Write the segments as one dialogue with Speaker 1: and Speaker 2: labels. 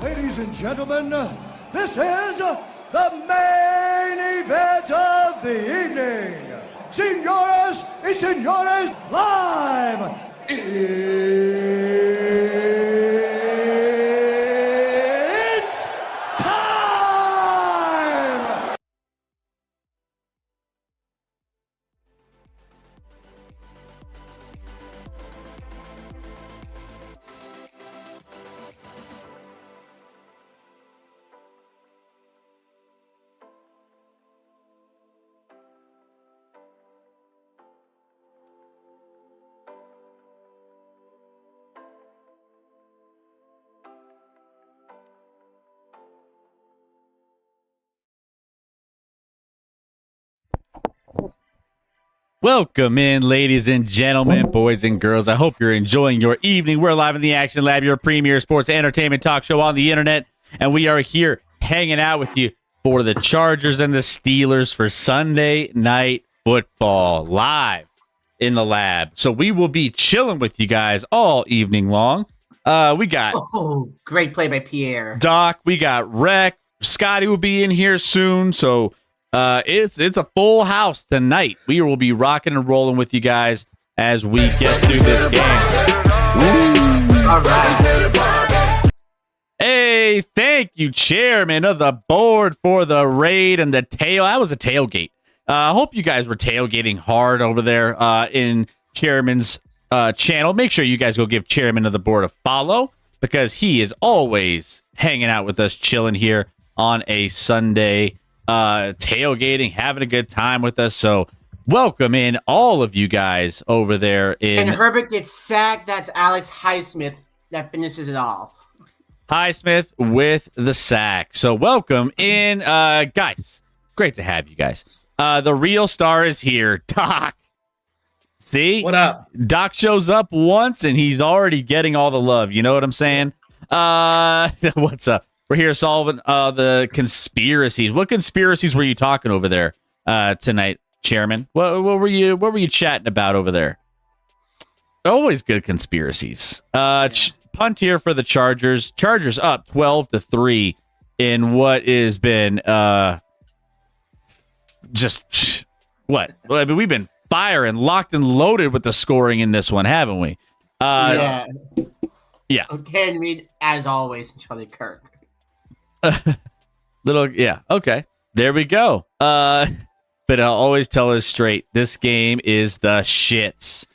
Speaker 1: Ladies and gentlemen, this is the main event of the evening. Señoras y señores, live! It's time!
Speaker 2: Welcome in, ladies and gentlemen, boys and girls. I hope you're enjoying your evening. We're live in the Action Lab, your premier sports entertainment talk show on the internet, and we are here hanging out with you for the Chargers and the Steelers for Sunday Night Football live in the lab. So we will be chilling with you guys all evening long. We got
Speaker 3: great play by Pierre.
Speaker 2: Doc, we got Rec. Scotty will be in here soon, so it's a full house tonight. We will be rocking and rolling with you guys as we get through this game.
Speaker 3: All right.
Speaker 2: Hey, Thank you, chairman of the board, for the raid and the tail. That was the tailgate. I hope you guys were tailgating hard over there in chairman's channel. Make sure you guys go give chairman of the board a follow, because he is always hanging out with us, chilling here on a Sunday, tailgating, having a good time with us. So welcome in all of you guys over there in...
Speaker 3: And Herbert gets sacked. That's Alex Highsmith that finishes it off.
Speaker 2: Highsmith with the sack. So welcome in, guys. Great to have you guys. The real star is here, Doc. See?
Speaker 4: What up?
Speaker 2: Doc shows up once and he's already getting all the love. You know what I'm saying? What's up? We're here solving the conspiracies. What conspiracies were you talking over there tonight, Chairman? What were you chatting about over there? Always good conspiracies. Punt here for the Chargers. Chargers up 12-3 in what has been just what? Well, I mean, we've been firing, locked and loaded with the scoring in this one, haven't we?
Speaker 3: Yeah.
Speaker 2: Yeah.
Speaker 3: Reed, as always, Charlie Kirk.
Speaker 2: Okay. There we go. But I'll always tell us straight. This game is the shits.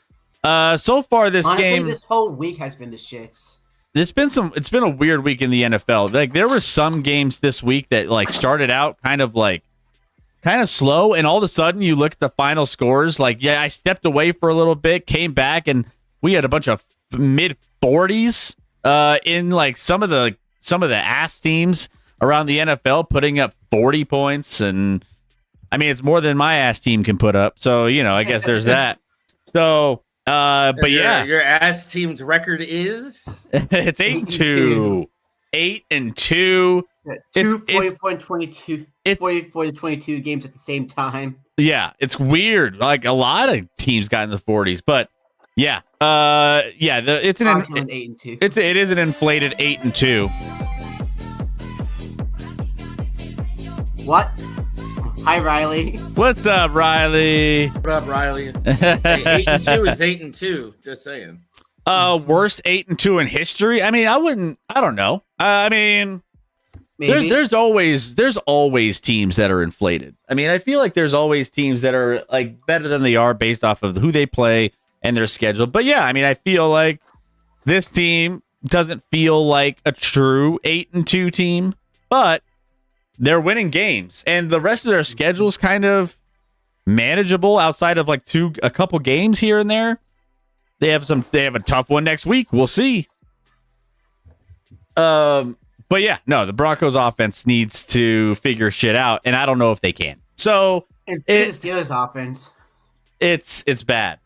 Speaker 2: So far this
Speaker 3: Honestly,
Speaker 2: game,
Speaker 3: this whole week has been the shits.
Speaker 2: it's been a weird week in the NFL. Like, there were some games this week that like started out kind of slow, and all of a sudden you look at the final scores. Like, yeah, I stepped away for a little bit, came back, and we had a bunch of mid 40s in like some of the ass teams around the NFL putting up 40 points, and I mean, it's more than my ass team can put up. So, you know, I guess there's that. So, but yeah,
Speaker 4: your ass team's record is
Speaker 2: it's 8-2. 8-2.
Speaker 3: 22 games at the same time.
Speaker 2: Yeah, it's weird. Like, a lot of teams got in the 40s, but yeah, it's an
Speaker 3: 8-2.
Speaker 2: it is an inflated 8-2.
Speaker 3: What? Hi, Riley.
Speaker 2: What's up, Riley?
Speaker 4: what up, Riley? Hey, 8-2 is 8-2. Just saying.
Speaker 2: Worst 8-2 in history. I mean, I don't know. I mean,
Speaker 3: Maybe.
Speaker 2: there's always teams that are inflated. I mean, I feel like there's always teams that are like better than they are based off of who they play and their schedule. But yeah, I mean, I feel like this team doesn't feel like a true 8-2 team, but they're winning games, and the rest of their schedule's kind of manageable outside of like a couple games here and there. They have a tough one next week. We'll see. But yeah, no, the Broncos offense needs to figure shit out, and I don't know if they can. So
Speaker 3: it's the Steelers offense.
Speaker 2: It's bad.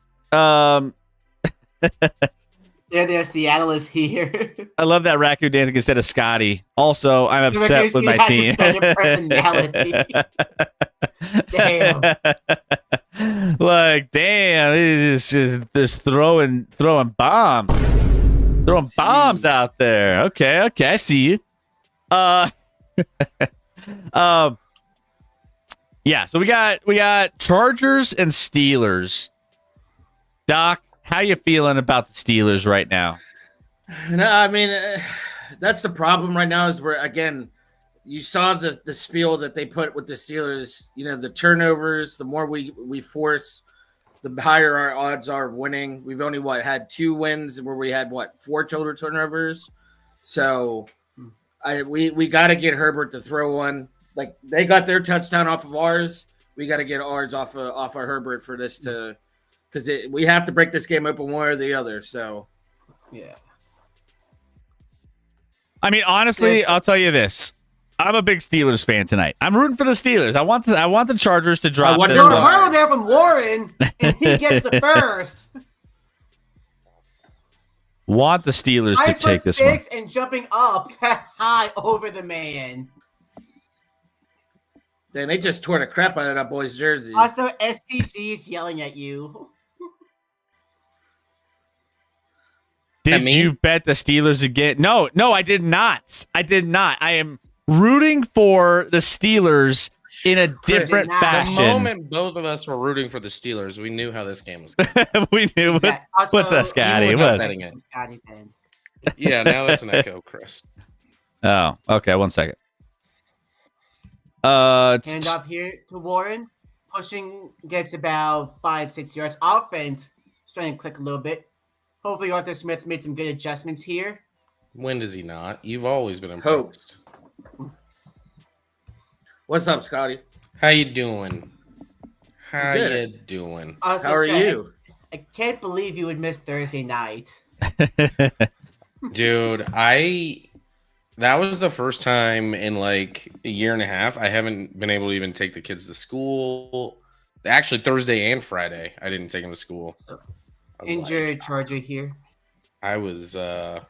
Speaker 3: There, Seattle is here.
Speaker 2: I love that Raku dancing instead of Scotty. Also, I'm upset with my team.
Speaker 3: Personality. Damn.
Speaker 2: Like, damn, it's just throwing bombs. Throwing bombs out there. Okay, I see you. Yeah, so we got Chargers and Steelers. Doc, how you feeling about the Steelers right now?
Speaker 4: No, I mean, that's the problem right now is where, again, you saw the spiel that they put with the Steelers. You know, the turnovers, the more we force, the higher our odds are of winning. We've only, had 2 wins where we had, 4 total turnovers. So we got to get Herbert to throw one. Like, they got their touchdown off of ours. We got to get ours off of Herbert for this to – because we have to break this game open one or the other. So,
Speaker 3: yeah.
Speaker 2: I mean, honestly, I'll tell you this. I'm a big Steelers fan tonight. I'm rooting for the Steelers. I want the Chargers to drop this
Speaker 3: You're
Speaker 2: one.
Speaker 3: Harlow there from Warren, and he gets the first.
Speaker 2: Want the Steelers to take this one.
Speaker 3: And jumping up high over the man.
Speaker 4: Then they just tore the crap out of that boy's jersey.
Speaker 3: Also, STG is yelling at you.
Speaker 2: Did you bet the Steelers again? No, I did not. I am rooting for the Steelers in a different fashion.
Speaker 5: The moment both of us were rooting for the Steelers, we knew how this game was going.
Speaker 2: We knew. What's that, Scotty?
Speaker 5: Even
Speaker 2: What?
Speaker 5: without betting it.
Speaker 3: Scotty's hand.
Speaker 5: Yeah, now it's an echo, Chris.
Speaker 2: Oh, okay. 1 second.
Speaker 3: Hand off here to Warren. Pushing gets about 5-6 yards. Offense starting to click a little bit. Hopefully Arthur Smith's made some good adjustments here.
Speaker 5: When does he not? You've always been
Speaker 4: Hope.
Speaker 5: impressed.
Speaker 4: What's up, Scotty?
Speaker 5: How you doing? How
Speaker 4: Good.
Speaker 5: you doing?
Speaker 3: Also
Speaker 4: How are
Speaker 3: said,
Speaker 4: you?
Speaker 3: I can't believe you would miss Thursday night.
Speaker 5: Dude, that was the first time in like a year and a half I haven't been able to even take the kids to school. Actually, Thursday and Friday, I didn't take them to school.
Speaker 3: So,
Speaker 5: I was
Speaker 3: Injured
Speaker 5: like-
Speaker 3: Charger here.
Speaker 5: I was, and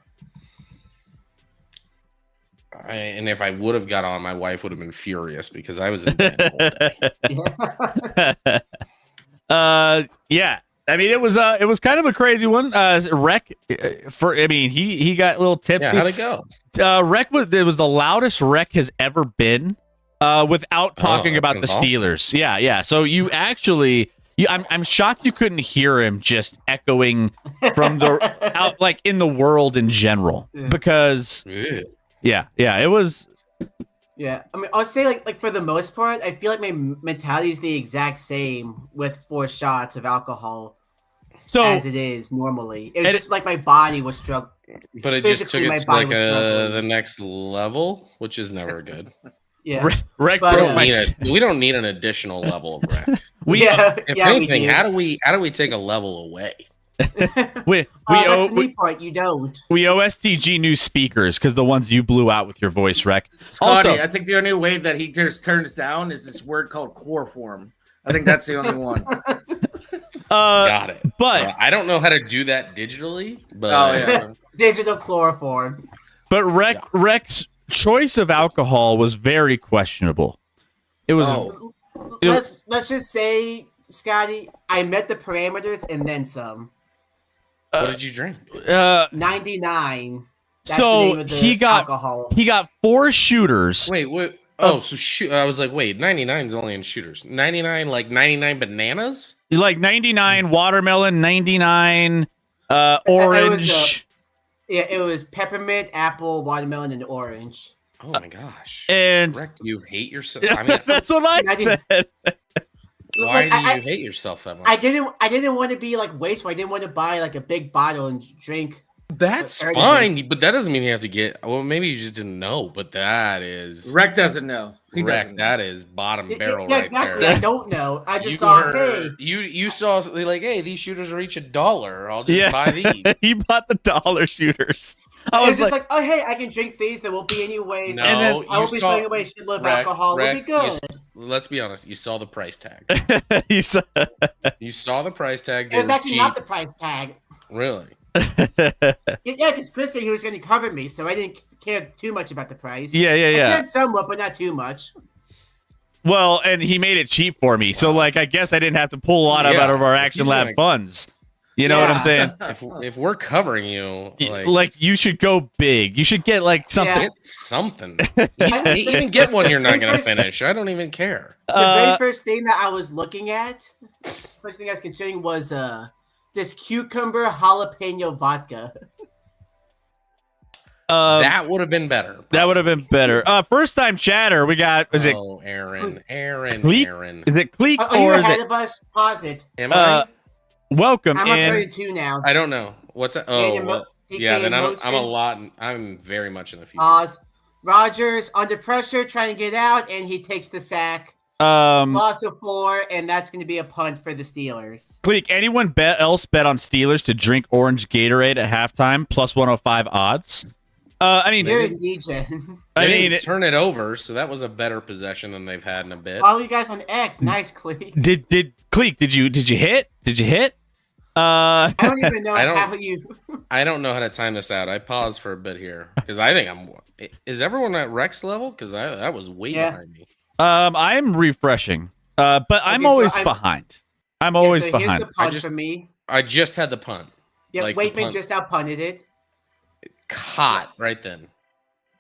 Speaker 5: if I would have got on, my wife would have been furious because I was in bed all day.
Speaker 2: Yeah. I mean, it was kind of a crazy one. Rec, he got a little tipsy.
Speaker 5: Yeah, how'd it go?
Speaker 2: It was the loudest Rec has ever been, without talking
Speaker 5: that
Speaker 2: about the
Speaker 5: sounds awesome.
Speaker 2: Steelers. Yeah. So you actually, I'm shocked you couldn't hear him just echoing from the out, like in the world in general,
Speaker 3: Yeah.
Speaker 2: because
Speaker 5: Ew.
Speaker 2: yeah, it was.
Speaker 3: Yeah, I mean, I'll say like for the most part, I feel like my mentality is the exact same with 4 shots of alcohol
Speaker 2: So
Speaker 3: as it is normally. It was
Speaker 2: and-
Speaker 3: just like my body was struggling.
Speaker 5: But it just took
Speaker 3: Physically, my
Speaker 5: it to
Speaker 3: body
Speaker 5: like
Speaker 3: was struggling.
Speaker 5: the next level, which is never good.
Speaker 3: Yeah,
Speaker 2: Rec
Speaker 3: But,
Speaker 2: broke
Speaker 3: uh,
Speaker 2: my.
Speaker 5: We don't need an additional level of rec.
Speaker 2: We
Speaker 3: yeah,
Speaker 5: If
Speaker 3: yeah,
Speaker 5: anything,
Speaker 3: we do.
Speaker 5: how do we take a level away?
Speaker 2: we
Speaker 3: That's
Speaker 2: owe
Speaker 3: the neat part. You don't.
Speaker 2: we owe STG new speakers because the ones you blew out with your voice, Rec.
Speaker 4: Scotty,
Speaker 2: Also-
Speaker 4: I think the only way that he just turns down is this word called chloroform. I think that's the only one.
Speaker 5: Got it.
Speaker 2: But
Speaker 5: I don't know how to do that digitally, but
Speaker 4: Oh, yeah.
Speaker 3: Digital chloroform.
Speaker 2: Rec's choice of alcohol was very questionable. It was
Speaker 4: Oh.
Speaker 3: Let's just say, Scotty, I met the parameters and then some.
Speaker 5: what did you drink?
Speaker 3: 99. That's
Speaker 2: So
Speaker 3: the name of the
Speaker 2: he got-
Speaker 3: alcohol.
Speaker 2: he got 4 shooters.
Speaker 5: Wait, what? Oh, so shoot! I was like, wait, 99 is only in shooters. 99, like 99 bananas.
Speaker 2: Like 99 watermelon, 99
Speaker 3: was,
Speaker 2: orange.
Speaker 3: Yeah, it was peppermint, apple, watermelon, and orange.
Speaker 5: Oh my gosh!
Speaker 2: And
Speaker 5: Rick, do you hate yourself? I mean,
Speaker 2: that's what I
Speaker 3: 90
Speaker 2: said.
Speaker 5: why
Speaker 3: Like,
Speaker 5: do you
Speaker 3: I-
Speaker 5: hate yourself that much?
Speaker 3: I didn't want to be like wasteful. I didn't want to buy like a big bottle and drink.
Speaker 5: That's
Speaker 3: Early
Speaker 5: fine, but that doesn't mean you have to get. Well, maybe you just didn't know, but that is
Speaker 4: Rec doesn't know. He
Speaker 5: Rick,
Speaker 4: doesn't know.
Speaker 5: that is bottom barrel
Speaker 3: Yeah,
Speaker 5: right
Speaker 3: exactly.
Speaker 5: there.
Speaker 3: I don't know. I just
Speaker 5: You
Speaker 3: saw,
Speaker 5: were-
Speaker 3: hey,
Speaker 5: you saw something like, hey, these shooters are each $1. I'll just
Speaker 2: Yeah.
Speaker 5: buy these.
Speaker 2: He bought the dollar shooters. I
Speaker 3: it's
Speaker 2: was
Speaker 3: just
Speaker 2: like,
Speaker 3: like, oh, hey, I can drink these. There won't be any waste.
Speaker 5: No,
Speaker 2: And then
Speaker 3: I
Speaker 5: you
Speaker 3: won't be
Speaker 5: saw.
Speaker 3: throwing away shitload of
Speaker 5: Rick,
Speaker 3: alcohol. We'll be
Speaker 5: Rick,
Speaker 3: good.
Speaker 5: let's be honest. You saw the price tag.
Speaker 2: he said,
Speaker 5: You saw the price tag. They
Speaker 3: It was
Speaker 5: were
Speaker 3: actually
Speaker 5: cheap.
Speaker 3: not the price tag.
Speaker 5: Really.
Speaker 3: Yeah, because Chris said he was going to cover me, so I didn't care too much about the price.
Speaker 2: yeah.
Speaker 3: I cared somewhat, but not too much.
Speaker 2: Well, and he made it cheap for me. So, like, I guess I didn't have to pull a lot
Speaker 5: Yeah,
Speaker 2: out of our
Speaker 5: if
Speaker 2: Action
Speaker 5: he's
Speaker 2: Lab
Speaker 5: gonna-
Speaker 2: funds. You know what I'm
Speaker 3: Yeah.
Speaker 2: saying?
Speaker 5: If we're covering you,
Speaker 2: Like,
Speaker 5: like,
Speaker 2: you should go big. You should get like something.
Speaker 3: Yeah.
Speaker 5: get something. Even get one you're not gonna finish. I don't even care.
Speaker 3: The very
Speaker 2: Uh,
Speaker 3: first thing that I was looking at, first thing I was considering was this cucumber jalapeno vodka.
Speaker 5: That would have been better.
Speaker 2: that would have been better. First time chatter. We got. Is it?
Speaker 5: Oh, Aaron,
Speaker 2: Cleek?
Speaker 5: Aaron.
Speaker 2: Is it Cleek
Speaker 3: Are you
Speaker 2: or is
Speaker 3: ahead
Speaker 2: it?
Speaker 3: of us? Pause it.
Speaker 5: Am I?
Speaker 2: Welcome
Speaker 3: I'm on
Speaker 2: in.
Speaker 3: 32 now.
Speaker 5: I don't know. What's that?
Speaker 3: Daniel
Speaker 5: Oh,
Speaker 3: Mo-
Speaker 5: well,
Speaker 3: DK
Speaker 5: yeah. Then I'm a
Speaker 3: Mostyn.
Speaker 5: lot. I'm very much in the future.
Speaker 3: Pause. Rogers under pressure, trying to get out, and he takes the sack.
Speaker 2: Um,
Speaker 3: Loss of 4, and that's going to be a punt for the Steelers.
Speaker 2: Cleek. Anyone else bet on Steelers to drink orange Gatorade at halftime plus 105 odds? I mean,
Speaker 3: You're a
Speaker 5: didn't-
Speaker 3: DJ.
Speaker 2: I
Speaker 5: They
Speaker 2: mean,
Speaker 5: didn't turn it over, so that was a better possession than they've had in a bit.
Speaker 3: Follow you guys on X. Nice, Clee.
Speaker 2: did Cleek? Did you hit? Did you hit?
Speaker 3: I don't even know
Speaker 5: I don't-
Speaker 3: how you.
Speaker 5: I don't know how to time this out. I paused for a bit here because I think I'm. Is everyone at Rex level? Because that was way
Speaker 3: Yeah.
Speaker 5: behind me.
Speaker 2: I'm refreshing. But I'm
Speaker 3: Okay, so
Speaker 2: always
Speaker 3: I'm-
Speaker 2: behind. I'm always
Speaker 3: so here's
Speaker 2: behind.
Speaker 3: the punt
Speaker 5: just-
Speaker 3: for me.
Speaker 5: I just had the punt.
Speaker 3: Yeah,
Speaker 5: like the
Speaker 3: Waitman
Speaker 5: punt.
Speaker 3: just out punted it.
Speaker 5: Caught right then.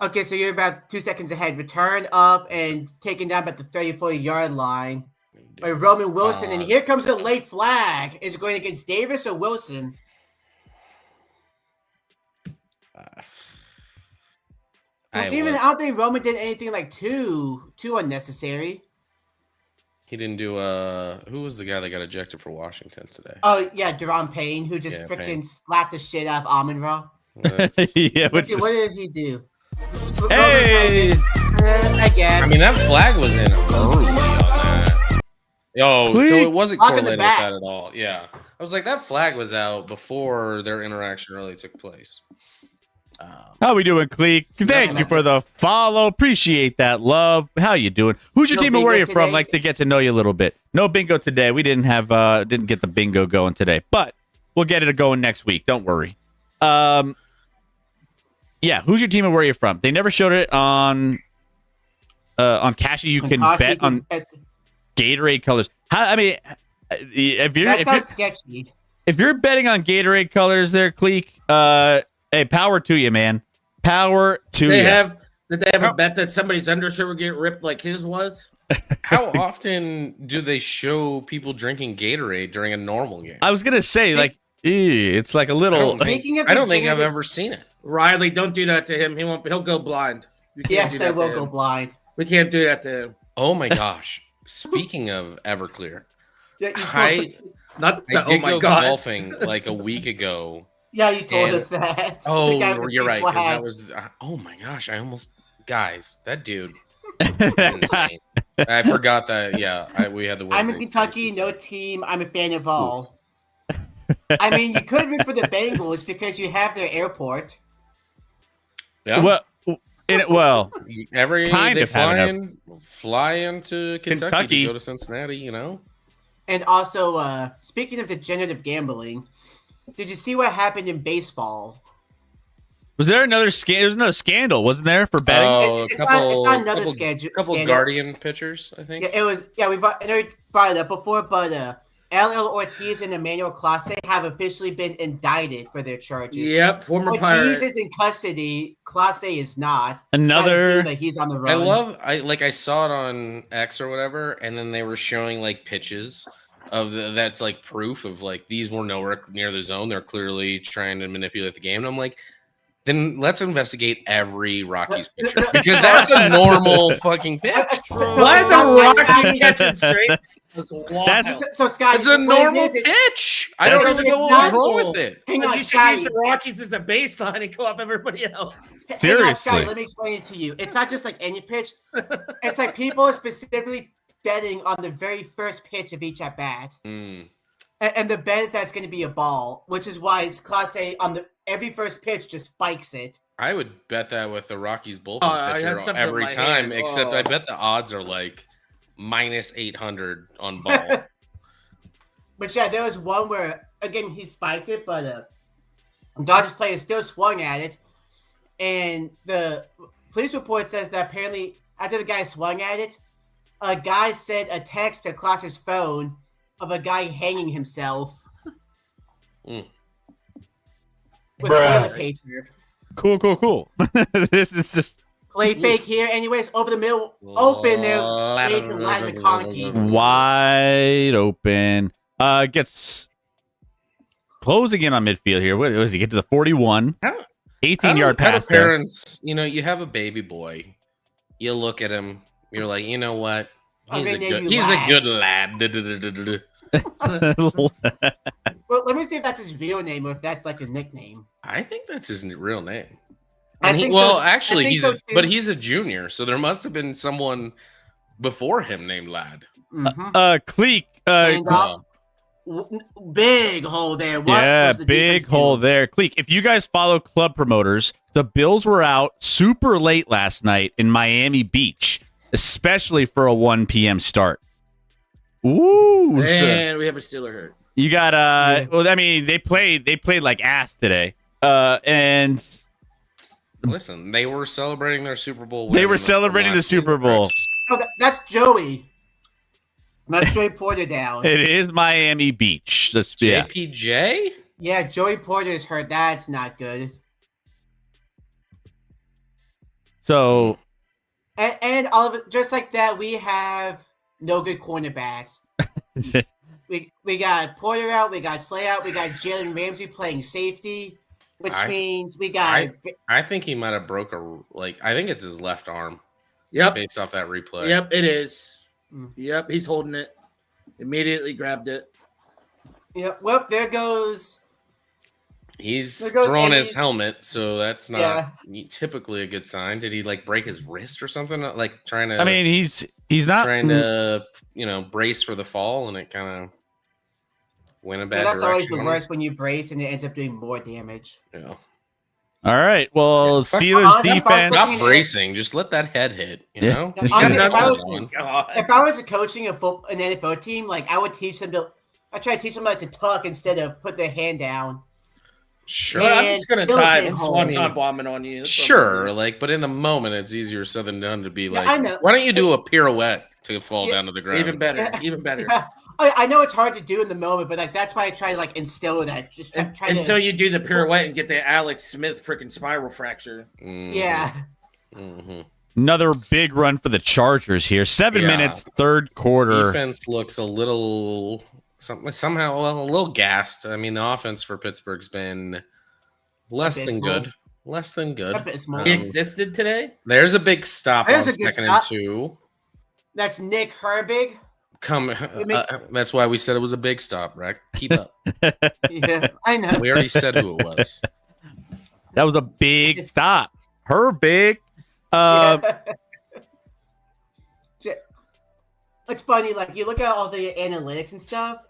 Speaker 3: Okay, so you're about 2 seconds ahead. Return up and taken down at the 30-40 line by Roman Wilson. And here comes the late flag. Is it going against Davis or Wilson?
Speaker 5: I
Speaker 3: don't think Roman did anything like too unnecessary.
Speaker 5: He didn't do who was the guy that got ejected for Washington today?
Speaker 3: Oh yeah, Deron Payne, who just
Speaker 5: Yeah,
Speaker 3: freaking
Speaker 5: Payne.
Speaker 3: slapped the shit out of Amon Ra.
Speaker 5: That's-
Speaker 2: yeah,
Speaker 3: What
Speaker 2: which
Speaker 3: did
Speaker 2: is,
Speaker 3: he do?
Speaker 2: hey,
Speaker 3: I guess.
Speaker 5: I mean, that flag was in early on that. Oh, so
Speaker 2: Cleek.
Speaker 5: it wasn't
Speaker 3: Lock in the
Speaker 5: correlated with
Speaker 3: back.
Speaker 5: that at all. Yeah. I was like, that flag was out before their interaction really took place.
Speaker 2: how we doing, Cleek? Thank you for the follow. Appreciate that love. How you doing? Who's your
Speaker 3: No
Speaker 2: team and where
Speaker 3: bingo
Speaker 2: you from?
Speaker 3: today?
Speaker 2: Like to get to know you a little bit. No bingo today. We didn't have didn't get the bingo going today, but we'll get it going next week. Don't worry. Yeah, who's your team and where you're from? They never showed it on Kashi. You can bet on Gatorade colors. How? I mean,
Speaker 3: That sounds sketchy.
Speaker 2: if you're betting on Gatorade colors, there, Cleek. Hey, power to you, man. Power to
Speaker 4: Did
Speaker 2: you.
Speaker 4: they have a bet that somebody's undershirt would get ripped like his was?
Speaker 5: How often do they show people drinking Gatorade during a normal game?
Speaker 2: I was gonna say, like, it's like a
Speaker 5: I
Speaker 2: little.
Speaker 5: don't think,
Speaker 3: Speaking of
Speaker 5: I don't think I've
Speaker 3: degenerate-
Speaker 5: ever seen it.
Speaker 4: Riley, don't do that to him. He'll go blind. You can't do
Speaker 3: Yes,
Speaker 4: that
Speaker 3: I
Speaker 4: to
Speaker 3: will
Speaker 4: him.
Speaker 3: go blind.
Speaker 4: We can't do that to him.
Speaker 5: Oh my gosh. Speaking of Everclear,
Speaker 3: Yeah, you
Speaker 5: I
Speaker 3: told,
Speaker 4: Not
Speaker 5: I
Speaker 4: the,
Speaker 5: did
Speaker 4: oh my
Speaker 5: go
Speaker 4: god.
Speaker 5: golfing like a week ago.
Speaker 3: yeah, you told
Speaker 5: and-
Speaker 3: us that. The
Speaker 5: Oh,
Speaker 3: guy with the
Speaker 5: you're
Speaker 3: big
Speaker 5: right. 'Cause that
Speaker 3: flags.
Speaker 5: was. Oh my gosh! I almost, guys, that dude is insane. I forgot that. Yeah, we had the.
Speaker 3: I'm in
Speaker 5: Wednesday
Speaker 3: Kentucky,
Speaker 5: races.
Speaker 3: no team. I'm a fan of all. I mean, you could root for the Bengals because you have their airport.
Speaker 5: Yeah.
Speaker 2: Well,
Speaker 5: Every
Speaker 2: kind
Speaker 5: they
Speaker 2: of have
Speaker 5: fly into Kentucky
Speaker 2: Kentucky.
Speaker 5: to go to Cincinnati. You know.
Speaker 3: And also, speaking of degenerative gambling, did you see what happened in baseball?
Speaker 2: was there another scandal? There's another scandal, wasn't there, for betting?
Speaker 5: Oh,
Speaker 3: It's not another schedule.
Speaker 5: couple
Speaker 3: scandal.
Speaker 5: Guardian pitchers, I think.
Speaker 3: Yeah, it was. Yeah, I know we brought it up before, but LL Ortiz and Emmanuel Clase have officially been indicted for their charges.
Speaker 4: Yep, former
Speaker 3: Ortiz
Speaker 4: pirate.
Speaker 3: is in custody. Clase is not.
Speaker 2: Another.
Speaker 3: That he's on the
Speaker 5: I
Speaker 3: run.
Speaker 5: I saw it on X or whatever, and then they were showing like pitches of that's like proof of like these were nowhere near the zone. They're clearly trying to manipulate the game. And I'm like, then let's investigate every Rockies pitcher because that's a normal fucking pitch.
Speaker 4: Why is the Rockies catching straight? That's wild.
Speaker 2: That's-
Speaker 3: So Scott,
Speaker 5: It's a normal pitch. I don't
Speaker 3: That's-
Speaker 5: even know
Speaker 3: it's
Speaker 5: what's
Speaker 3: not
Speaker 5: wrong
Speaker 3: cool.
Speaker 5: with it.
Speaker 3: Hang
Speaker 4: Like,
Speaker 3: on,
Speaker 4: you should
Speaker 3: Scotty.
Speaker 4: use the Rockies as a baseline and go off everybody else.
Speaker 3: Hang on,
Speaker 2: Seriously.
Speaker 3: Scotty, let me explain it to you. It's not just like any pitch. It's like people are specifically betting on the very first pitch of each at bat.
Speaker 5: Mm.
Speaker 3: And the bet is that it's going to be a ball, which is why it's Class A on the every first pitch just spikes it.
Speaker 5: I would bet that with the Rockies bullpen
Speaker 4: Oh, I
Speaker 5: pitcher
Speaker 4: had something in
Speaker 5: every
Speaker 4: my
Speaker 5: time,
Speaker 4: hand.
Speaker 5: except
Speaker 4: Oh.
Speaker 5: I bet the odds are like minus 800 on ball.
Speaker 3: But yeah, there was one where again he spiked it, but Dodgers player still swung at it, and the police report says that apparently after the guy swung at it, a guy sent a text to Klaus's phone of a guy hanging himself
Speaker 5: Mm.
Speaker 3: with
Speaker 1: Bruh.
Speaker 3: toilet paper.
Speaker 2: Cool. This is just
Speaker 3: Play fake here, anyways. Over the middle, open there. Latin McConkey.
Speaker 2: wide open. Gets closing in on midfield here. What was he get to the 41?
Speaker 5: How-
Speaker 2: 18-yard
Speaker 5: How do
Speaker 2: pass there.
Speaker 5: parents, you have a baby boy, you look at him, you're like, you know what?
Speaker 3: I'm
Speaker 5: He's a
Speaker 3: gonna
Speaker 5: good,
Speaker 3: name you
Speaker 5: he's a
Speaker 3: Lad.
Speaker 5: good lad. Du-du-du-du-du-du.
Speaker 3: Well, let me see if that's his real name or if that's like a nickname.
Speaker 5: I think that's his real name.
Speaker 3: I
Speaker 5: And he,
Speaker 3: think
Speaker 5: well,
Speaker 3: so- I
Speaker 5: actually,
Speaker 3: think
Speaker 5: he's
Speaker 3: so, too.
Speaker 5: but he's a junior, so there must have been someone before him named Lad.
Speaker 3: Mhm.
Speaker 2: Cleek.
Speaker 3: And,
Speaker 5: Wow.
Speaker 3: big hole there. What
Speaker 2: Yeah,
Speaker 3: was the
Speaker 2: big
Speaker 3: defense
Speaker 2: hole
Speaker 3: doing?
Speaker 2: there. Cleek, if you guys follow club promoters, the Bills were out super late last night in Miami Beach, especially for a 1 p.m. start. Ooh. so
Speaker 4: And we have a Steeler hurt.
Speaker 2: you got well, I mean, they played like ass today. And
Speaker 5: Listen, they were celebrating their Super Bowl.
Speaker 2: They
Speaker 5: win
Speaker 2: were
Speaker 5: from
Speaker 2: celebrating the
Speaker 5: last
Speaker 2: Super
Speaker 5: season,
Speaker 2: Bowl.
Speaker 5: Rex.
Speaker 3: Oh, that's Joey. Let's Joey Porter down.
Speaker 2: it is Miami Beach. Yeah.
Speaker 5: JPJ?
Speaker 3: Yeah, Joey Porter's hurt. That's not good.
Speaker 2: So
Speaker 3: And all of it, just like that, we have no good cornerbacks. We got Porter out, we got Slay out, we got Jalen Ramsey playing safety. which
Speaker 5: I-
Speaker 3: means we got.
Speaker 5: I think he might have broke I think it's his left arm
Speaker 4: Yep.
Speaker 5: based off that replay.
Speaker 4: Yep, it is.
Speaker 3: Mm.
Speaker 4: Yep, he's holding it. Immediately grabbed it.
Speaker 3: Yeah, well, there goes.
Speaker 5: He's
Speaker 3: There goes
Speaker 5: throwing
Speaker 3: Eddie.
Speaker 5: his helmet, so that's not
Speaker 3: Yeah.
Speaker 5: typically a good sign. Did he break his wrist or something? Like trying to
Speaker 2: I mean, he's not
Speaker 5: trying to brace for the fall, and it kind of went a bad
Speaker 3: Yeah, that's always
Speaker 5: direction
Speaker 3: the
Speaker 5: on him.
Speaker 3: worst when you brace and it ends up doing more damage.
Speaker 5: Yeah.
Speaker 2: All right. Well,
Speaker 5: Yeah.
Speaker 2: Steelers
Speaker 3: Honestly, if I was
Speaker 2: defense.
Speaker 5: Stop
Speaker 3: looking
Speaker 5: bracing. Just let that head hit. You
Speaker 2: Yeah.
Speaker 5: know.
Speaker 3: Yeah,
Speaker 5: You
Speaker 3: honestly,
Speaker 5: got
Speaker 3: if I
Speaker 5: that
Speaker 3: was-
Speaker 5: going.
Speaker 3: If I was coaching an NFL team, like I would teach them to. I try to teach them to tuck instead of put their hand down.
Speaker 5: Sure.
Speaker 4: Well, I'm
Speaker 3: And
Speaker 4: just gonna
Speaker 3: still
Speaker 4: dive
Speaker 3: getting
Speaker 4: and
Speaker 3: home.
Speaker 4: swanton bombing on you. That's what I'm
Speaker 5: Sure,
Speaker 4: doing.
Speaker 5: but in the moment, it's easier said than done to be
Speaker 3: Yeah,
Speaker 5: like,
Speaker 3: I know.
Speaker 5: why don't you do a pirouette to fall
Speaker 3: Yeah.
Speaker 5: down to the ground?
Speaker 4: Even better.
Speaker 3: Yeah.
Speaker 4: Even better.
Speaker 3: Yeah, I know it's hard to do in the moment, but that's why I try to instill that. Just try
Speaker 4: Until
Speaker 3: to.
Speaker 4: you do the pirouette and get the Alex Smith freaking spiral fracture.
Speaker 5: Mhm.
Speaker 3: Yeah.
Speaker 5: Mhm.
Speaker 2: Another big run for the Chargers here. 7
Speaker 5: Yeah.
Speaker 2: minutes, third quarter.
Speaker 5: Defense looks a little somehow a little gassed. I mean, the offense for Pittsburgh's been less than
Speaker 3: Abysmal.
Speaker 5: good. Less than good.
Speaker 3: Abysmal.
Speaker 4: He existed today.
Speaker 5: There's a big stop
Speaker 3: There's
Speaker 5: on
Speaker 3: a good
Speaker 5: 2nd
Speaker 3: stop.
Speaker 5: and 2.
Speaker 3: That's Nick Herbig.
Speaker 5: That's why we said it was a big stop, Rick. Keep up.
Speaker 3: Yeah, I know.
Speaker 5: We already said who it was.
Speaker 2: That was a big stop. Her big.
Speaker 3: Yeah. It's funny, you look at all the analytics and stuff.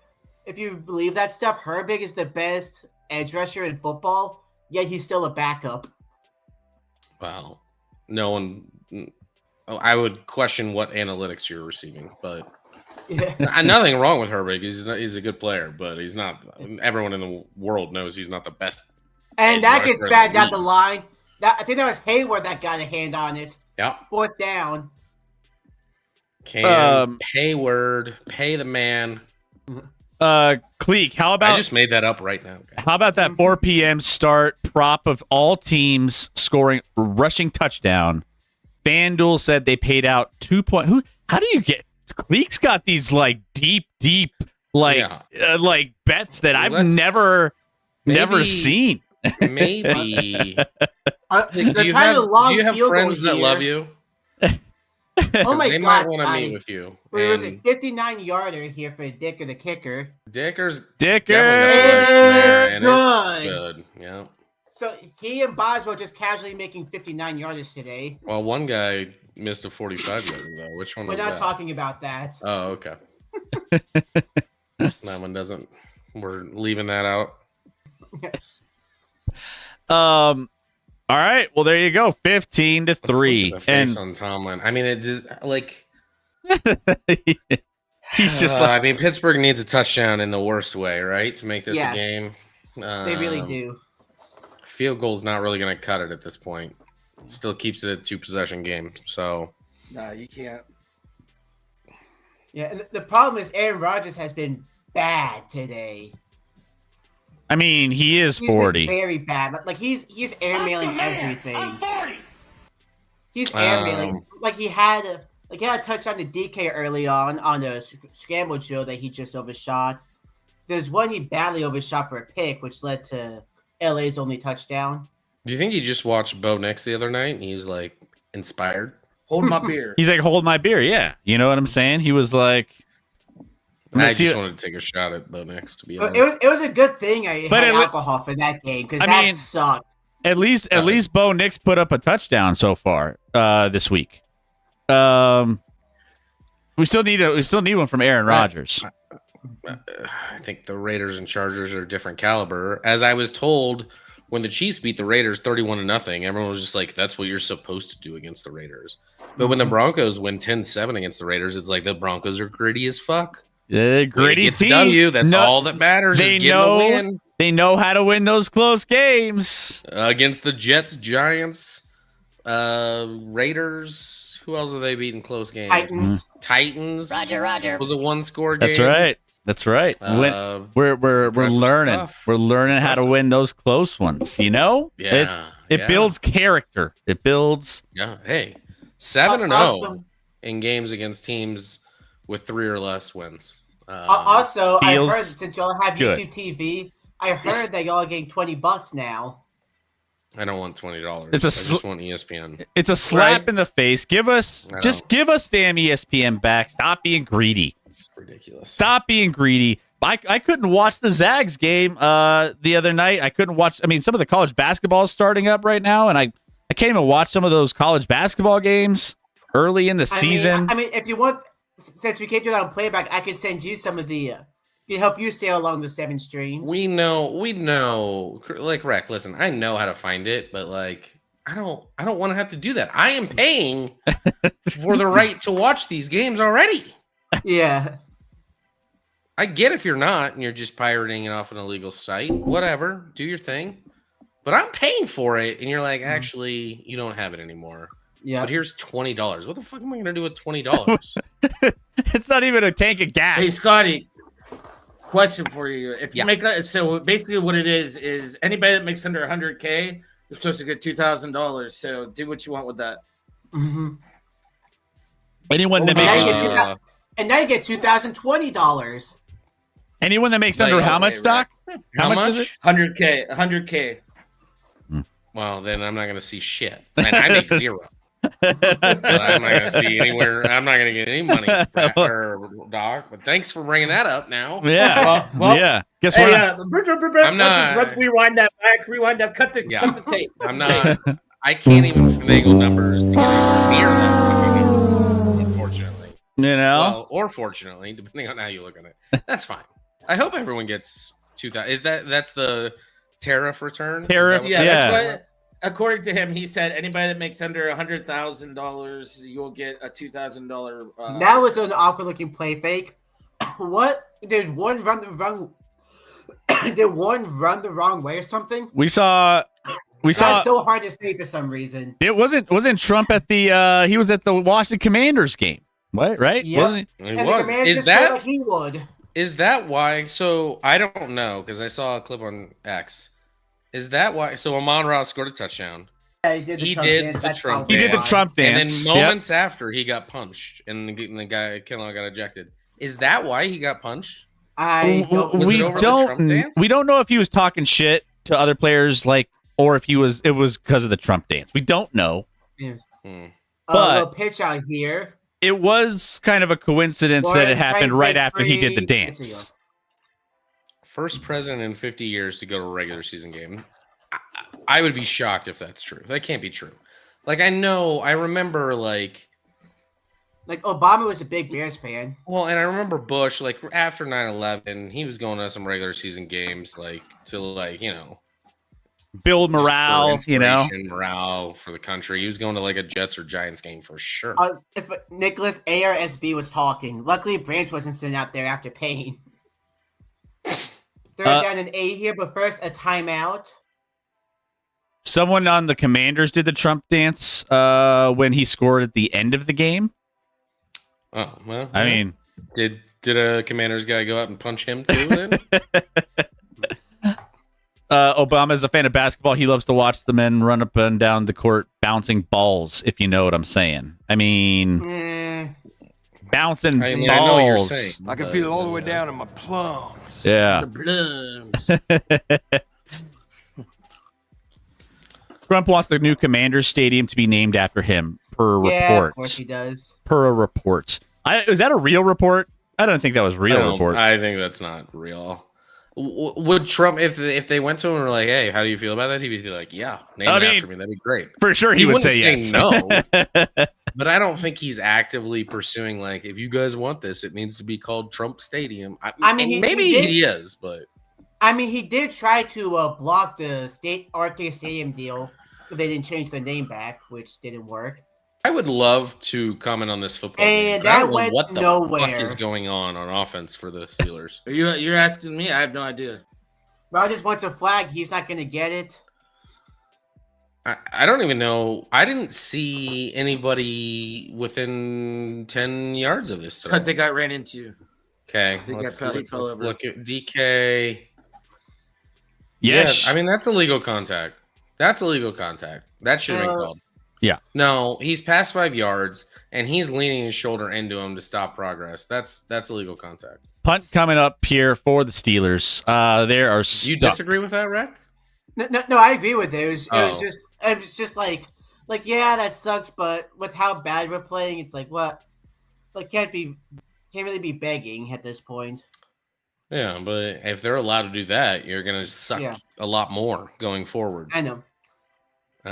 Speaker 3: If you believe that stuff, Herbig is the best edge rusher in football, yet he's still a backup.
Speaker 5: Wow. No one. I would question what analytics you're receiving, but
Speaker 3: Yeah.
Speaker 5: nothing wrong with Herbig. He's a good player, but he's not. Everyone in the world knows he's not the best.
Speaker 3: And that gets
Speaker 5: Rusher in
Speaker 3: bad
Speaker 5: the
Speaker 3: down the
Speaker 5: league.
Speaker 3: line. I think that was Hayward that got a hand on it.
Speaker 5: Yeah.
Speaker 3: 4th down.
Speaker 5: Hayward, pay the man.
Speaker 2: Cleek, how
Speaker 5: I
Speaker 2: about
Speaker 5: just made that up right now. guys.
Speaker 2: how about that 4 p.m. start prop of all teams scoring rushing touchdown? FanDuel said they paid out 2 point. How do you get? Cleek's got these deep bets that I've
Speaker 5: Let's-
Speaker 2: never
Speaker 5: maybe-
Speaker 2: seen.
Speaker 5: Maybe.
Speaker 3: They're
Speaker 5: do you
Speaker 3: trying to
Speaker 5: have,
Speaker 3: long
Speaker 5: do you have
Speaker 3: field
Speaker 5: friends
Speaker 3: goal
Speaker 5: that love
Speaker 3: here.
Speaker 5: you?
Speaker 3: Oh
Speaker 5: 'Cause
Speaker 3: my
Speaker 5: they
Speaker 3: God,
Speaker 5: might want to
Speaker 3: Scotty.
Speaker 5: meet with you.
Speaker 3: We're
Speaker 5: And
Speaker 3: looking 59-yarder here for Dick or the kicker.
Speaker 5: Dicker's
Speaker 2: Dicker.
Speaker 5: definitely
Speaker 3: It
Speaker 5: gonna
Speaker 3: is
Speaker 5: be there, and it's good. Yeah.
Speaker 3: So he and Boswell just casually making 59-yarders today.
Speaker 5: Well, one guy missed a 45-yarder though. Which one
Speaker 3: We're
Speaker 5: was
Speaker 3: not
Speaker 5: that?
Speaker 3: talking about that.
Speaker 5: Oh, okay. That one doesn't. We're leaving that out.
Speaker 2: All right. Well, there you go. 15-3.
Speaker 5: Look at the face
Speaker 2: And
Speaker 5: on Tomlin. I mean, it just
Speaker 2: he's just
Speaker 5: I mean, Pittsburgh needs a touchdown in the worst way, right, to make this
Speaker 3: Yes.
Speaker 5: a game.
Speaker 3: They really do.
Speaker 5: Field goal's not really going to cut it at this point. It still keeps it a 2-possession game. So
Speaker 4: Nah, you can't.
Speaker 3: Yeah, and the problem is Aaron Rodgers has been bad today.
Speaker 2: I mean, he is
Speaker 3: He's been
Speaker 2: 40.
Speaker 3: very bad. He's airmailing everything. He's airmailing. He had a touchdown to DK early on a scramble drill that he just overshot. There's one he badly overshot for a pick, which led to LA's only touchdown.
Speaker 5: do you think he just watched Bo Nix the other night and he's inspired?
Speaker 4: Hold my beer.
Speaker 2: He's like, hold my beer. Yeah. You know what I'm saying? He was like,
Speaker 5: I
Speaker 2: see-
Speaker 5: just wanted to take a shot at Bo Nix, to be
Speaker 3: But
Speaker 5: honest.
Speaker 3: it was a good thing I
Speaker 2: But
Speaker 3: had
Speaker 2: it-
Speaker 3: alcohol for that game because
Speaker 2: I
Speaker 3: that
Speaker 2: mean-
Speaker 3: sucked.
Speaker 2: at least Bo Nix put up a touchdown so far this week. We still need one from Aaron Rodgers.
Speaker 5: I think the Raiders and Chargers are a different caliber. As I was told, when the Chiefs beat the Raiders 31-0, everyone was just like, that's what you're supposed to do against the Raiders. But when the Broncos win 10-7 against the Raiders, it's like the Broncos are gritty as fuck.
Speaker 2: Gritty
Speaker 5: Get the
Speaker 2: team.
Speaker 5: W. That's
Speaker 2: No-
Speaker 5: all that matters.
Speaker 2: they
Speaker 5: Is getting
Speaker 2: know-
Speaker 5: the win
Speaker 2: They know how to win those close games.
Speaker 5: against the Jets, Giants, Raiders. Who else have they beaten close games?
Speaker 3: Titans.
Speaker 5: Titans. Was a one-score game.
Speaker 2: That's right. That's right. We're
Speaker 5: impressive
Speaker 2: learning.
Speaker 5: stuff.
Speaker 2: We're learning how to
Speaker 5: Impressive.
Speaker 2: win those close ones. You know,
Speaker 5: Yeah,
Speaker 2: it
Speaker 5: yeah.
Speaker 2: builds character. It builds.
Speaker 5: Yeah. Hey, 7-0
Speaker 3: Also,
Speaker 5: in games against teams with 3 or less wins.
Speaker 3: I
Speaker 2: feels
Speaker 3: heard since y'all have
Speaker 2: good.
Speaker 3: YouTube TV, I heard that y'all are getting $20 now.
Speaker 5: I don't want $20.
Speaker 2: It's a
Speaker 5: I just want ESPN.
Speaker 2: It's a slap
Speaker 4: Right.
Speaker 2: in the face. Give us
Speaker 5: I
Speaker 2: just
Speaker 5: know.
Speaker 2: give us damn ESPN back. Stop being greedy.
Speaker 5: It's ridiculous.
Speaker 2: Stop being greedy. I couldn't watch the Zags game the other night. I couldn't watch. I mean, some of the college basketball is starting up right now, and I can't even watch some of those college basketball games early in the season.
Speaker 3: I mean, if you want, since we can't do that on playback, I could send you some of the. Can help you sail along the 7 streams.
Speaker 5: We know. Like Rec, listen, I know how to find it, but like, I don't want to have to do that. I am paying for the right to watch these games already.
Speaker 3: Yeah.
Speaker 5: I get if you're not and you're just pirating it off an illegal site. Whatever, do your thing. But I'm paying for it, and you're like, actually, you don't have it anymore.
Speaker 3: Yeah.
Speaker 5: But here's $20. What the fuck am I gonna do with $20?
Speaker 2: It's not even a tank of gas.
Speaker 4: Hey, Scotty, question for you. If you
Speaker 5: Yeah.
Speaker 4: make that, so basically what it is anybody that makes under 100K, you're supposed to get $2,000. So do what you want with that.
Speaker 3: Mm-hmm.
Speaker 2: Anyone that
Speaker 3: And now
Speaker 2: makes
Speaker 3: you get $2,000 and now you get $2,020.
Speaker 2: anyone that makes
Speaker 5: Like,
Speaker 2: under how
Speaker 5: okay,
Speaker 2: much, Doc? How much is it?
Speaker 4: 100K, 100K.
Speaker 5: Well, then I'm not gonna see shit. And I make zero. But I'm not gonna see anywhere. I'm not gonna get any money, Doc. But thanks for bringing that up now.
Speaker 2: Yeah.
Speaker 4: Well,
Speaker 2: Yeah. Guess
Speaker 4: Hey,
Speaker 2: what?
Speaker 5: I'm not-
Speaker 4: rewind that back. Rewind that. Cut the
Speaker 5: Yeah.
Speaker 4: cut the tape.
Speaker 5: I'm not. I can't even finagle numbers to get anywhere near that. Unfortunately,
Speaker 2: You know?
Speaker 5: well, or fortunately, depending on how you look at it. That's fine. I hope everyone gets 2,000. Is that's the tariff return? Is that
Speaker 2: Tariff,
Speaker 5: what-
Speaker 4: Yeah,
Speaker 2: Yeah.
Speaker 4: that's what. According to him, he said anybody that makes under $100,000, you'll get a $2,000.
Speaker 3: That was an awkward looking play fake. What? Did one run the wrong? Did one run the wrong way or something?
Speaker 2: We saw
Speaker 3: That's so hard to say for some reason.
Speaker 2: it wasn't Trump at the he was at the Washington Commanders game. What, right?
Speaker 3: Yep.
Speaker 2: Wasn't he?
Speaker 5: It
Speaker 3: And the
Speaker 5: was.
Speaker 3: command
Speaker 5: Is
Speaker 3: just played
Speaker 5: that
Speaker 3: like he would.
Speaker 5: is that why? So I don't know because I saw a clip on X. Is that why? So Amon Ra scored a touchdown.
Speaker 3: Yeah, he did the
Speaker 5: He
Speaker 3: Trump
Speaker 5: did
Speaker 3: dance.
Speaker 5: the
Speaker 3: That's
Speaker 5: Trump
Speaker 3: probably
Speaker 2: He did the
Speaker 3: why.
Speaker 2: Trump
Speaker 5: And
Speaker 2: dance.
Speaker 5: then
Speaker 2: Yep.
Speaker 5: moments after he got punched and the guy Kinlaw got ejected. Is that why he got punched?
Speaker 3: I don't.
Speaker 5: Was it
Speaker 2: we
Speaker 5: over the Trump dance?
Speaker 2: don't know if he was talking shit to other players or if it was because of the Trump dance. We don't know.
Speaker 3: Yes.
Speaker 5: Hmm.
Speaker 3: A
Speaker 2: But-
Speaker 3: little pitch out here.
Speaker 2: It was kind of a coincidence that it happened right after he did the
Speaker 3: Three-
Speaker 2: dance.
Speaker 5: First president in 50 years to go to a regular season game. I would be shocked if that's true. That can't be true. Like I remember like
Speaker 3: Obama was a big Bears fan.
Speaker 5: well, and I remember Bush like after 9/11, he was going to some regular season games like to like, you know,
Speaker 2: Build
Speaker 5: just for
Speaker 2: morale, you know.
Speaker 5: inspiration, morale for the country. He was going to like a Jets or Giants game for sure.
Speaker 3: Nicholas ARSB was talking. Luckily, Branch wasn't sitting out there after Payne. Third down and 8 here, but first a timeout.
Speaker 2: Someone on the Commanders did the Trump dance when he scored at the end of the game.
Speaker 5: Oh, well.
Speaker 2: I mean,
Speaker 5: did a Commanders guy go out and punch him too then?
Speaker 2: Obama's a fan of basketball. He loves to watch the men run up and down the court bouncing balls, if you know what I'm saying. I mean, bouncing
Speaker 5: I mean, I know what you're
Speaker 2: balls.
Speaker 5: saying.
Speaker 1: I can feel it all the way down in my plums.
Speaker 2: Yeah.
Speaker 4: The plums.
Speaker 2: Trump wants the new Commanders Stadium to be named after him, per
Speaker 3: Yeah,
Speaker 2: report.
Speaker 3: of course he does.
Speaker 2: Per a report. Is that a real report? I don't think that was real report.
Speaker 5: I think that's not real. Would Trump, if they went to him and were like, "Hey, how do you feel about that?" He'd be like, "Yeah, name
Speaker 2: I
Speaker 5: it
Speaker 2: mean,
Speaker 5: after me. That'd be great."
Speaker 2: For sure, he would say
Speaker 5: wouldn't
Speaker 2: yes.
Speaker 5: no. But I don't think he's actively pursuing like, if you guys want this, it needs to be called Trump Stadium.
Speaker 3: I mean,
Speaker 5: maybe
Speaker 3: he did-
Speaker 5: he is, but
Speaker 3: I mean, he did try to block the Arctic Stadium deal. But they didn't change the name back, which didn't work.
Speaker 5: I would love to comment on this football game.
Speaker 3: And
Speaker 5: but I
Speaker 3: that
Speaker 5: don't know
Speaker 3: went
Speaker 5: what the
Speaker 3: nowhere.
Speaker 5: fuck is going on offense for the Steelers.
Speaker 4: You're asking me? I have no idea.
Speaker 3: Rodgers wants a flag. He's not going to get it.
Speaker 5: I don't even know. I didn't see anybody within 10 yards of this.
Speaker 4: Because they got ran into.
Speaker 5: Okay,
Speaker 4: They
Speaker 5: let's
Speaker 4: got- he
Speaker 5: look,
Speaker 4: fell
Speaker 5: let's
Speaker 4: over.
Speaker 5: look at DK.
Speaker 2: Yes.
Speaker 5: Yeah, I mean, that's illegal contact. That's illegal contact. That should have been called.
Speaker 2: Yeah.
Speaker 5: No, he's past 5 yards, and he's leaning his shoulder into him to stop progress. That's illegal contact.
Speaker 2: Punt coming up here for the Steelers. There are
Speaker 5: Do you
Speaker 2: stuck.
Speaker 5: disagree with that, Rec?
Speaker 3: No, I agree with it.
Speaker 5: Oh.
Speaker 3: It was just like yeah, that sucks. But with how bad we're playing, it's like what, like can't really be begging at this point.
Speaker 5: Yeah, but if they're allowed to do that, you're gonna suck
Speaker 3: Yeah.
Speaker 5: a lot more going forward.
Speaker 3: I know.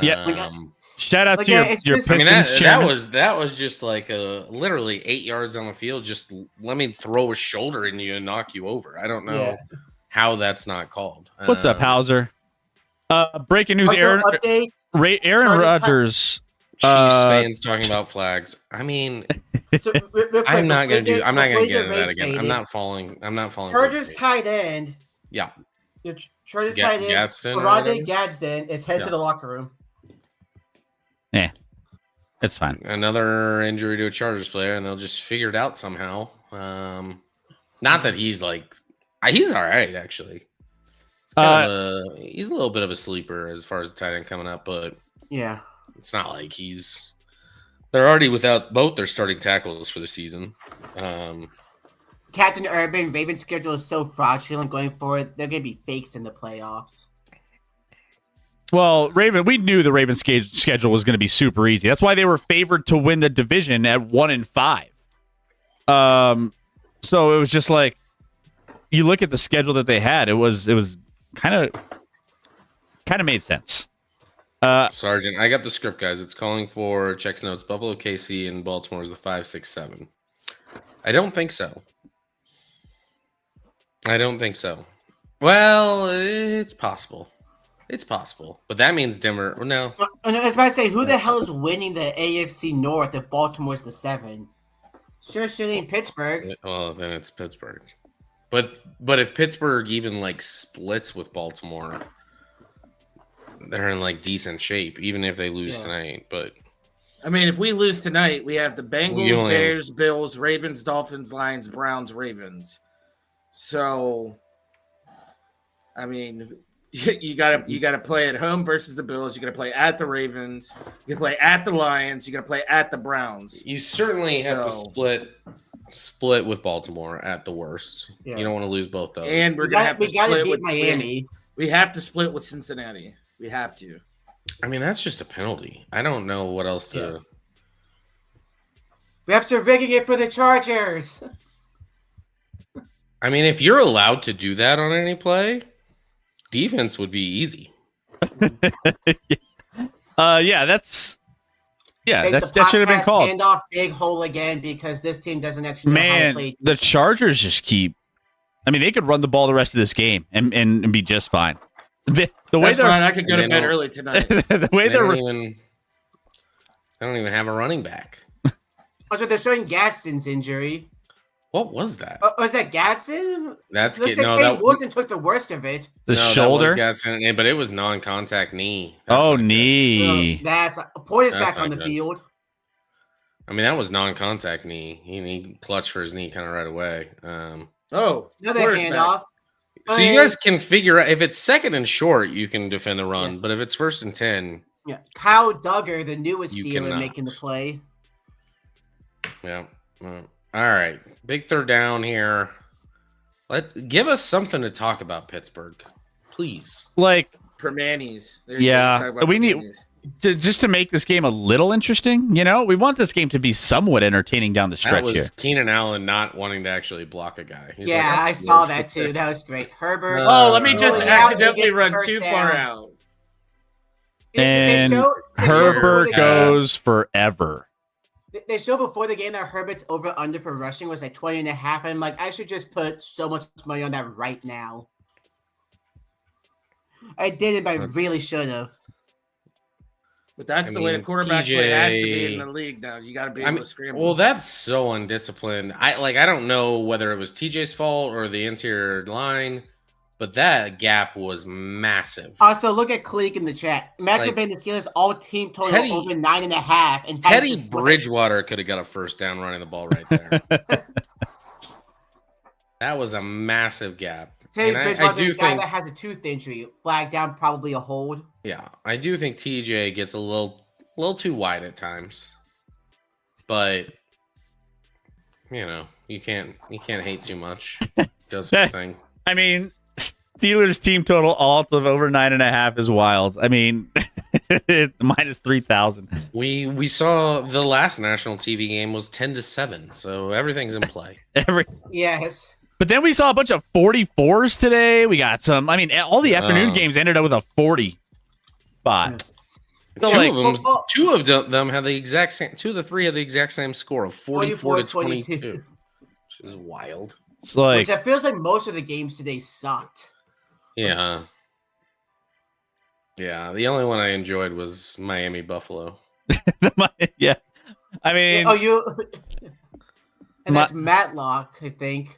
Speaker 2: Yeah.
Speaker 5: Um,
Speaker 2: Shout out
Speaker 3: Like,
Speaker 2: to
Speaker 3: yeah,
Speaker 2: your
Speaker 3: it's
Speaker 2: your
Speaker 3: just-
Speaker 5: I mean
Speaker 2: Pistons
Speaker 5: that
Speaker 2: chairman.
Speaker 5: was just like literally 8 yards on the field. Just let me throw a shoulder in you and knock you over. I don't know how that's not called.
Speaker 2: What's up, Hauser? Breaking news:
Speaker 3: Also,
Speaker 2: Aaron
Speaker 3: update.
Speaker 2: Aaron
Speaker 3: Chargers-
Speaker 2: Rodgers.
Speaker 5: Chiefs fans talking about flags. I mean,
Speaker 3: So, real quick,
Speaker 5: I'm not gonna
Speaker 3: before
Speaker 5: I'm not
Speaker 3: before
Speaker 5: gonna
Speaker 3: you
Speaker 5: get into that
Speaker 3: rage
Speaker 5: again.
Speaker 3: baited,
Speaker 5: I'm not falling.
Speaker 3: Chargers
Speaker 5: for it.
Speaker 3: tight end.
Speaker 5: Yeah,
Speaker 3: Your Chargers
Speaker 5: Ga-
Speaker 3: tight end.
Speaker 5: Gadsden or
Speaker 3: Rodney
Speaker 5: whatever?
Speaker 3: Gadsden is head
Speaker 5: Yeah.
Speaker 3: to the locker room.
Speaker 2: It's fine.
Speaker 5: another injury to a Chargers player, and they'll just figure it out somehow. Not that he's like, he's all right actually. He's a little bit of a sleeper as far as the tight end coming up, but
Speaker 3: Yeah.
Speaker 5: it's not like they're already without both their starting tackles for the season.
Speaker 3: Captain Urban, Ravens schedule is so fraudulent going forward. They're going to be fakes in the playoffs.
Speaker 2: Well, we knew the Ravens schedule was going to be super easy. That's why they were favored to win the division at 1-5. So it was just like you look at the schedule that they had. It was kind of made sense.
Speaker 5: Sergeant, I got the script, guys. It's calling for checks notes. Buffalo, KC, and Baltimore is the 5, 6, 7. I don't think so. Well, it's possible. But that means Denver. Well, no.
Speaker 3: And I was about to say, who the hell is winning the AFC North if Baltimore's the 7? Sure ain't Pittsburgh.
Speaker 5: Well, then it's Pittsburgh. But if Pittsburgh even like splits with Baltimore, they're in like decent shape, even if they lose tonight. But
Speaker 4: I mean, if we lose tonight, we have the Bengals,
Speaker 5: You only-
Speaker 4: Bears, Bills, Ravens, Dolphins, Lions, Browns, Ravens. So, I mean, you gotta play at home versus the Bills. You gotta play at the Ravens. You gotta play at the Lions. You gotta play at the Browns.
Speaker 5: you certainly have to
Speaker 4: So-
Speaker 5: split with Baltimore at the worst.
Speaker 3: Yeah.
Speaker 5: You don't want to lose both those.
Speaker 4: And we're
Speaker 3: We
Speaker 4: gonna have to
Speaker 3: got to
Speaker 4: split
Speaker 3: beat
Speaker 4: with
Speaker 3: Miami.
Speaker 4: We have to split with Cincinnati. We have to.
Speaker 5: I mean, that's just a penalty. I don't know what else to.
Speaker 3: Refs are rigging it for the Chargers.
Speaker 5: I mean, if you're allowed to do that on any play, defense would be easy.
Speaker 3: Take
Speaker 2: that
Speaker 3: the
Speaker 2: should have been
Speaker 3: podcast
Speaker 2: called.
Speaker 3: Handoff big hole again because this team doesn't actually know how to
Speaker 2: Man,
Speaker 3: play.
Speaker 2: the Chargers just keep. I mean, they could run the ball the rest of this game and be just fine. The way
Speaker 4: That's
Speaker 2: they're
Speaker 4: fine. I could go
Speaker 5: They
Speaker 4: to bed
Speaker 5: don't-
Speaker 4: early tonight.
Speaker 2: the way
Speaker 5: They
Speaker 2: they're
Speaker 5: don't even have a running back.
Speaker 3: Also, they're showing Gadsden's injury.
Speaker 5: What was that?
Speaker 3: Oh, is that Gadsden?
Speaker 5: That's
Speaker 3: Looks
Speaker 5: no,
Speaker 3: like Dave
Speaker 5: that
Speaker 3: Wilson took the worst of it.
Speaker 2: the
Speaker 5: no,
Speaker 2: shoulder.
Speaker 5: That was Gadsden, but it was non-contact knee. That's
Speaker 2: Oh,
Speaker 5: not good.
Speaker 2: knee.
Speaker 3: That's Porter's
Speaker 5: That's
Speaker 3: back on
Speaker 5: not
Speaker 3: the
Speaker 5: good.
Speaker 3: field.
Speaker 5: I mean, that was non-contact knee. He clutched for his knee kind of right away.
Speaker 4: Oh,
Speaker 3: Another
Speaker 4: quarterback.
Speaker 3: handoff.
Speaker 5: So you guys can figure out if it's second and short, you can defend the run. But if it's first and 10,
Speaker 3: Yeah, Kyle Duggar, the newest
Speaker 5: You
Speaker 3: Steeler,
Speaker 5: cannot.
Speaker 3: making the play.
Speaker 5: yeah. All right, big third down here. Give us something to talk about, Pittsburgh, please.
Speaker 2: Like
Speaker 4: Permanis.
Speaker 2: Yeah, we need- just to make this game a little interesting. You know, we want this game to be somewhat entertaining down the
Speaker 5: That
Speaker 2: stretch
Speaker 5: was
Speaker 2: here.
Speaker 5: Keenan Allen not wanting to actually block a guy. He's
Speaker 3: Yeah,
Speaker 5: like,
Speaker 3: I
Speaker 5: "Oh,
Speaker 3: saw
Speaker 5: no
Speaker 3: that
Speaker 5: shit."
Speaker 3: too. That was great. Herbert.
Speaker 4: Oh, let me just
Speaker 3: rolling out, he
Speaker 4: accidentally
Speaker 3: gets the
Speaker 4: run
Speaker 3: first
Speaker 4: too
Speaker 3: down.
Speaker 4: far out.
Speaker 2: And
Speaker 3: they show
Speaker 2: Herbert
Speaker 3: before the game-
Speaker 2: goes forever.
Speaker 3: They showed before the game that Herbert's over under for rushing was like 20 and a half. I'm like, I should just put so much money on that right now. I didn't, but I
Speaker 5: That's-
Speaker 3: really should have.
Speaker 4: But that's
Speaker 5: I
Speaker 4: the way the
Speaker 5: mean,
Speaker 4: quarterback play has to be
Speaker 5: TJ
Speaker 4: in the league now. You got to be
Speaker 5: I
Speaker 4: able
Speaker 5: mean,
Speaker 4: to scramble.
Speaker 5: well, that's so undisciplined. I don't know whether it was TJ's fault or the interior line, but that gap was massive.
Speaker 3: Also, look at Cleek in the chat. Imagine
Speaker 5: Like,
Speaker 3: being the Steelers all team total
Speaker 5: Teddy-
Speaker 3: over 9.5. And
Speaker 5: Teddy
Speaker 3: just split.
Speaker 5: Bridgewater could have got a first down running the ball right there. That was a massive gap.
Speaker 3: Teddy
Speaker 5: And I
Speaker 3: Bridgewater,
Speaker 5: do
Speaker 3: the guy
Speaker 5: think,
Speaker 3: that has a tooth injury, flagged down, probably a hold.
Speaker 5: yeah, I do think TJ gets a little too wide at times, but you know, you can't hate too much. Does his thing.
Speaker 2: I mean, Steelers team total alt of over 9.5 is wild. I mean, it's minus 3,000.
Speaker 5: We saw the last national TV game was 10-7, so everything's in play.
Speaker 3: Yes.
Speaker 2: But then we saw a bunch of 44s today. We got some. I mean, all the afternoon games ended up with a 40 spot. So
Speaker 5: Two of them had the exact same. 2 of the 3 had the exact same score of 44-22, which is wild.
Speaker 2: It's like,
Speaker 3: which it feels like most of the games today sucked.
Speaker 5: Yeah. Yeah, the only one I enjoyed was Miami Buffalo.
Speaker 2: yeah. I mean,
Speaker 3: and that's Matlock, I think.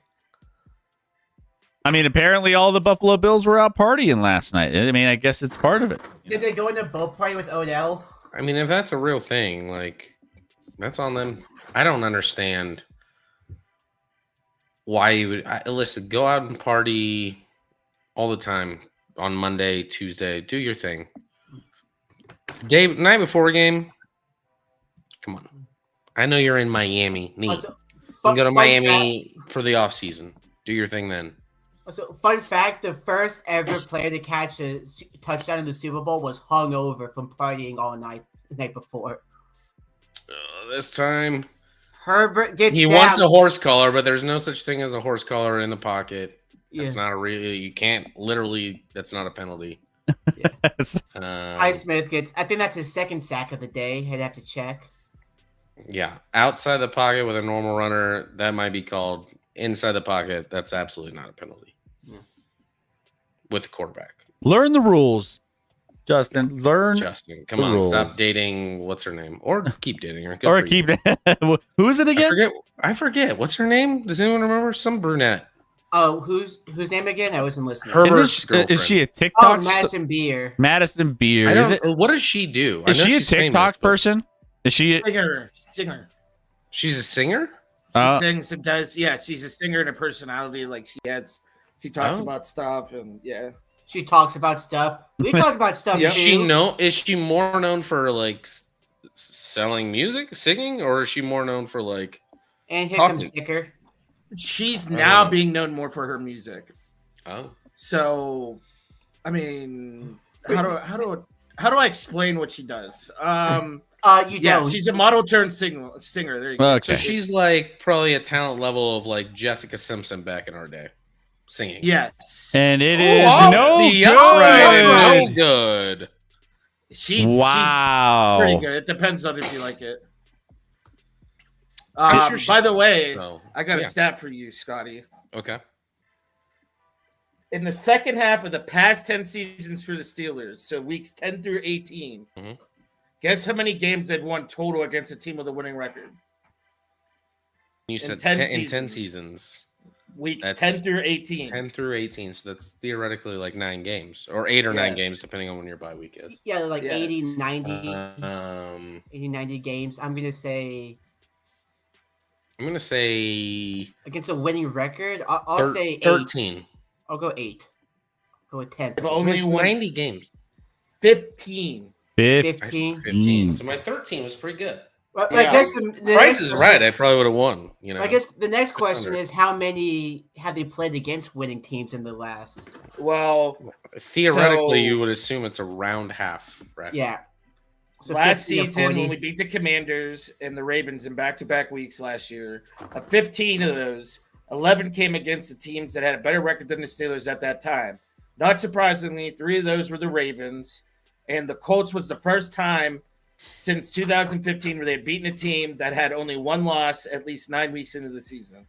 Speaker 2: I mean, apparently all the Buffalo Bills were out partying last night. I mean, I guess it's part of it.
Speaker 3: Did they go into boat party with Odell?
Speaker 5: I mean, if that's a real thing, like, that's on them. I don't understand why you would listen. Go out and party all the time on Monday, Tuesday. Do your thing. Night before a game. Come on. I know you're in Miami. Neat.
Speaker 3: Also,
Speaker 5: you can go to Miami for the off season. Do your thing then.
Speaker 3: So, fun fact: the first ever player to catch a touchdown in the Super Bowl was hungover from partying all night the night before.
Speaker 5: This time,
Speaker 3: Herbert gets.
Speaker 5: He wants a horse collar, but there's no such thing as a horse collar in the pocket. It's not a real. You can't literally. That's not a penalty.
Speaker 3: Highsmith gets. I think that's his second sack of the day. I'd have to check.
Speaker 5: Yeah, outside the pocket with a normal runner, that might be called. Inside the pocket, that's absolutely not a penalty. Yeah. With the quarterback.
Speaker 2: Learn the rules, Justin.
Speaker 5: Come on,
Speaker 2: rules.
Speaker 5: Stop dating. What's her name? Or keep dating her.
Speaker 2: Or keep. Who is it again?
Speaker 5: I forget. What's her name? Does anyone remember? Some brunette.
Speaker 3: Oh, whose name again? I wasn't listening.
Speaker 5: Herbert's girlfriend.
Speaker 2: Is she a TikTok?
Speaker 3: Oh, Madison Beer.
Speaker 2: Madison Beer.
Speaker 5: What does she do?
Speaker 2: Is she a TikTok person? Is she
Speaker 4: singer?
Speaker 5: She's a singer.
Speaker 4: She sings and does. Yeah, she's a singer and a personality. Like she talks about stuff and
Speaker 3: she talks about stuff. We talk about stuff.
Speaker 5: Is she more known for like selling music, singing, or is she more known for like?
Speaker 3: And here comes Sticker.
Speaker 4: She's now being known more for her music.
Speaker 5: Oh,
Speaker 4: so I mean, how do I explain what she does? She's a model turned singer. There you go.
Speaker 2: Okay.
Speaker 5: So she's like probably a talent level of like Jessica Simpson back in our day, singing.
Speaker 4: Yes,
Speaker 2: and it is no
Speaker 5: good.
Speaker 4: She's pretty good. It depends on if you like it. By the way, I got a stat for you, Scotty.
Speaker 5: Okay.
Speaker 4: In the second half of the past 10 seasons for the Steelers, so weeks 10 through 18. Guess how many games they've won total against a team with a winning record?
Speaker 5: You said 10 seasons.
Speaker 4: Weeks 10 through 18.
Speaker 5: 10 through 18. So that's theoretically like 9 games or 8 or 9 games, depending on when your bye week is.
Speaker 3: Yeah, like 80, 90 games. I'm going to say against a winning record. I'll say
Speaker 5: 13.
Speaker 3: 8. I'll go 8. I'll go with 10.
Speaker 4: I've only won
Speaker 5: 90 games.
Speaker 4: 15.
Speaker 2: 15.
Speaker 5: So my 13 was pretty good.
Speaker 3: Well, I guess the
Speaker 5: Price is right. I probably would have won.
Speaker 3: I guess the next question is how many have they played against winning teams in the last?
Speaker 4: Well,
Speaker 5: theoretically, you would assume it's around half. Right?
Speaker 3: Yeah. So
Speaker 4: last season, when we beat the Commanders and the Ravens in back-to-back weeks last year, 15 of those, 11 came against the teams that had a better record than the Steelers at that time. Not surprisingly, 3 of those were the Ravens. And the Colts was the first time since 2015 where they had beaten a team that had only 1 loss at least 9 weeks into the season.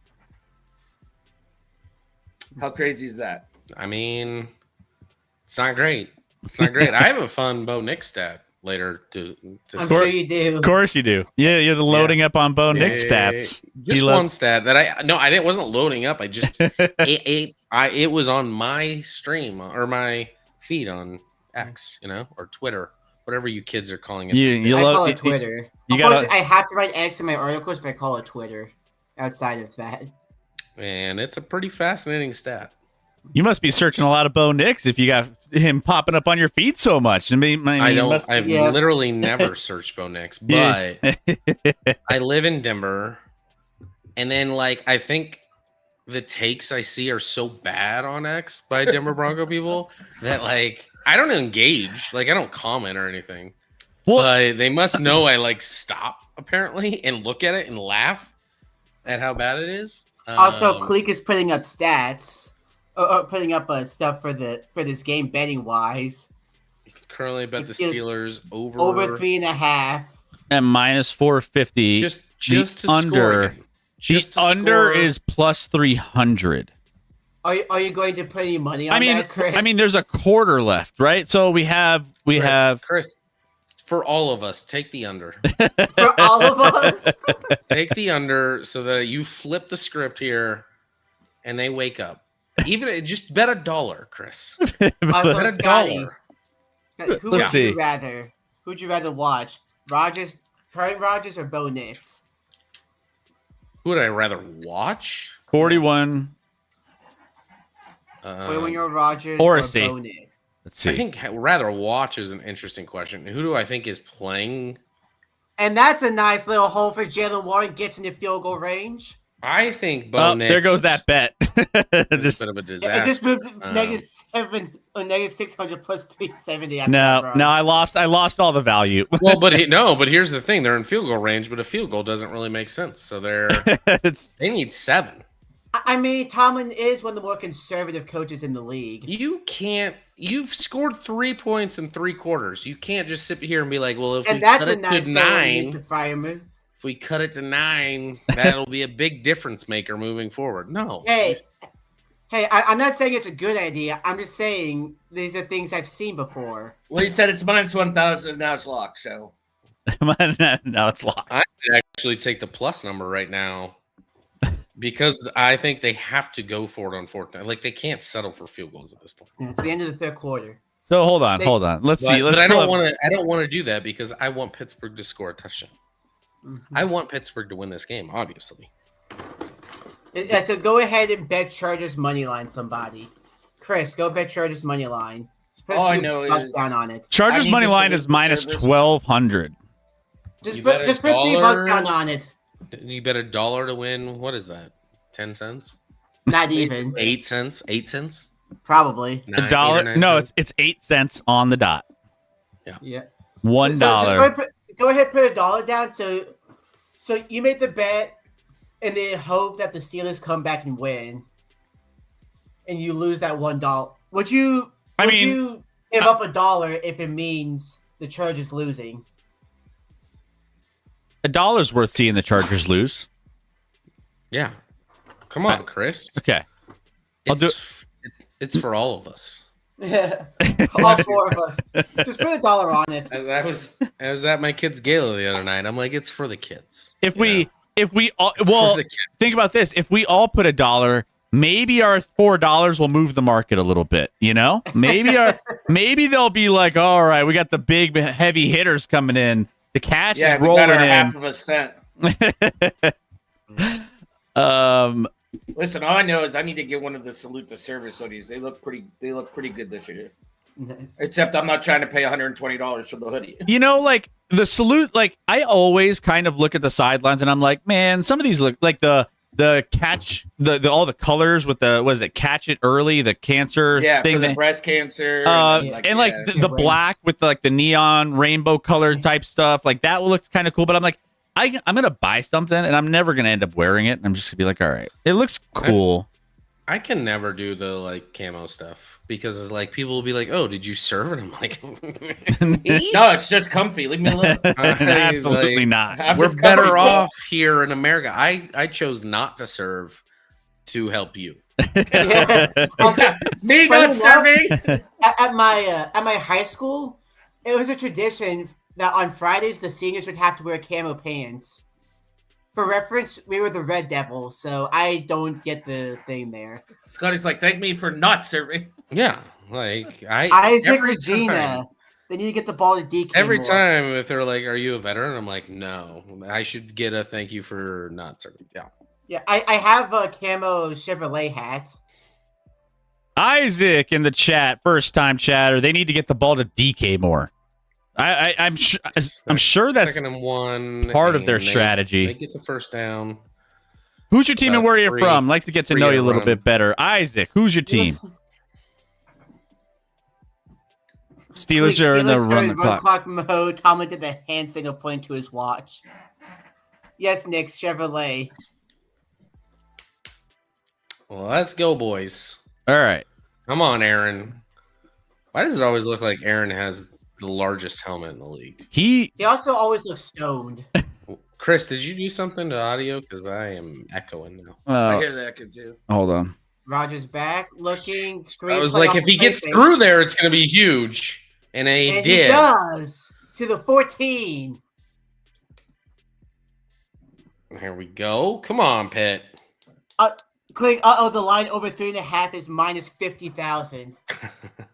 Speaker 4: How crazy is that?
Speaker 5: I mean, it's not great. It's not great. I have a fun Bo Nix stat later to
Speaker 3: I'm sure you do.
Speaker 2: Of course you do. Yeah, you're loading up on Bo Nix stats.
Speaker 5: Just one stat that I wasn't loading up. I just it was on my stream or my feed on X, or Twitter, whatever you kids are calling it.
Speaker 3: I call it Twitter. I have to write X in my articles, but I call it Twitter. Outside of that,
Speaker 5: and it's a pretty fascinating stat.
Speaker 2: You must be searching a lot of Bo Nix if you got him popping up on your feed so much. I've
Speaker 5: literally never searched Bo Nix, but I live in Denver, and then I think the takes I see are so bad on X by Denver Bronco people that like I don't engage, like I don't comment or anything.
Speaker 2: Well,
Speaker 5: But they must know I like stop apparently and look at it and laugh at how bad it is.
Speaker 3: Also, Cleek is putting up stats, putting up stuff for this game betting wise.
Speaker 5: Currently bet the
Speaker 3: It's just
Speaker 5: Steelers over
Speaker 3: Over 3.5.
Speaker 2: at minus 450.
Speaker 5: just
Speaker 2: the
Speaker 5: to score
Speaker 2: under.
Speaker 5: again.
Speaker 2: The
Speaker 5: Just to
Speaker 2: under
Speaker 5: score.
Speaker 2: is plus 300.
Speaker 3: Are you going to put any money on
Speaker 2: I mean,
Speaker 3: that, Chris?
Speaker 2: I mean, there's a quarter left, right? So we have
Speaker 5: Chris. For all of us, take the under.
Speaker 3: for all of us.
Speaker 5: Take the under so that you flip the script here, and they wake up. Even just bet $1, Chris.
Speaker 3: Also,
Speaker 5: Bet
Speaker 3: Scotty,
Speaker 5: $1.
Speaker 3: Scotty, who
Speaker 2: Let's
Speaker 3: would you
Speaker 2: see.
Speaker 3: rather? Who'd you rather watch? Current Rogers, or Bo Nix?
Speaker 5: Who would I rather watch?
Speaker 2: 41.
Speaker 3: 21-year-old Rogers
Speaker 2: or
Speaker 3: or
Speaker 2: a safe.
Speaker 3: Bo Nix?
Speaker 2: Let's see.
Speaker 5: I think rather watch is an interesting question. Who do I think is playing?
Speaker 3: And that's a nice little hole for Jalen Warren. Gets into field goal range.
Speaker 5: I think Bo Nix.
Speaker 2: there goes that bet.
Speaker 5: is
Speaker 2: Just,
Speaker 5: a bit of a
Speaker 3: It
Speaker 5: disaster.
Speaker 3: just moved negative 600 plus 370. after that
Speaker 2: no,
Speaker 3: run.
Speaker 2: no, I lost all the value.
Speaker 5: Well, but but here's the thing: they're in field goal range, but a field goal doesn't really make sense. So
Speaker 2: It's-
Speaker 5: they need 7.
Speaker 3: I mean, Tomlin is one of the more conservative coaches in the league.
Speaker 5: You can't. You've scored 3 points in 3 quarters. You can't just sit here and be like, "Well, if
Speaker 3: And
Speaker 5: we
Speaker 3: that's
Speaker 5: cut
Speaker 3: a
Speaker 5: it
Speaker 3: nice
Speaker 5: to
Speaker 3: little
Speaker 5: 9,
Speaker 3: to fire move.
Speaker 5: if we cut it to 9, that'll be a big difference maker moving forward." No.
Speaker 3: Hey, I'm not saying it's a good idea. I'm just saying these are things I've seen before.
Speaker 4: Well, he said it's minus 1,000. Now it's locked. So
Speaker 2: now it's locked.
Speaker 5: I would actually take the plus number right now because I think they have to go for it on 4th down. Like they can't settle for field goals at this point.
Speaker 3: Yeah, it's the end of the third quarter.
Speaker 2: So hold on. Let's see.
Speaker 5: But
Speaker 2: Let's
Speaker 5: I
Speaker 2: pull
Speaker 5: don't
Speaker 2: up-
Speaker 5: want to. I don't want to do that because I want Pittsburgh to score a touchdown.
Speaker 3: Mhm.
Speaker 5: I want Pittsburgh to win this game, obviously.
Speaker 3: Yeah, so go ahead and bet Chargers money line. Somebody, Chris, go bet Chargers money line. Just put
Speaker 4: All I
Speaker 3: $2
Speaker 4: know is-
Speaker 3: down on it.
Speaker 2: Chargers
Speaker 4: I need
Speaker 2: money
Speaker 4: to
Speaker 2: line
Speaker 4: salute
Speaker 2: is
Speaker 4: the
Speaker 2: minus
Speaker 4: service.
Speaker 2: 1,200.
Speaker 3: Just
Speaker 5: You
Speaker 3: put
Speaker 5: bet
Speaker 3: $3
Speaker 5: $1
Speaker 3: down on it.
Speaker 5: You bet $1 to win. What is that? 10 cents?
Speaker 3: Not even,
Speaker 5: 8 cents? 8 cents?
Speaker 3: probably.
Speaker 2: A
Speaker 5: 9, 8 or
Speaker 2: dollar?
Speaker 5: 9
Speaker 2: No,
Speaker 5: cents?
Speaker 2: it's 8 cents on the dot.
Speaker 3: Yeah.
Speaker 2: $1.
Speaker 3: So go ahead, put $1 down. So you make the bet, and then hope that the Steelers come back and win, and you lose that $1. Would you give up $1 if it means the Chargers losing?
Speaker 2: $1's worth seeing the Chargers lose.
Speaker 5: Yeah. Come on, Chris.
Speaker 2: Okay. I'll do
Speaker 5: It's for all of us.
Speaker 3: All 4 of us. Just put $1 on it.
Speaker 5: As I was at my kid's gala the other night, I'm like, it's for the kids.
Speaker 2: If we all
Speaker 5: It's
Speaker 2: well
Speaker 5: for the kids.
Speaker 2: think about this. If we all put $1, maybe our $4 will move the market a little bit, you know? Maybe they'll be like, all right, we got the big heavy hitters coming in. The cash
Speaker 4: yeah,
Speaker 2: is
Speaker 4: we
Speaker 2: rolling
Speaker 4: got our
Speaker 2: in.
Speaker 4: half of a cent. Listen, all I know is I need to get one of the salute the service hoodies. They look pretty good this year. Except I'm not trying to pay $120 for the hoodie.
Speaker 2: You know, like the salute, like I always kind of look at the sidelines and I'm like, man, some of these look like the catch, the all the colors with the, what is it, catch it early, the cancer
Speaker 4: Yeah,
Speaker 2: thing.
Speaker 4: for the
Speaker 2: that-
Speaker 4: breast cancer.
Speaker 2: the black with like the neon rainbow color type stuff, like that looks kind of cool. But I'm like, I'm gonna buy something and I'm never gonna end up wearing it. I'm just gonna be like, all right, it looks cool.
Speaker 5: I can never do the like camo stuff because it's like people will be like, "Oh, did you serve?" And I'm like,
Speaker 4: No, it's just comfy. Leave me alone.
Speaker 2: Absolutely
Speaker 5: like-
Speaker 2: not.
Speaker 4: I'm
Speaker 5: "We're
Speaker 4: just
Speaker 5: better
Speaker 4: comfy.
Speaker 5: off here in America." I chose not to serve to help you.
Speaker 3: Yeah.
Speaker 4: Me
Speaker 3: Funny
Speaker 4: not
Speaker 3: enough-
Speaker 4: serving.
Speaker 3: At my high school, it was a tradition that on Fridays the seniors would have to wear camo pants. For reference, we were the Red Devils, so I don't get the thing there.
Speaker 4: Scotty's like, thank me for not serving.
Speaker 5: Yeah, like
Speaker 3: Isaac
Speaker 5: every
Speaker 3: Regina,
Speaker 5: time-
Speaker 3: they need to get the ball to DK
Speaker 5: Every
Speaker 3: more.
Speaker 5: time if they're like, "Are you a veteran?" I'm like, "No, I should get a thank you for not serving." Yeah.
Speaker 3: Yeah, I have a camo Chevrolet hat.
Speaker 2: Isaac in the chat, first time chatter. They need to get the ball to DK more. I'm sure that's
Speaker 5: second and 1.
Speaker 2: part of their
Speaker 5: and
Speaker 2: strategy.
Speaker 5: They get the first down.
Speaker 2: Who's your team and
Speaker 5: About
Speaker 2: where you're
Speaker 5: three-
Speaker 2: from? I'd like to get to know you a little
Speaker 5: run.
Speaker 2: bit better. Isaac, who's your team? Steelers are in the run the clock.
Speaker 3: mode. Tomlin did the hand signal pointing to his watch. Yes, Nick, Chevrolet.
Speaker 5: Well, let's go, boys.
Speaker 2: All right.
Speaker 5: Come on, Aaron. Why does it always look like Aaron has the largest helmet in the league?
Speaker 2: He
Speaker 3: He also always looks stoned.
Speaker 5: Chris, did you do something to audio? Because I am echoing now.
Speaker 4: I hear that could too.
Speaker 2: hold on.
Speaker 3: Rogers back, looking.
Speaker 5: I was
Speaker 3: screenplay
Speaker 5: like,
Speaker 3: off
Speaker 5: if he
Speaker 3: the
Speaker 5: gets
Speaker 3: PlayStation.
Speaker 5: through there, it's going to be huge. And he
Speaker 3: And
Speaker 5: did.
Speaker 3: he does to the 14.
Speaker 5: Here we go. Come on, Pitt.
Speaker 3: Click. The line over 3.5 is minus 50,000.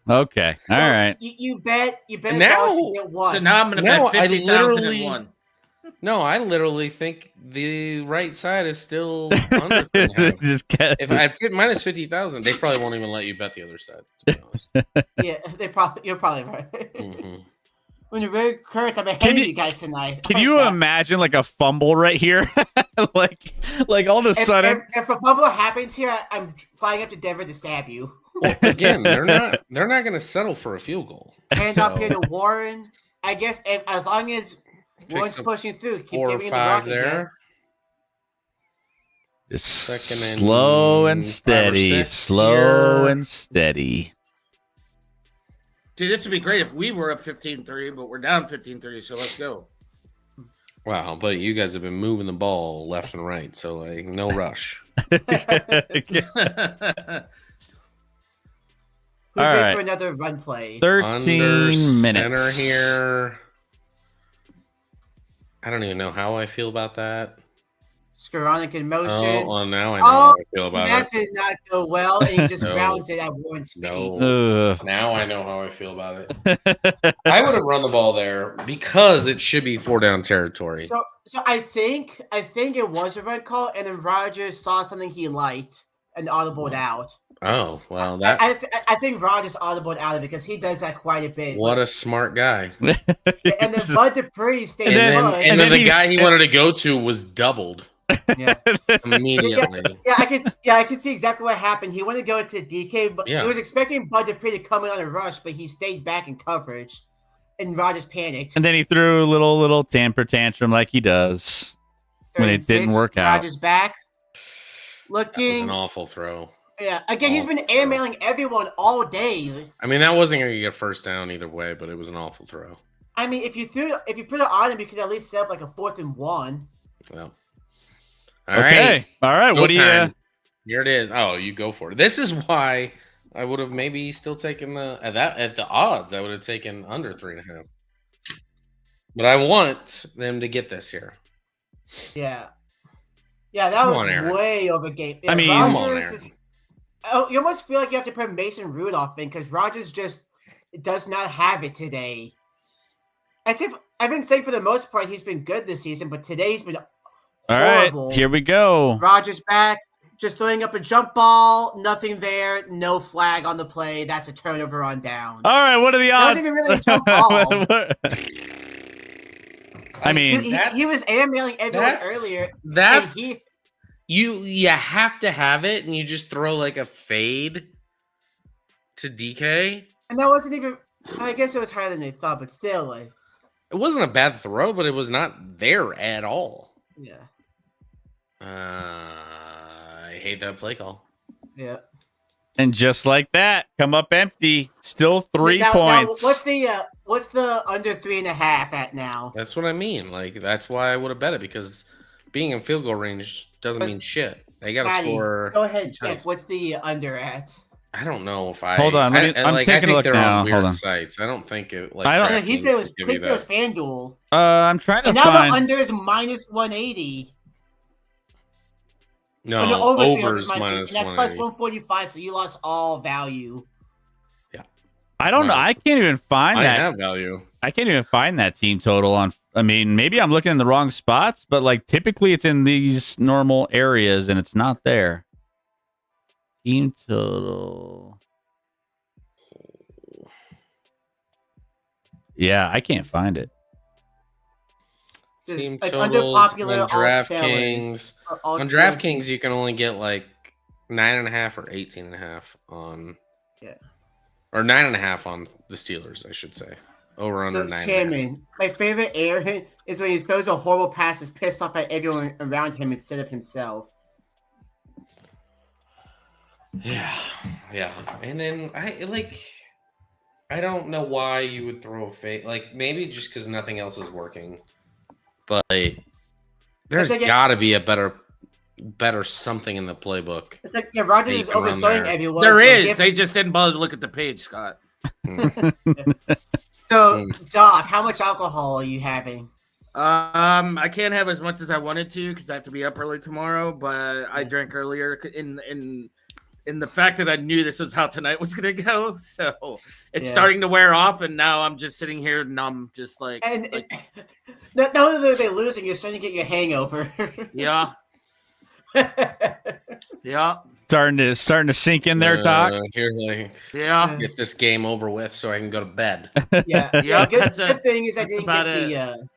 Speaker 2: Okay. All right.
Speaker 3: You bet. You bet.
Speaker 5: Now-
Speaker 3: $1 to get one.
Speaker 4: So now I'm going to
Speaker 5: No,
Speaker 4: bet
Speaker 5: I
Speaker 4: 50,001.
Speaker 5: No, I literally think the right side is still under 3.5.
Speaker 2: Just get,
Speaker 5: If I fit minus 50,000, they probably won't even let you bet the other side. To be honest.
Speaker 3: Yeah, you're probably right.
Speaker 5: Mhm.
Speaker 3: When you're very current, I'm ahead
Speaker 2: Can
Speaker 3: of
Speaker 2: you-
Speaker 3: you guys tonight.
Speaker 2: can you imagine like a fumble right here? like all of a sudden.
Speaker 3: If a bubble happens here, I'm flying up to Denver to stab you.
Speaker 5: Well, again, they're not going to settle for a field goal.
Speaker 3: Hand up here to Warren. I guess as long as Warren's
Speaker 5: some
Speaker 3: pushing through, keep
Speaker 5: 4 or
Speaker 3: giving him the
Speaker 5: 5
Speaker 3: rocket.
Speaker 5: there.
Speaker 3: Guys.
Speaker 2: Just
Speaker 5: Second and
Speaker 2: slow and
Speaker 5: 5 or
Speaker 2: steady.
Speaker 5: 6
Speaker 2: Slow
Speaker 5: here.
Speaker 2: and steady.
Speaker 4: Dude, this would be great if we were up 15-3, but we're down 15-3, so let's go.
Speaker 5: Wow, but you guys have been moving the ball left and right, so like no rush.
Speaker 3: Who's
Speaker 2: All
Speaker 3: ready
Speaker 2: right.
Speaker 3: for another run play?
Speaker 2: 13
Speaker 5: Under
Speaker 2: minutes.
Speaker 5: center here. I don't even know how I feel about that.
Speaker 3: Skoranek in motion.
Speaker 5: Oh, well, now I know how I feel about
Speaker 3: that
Speaker 5: it.
Speaker 3: did not go well, and he just
Speaker 5: No.
Speaker 3: rounds it at Warren's feet.
Speaker 5: No.
Speaker 2: Ugh.
Speaker 5: Now I know how I feel about it. I would have run the ball there because it should be 4-down territory.
Speaker 3: So I think it was a red call, and then Rogers saw something he liked and audibled out.
Speaker 5: Oh, well, that
Speaker 3: I think Rogers audibled out of it because he does that quite a bit.
Speaker 5: what a smart guy.
Speaker 3: And then Bud Dupree stayed
Speaker 5: And then,
Speaker 3: put.
Speaker 5: and then the
Speaker 2: he's-
Speaker 5: guy he wanted to go to was doubled
Speaker 3: Yeah.
Speaker 5: immediately.
Speaker 3: I could see exactly what happened. He wanted to go to DK, but
Speaker 5: Yeah.
Speaker 3: he was expecting Bud Dupree to come in on a rush, but he stayed back in coverage, and Rogers panicked.
Speaker 2: And then he threw a little temper tantrum like he does. when it
Speaker 3: 36,
Speaker 2: didn't work out.
Speaker 3: Rogers back.
Speaker 5: That was
Speaker 3: Looking.
Speaker 5: an awful throw.
Speaker 3: Yeah. Again, he's been airmailing everyone all day.
Speaker 5: I mean, that wasn't going to get first down either way, but it was an awful throw.
Speaker 3: I mean, if you put it on him, you could at least set up like a 4th and 1.
Speaker 5: Well,
Speaker 2: Okay. All right. What do you?
Speaker 5: Showtime. Here it is. Oh, you go for it. This is why I would have maybe still taken at the odds. I would have taken under 3.5. But I want them to get this here.
Speaker 3: Yeah. Yeah, that
Speaker 5: Come on,
Speaker 3: was
Speaker 5: Aaron.
Speaker 3: way over game. Yeah,
Speaker 2: I mean-
Speaker 5: Come on,
Speaker 3: Rodgers
Speaker 5: Aaron.
Speaker 3: is. Oh, you almost feel like you have to put Mason Rudolph in because Rogers just does not have it today. I've been saying for the most part he's been good this season, but today he's been
Speaker 2: All right.
Speaker 3: horrible.
Speaker 2: Here we go.
Speaker 3: Rogers back, just throwing up a jump ball, nothing there, no flag on the play. That's a turnover on downs.
Speaker 2: All right. What are the
Speaker 3: That
Speaker 2: odds?
Speaker 3: wasn't even really a jump ball.
Speaker 2: I mean,
Speaker 3: He was airmailing everyone
Speaker 5: that's-
Speaker 3: earlier.
Speaker 5: That's
Speaker 3: and he,
Speaker 5: you have to have it, and you just throw like a fade to DK.
Speaker 3: and that wasn't even. I guess it was higher than they thought, but still, like,
Speaker 5: It wasn't a bad throw, but it was not there at all.
Speaker 3: yeah,
Speaker 5: I hate that play call.
Speaker 3: yeah.
Speaker 2: and just like that, come up empty. Still 3
Speaker 3: Now,
Speaker 2: points.
Speaker 3: what's the under 3.5 at now?
Speaker 5: That's what I mean. Like that's why I would have bet it because being in field goal range doesn't mean shit. They got to
Speaker 3: Scotty,
Speaker 5: score.
Speaker 3: Go ahead, check.
Speaker 5: times.
Speaker 3: What's the under at?
Speaker 5: I don't know if I
Speaker 2: Hold on, let me- I'm
Speaker 5: I
Speaker 2: taking a
Speaker 5: think
Speaker 2: look
Speaker 5: they're
Speaker 2: now.
Speaker 5: on weird
Speaker 2: Hold on.
Speaker 5: sites. I don't think it. Like
Speaker 2: I don't-
Speaker 3: Yeah, he
Speaker 5: DraftKings
Speaker 3: said it was.
Speaker 5: would give
Speaker 3: He
Speaker 5: you
Speaker 3: said it was
Speaker 5: that.
Speaker 3: FanDuel.
Speaker 2: I'm trying to
Speaker 3: And now
Speaker 2: find.
Speaker 3: the under is minus 180.
Speaker 5: No,
Speaker 3: And the over
Speaker 5: overs
Speaker 3: is
Speaker 5: minus
Speaker 3: and that's plus
Speaker 5: 180.
Speaker 3: 145, so you lost all value.
Speaker 2: I don't know.
Speaker 5: Right.
Speaker 2: I can't even find
Speaker 5: I
Speaker 2: that.
Speaker 5: have value.
Speaker 2: I can't even find that team total on. I mean, maybe I'm looking in the wrong spots, but like typically it's in these normal areas and it's not there. Team total. Yeah, I can't find it.
Speaker 3: Says,
Speaker 5: Team
Speaker 3: like
Speaker 5: totals
Speaker 3: underpopular
Speaker 5: on
Speaker 3: all
Speaker 5: DraftKings.
Speaker 3: all
Speaker 5: On
Speaker 3: Steelers.
Speaker 5: DraftKings, you can only get like 9.5 or 18.5 on.
Speaker 3: Yeah.
Speaker 5: Or 9.5 on the Steelers, I should say. Over under
Speaker 3: So,
Speaker 5: 9.5.
Speaker 3: Chairman, my favorite air is when he throws a horrible pass, is pissed off at everyone around him instead of himself.
Speaker 5: Yeah, and then I don't know why you would throw a fake. Like maybe just because nothing else is working, but there's
Speaker 3: like
Speaker 5: got to be a better something in the playbook.
Speaker 3: It's like Rodgers
Speaker 5: Hey,
Speaker 3: is
Speaker 5: you can run
Speaker 3: overthrowing
Speaker 5: there.
Speaker 3: everyone.
Speaker 4: There
Speaker 3: so
Speaker 4: is.
Speaker 3: give-
Speaker 4: They just didn't bother to look at the page, Scott.
Speaker 3: So, Doc, how much alcohol are you having?
Speaker 4: I can't have as much as I wanted to because I have to be up early tomorrow. But I drank earlier in the fact that I knew this was how tonight was gonna go. So it's
Speaker 3: Yeah.
Speaker 4: starting to wear off, and now I'm just sitting here numb, just like
Speaker 3: Not only are they losing, you're starting to get your hangover.
Speaker 4: yeah. Yeah.
Speaker 2: Starting to sink in there, Doc.
Speaker 5: Here's like
Speaker 4: Yeah.
Speaker 5: get this game over with so I can go to bed.
Speaker 3: Yeah.
Speaker 4: Yeah,
Speaker 3: Good,
Speaker 4: that's
Speaker 3: good thing is I
Speaker 4: that's
Speaker 3: didn't
Speaker 4: about
Speaker 3: get the.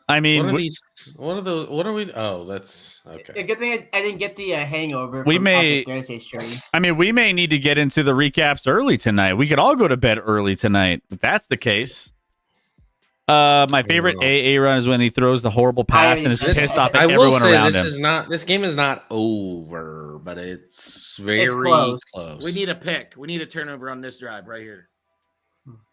Speaker 2: I mean,
Speaker 5: What are these? What are those? What are we? Oh, that's
Speaker 3: A
Speaker 5: okay.
Speaker 3: good thing I didn't get the hangover.
Speaker 2: We
Speaker 3: from
Speaker 2: may-
Speaker 3: off the Thursday stream.
Speaker 2: we may need to get into the recaps early tonight. We could all go to bed early tonight if that's the case. My favorite AA run is when he throws the horrible pass and is
Speaker 3: This-
Speaker 2: pissed off
Speaker 5: I
Speaker 2: at
Speaker 5: will
Speaker 2: everyone
Speaker 5: say
Speaker 2: around
Speaker 5: this
Speaker 2: him.
Speaker 5: this game is not over, but it's very
Speaker 3: close.
Speaker 5: close.
Speaker 4: We need a pick. We need a turnover on this drive right here.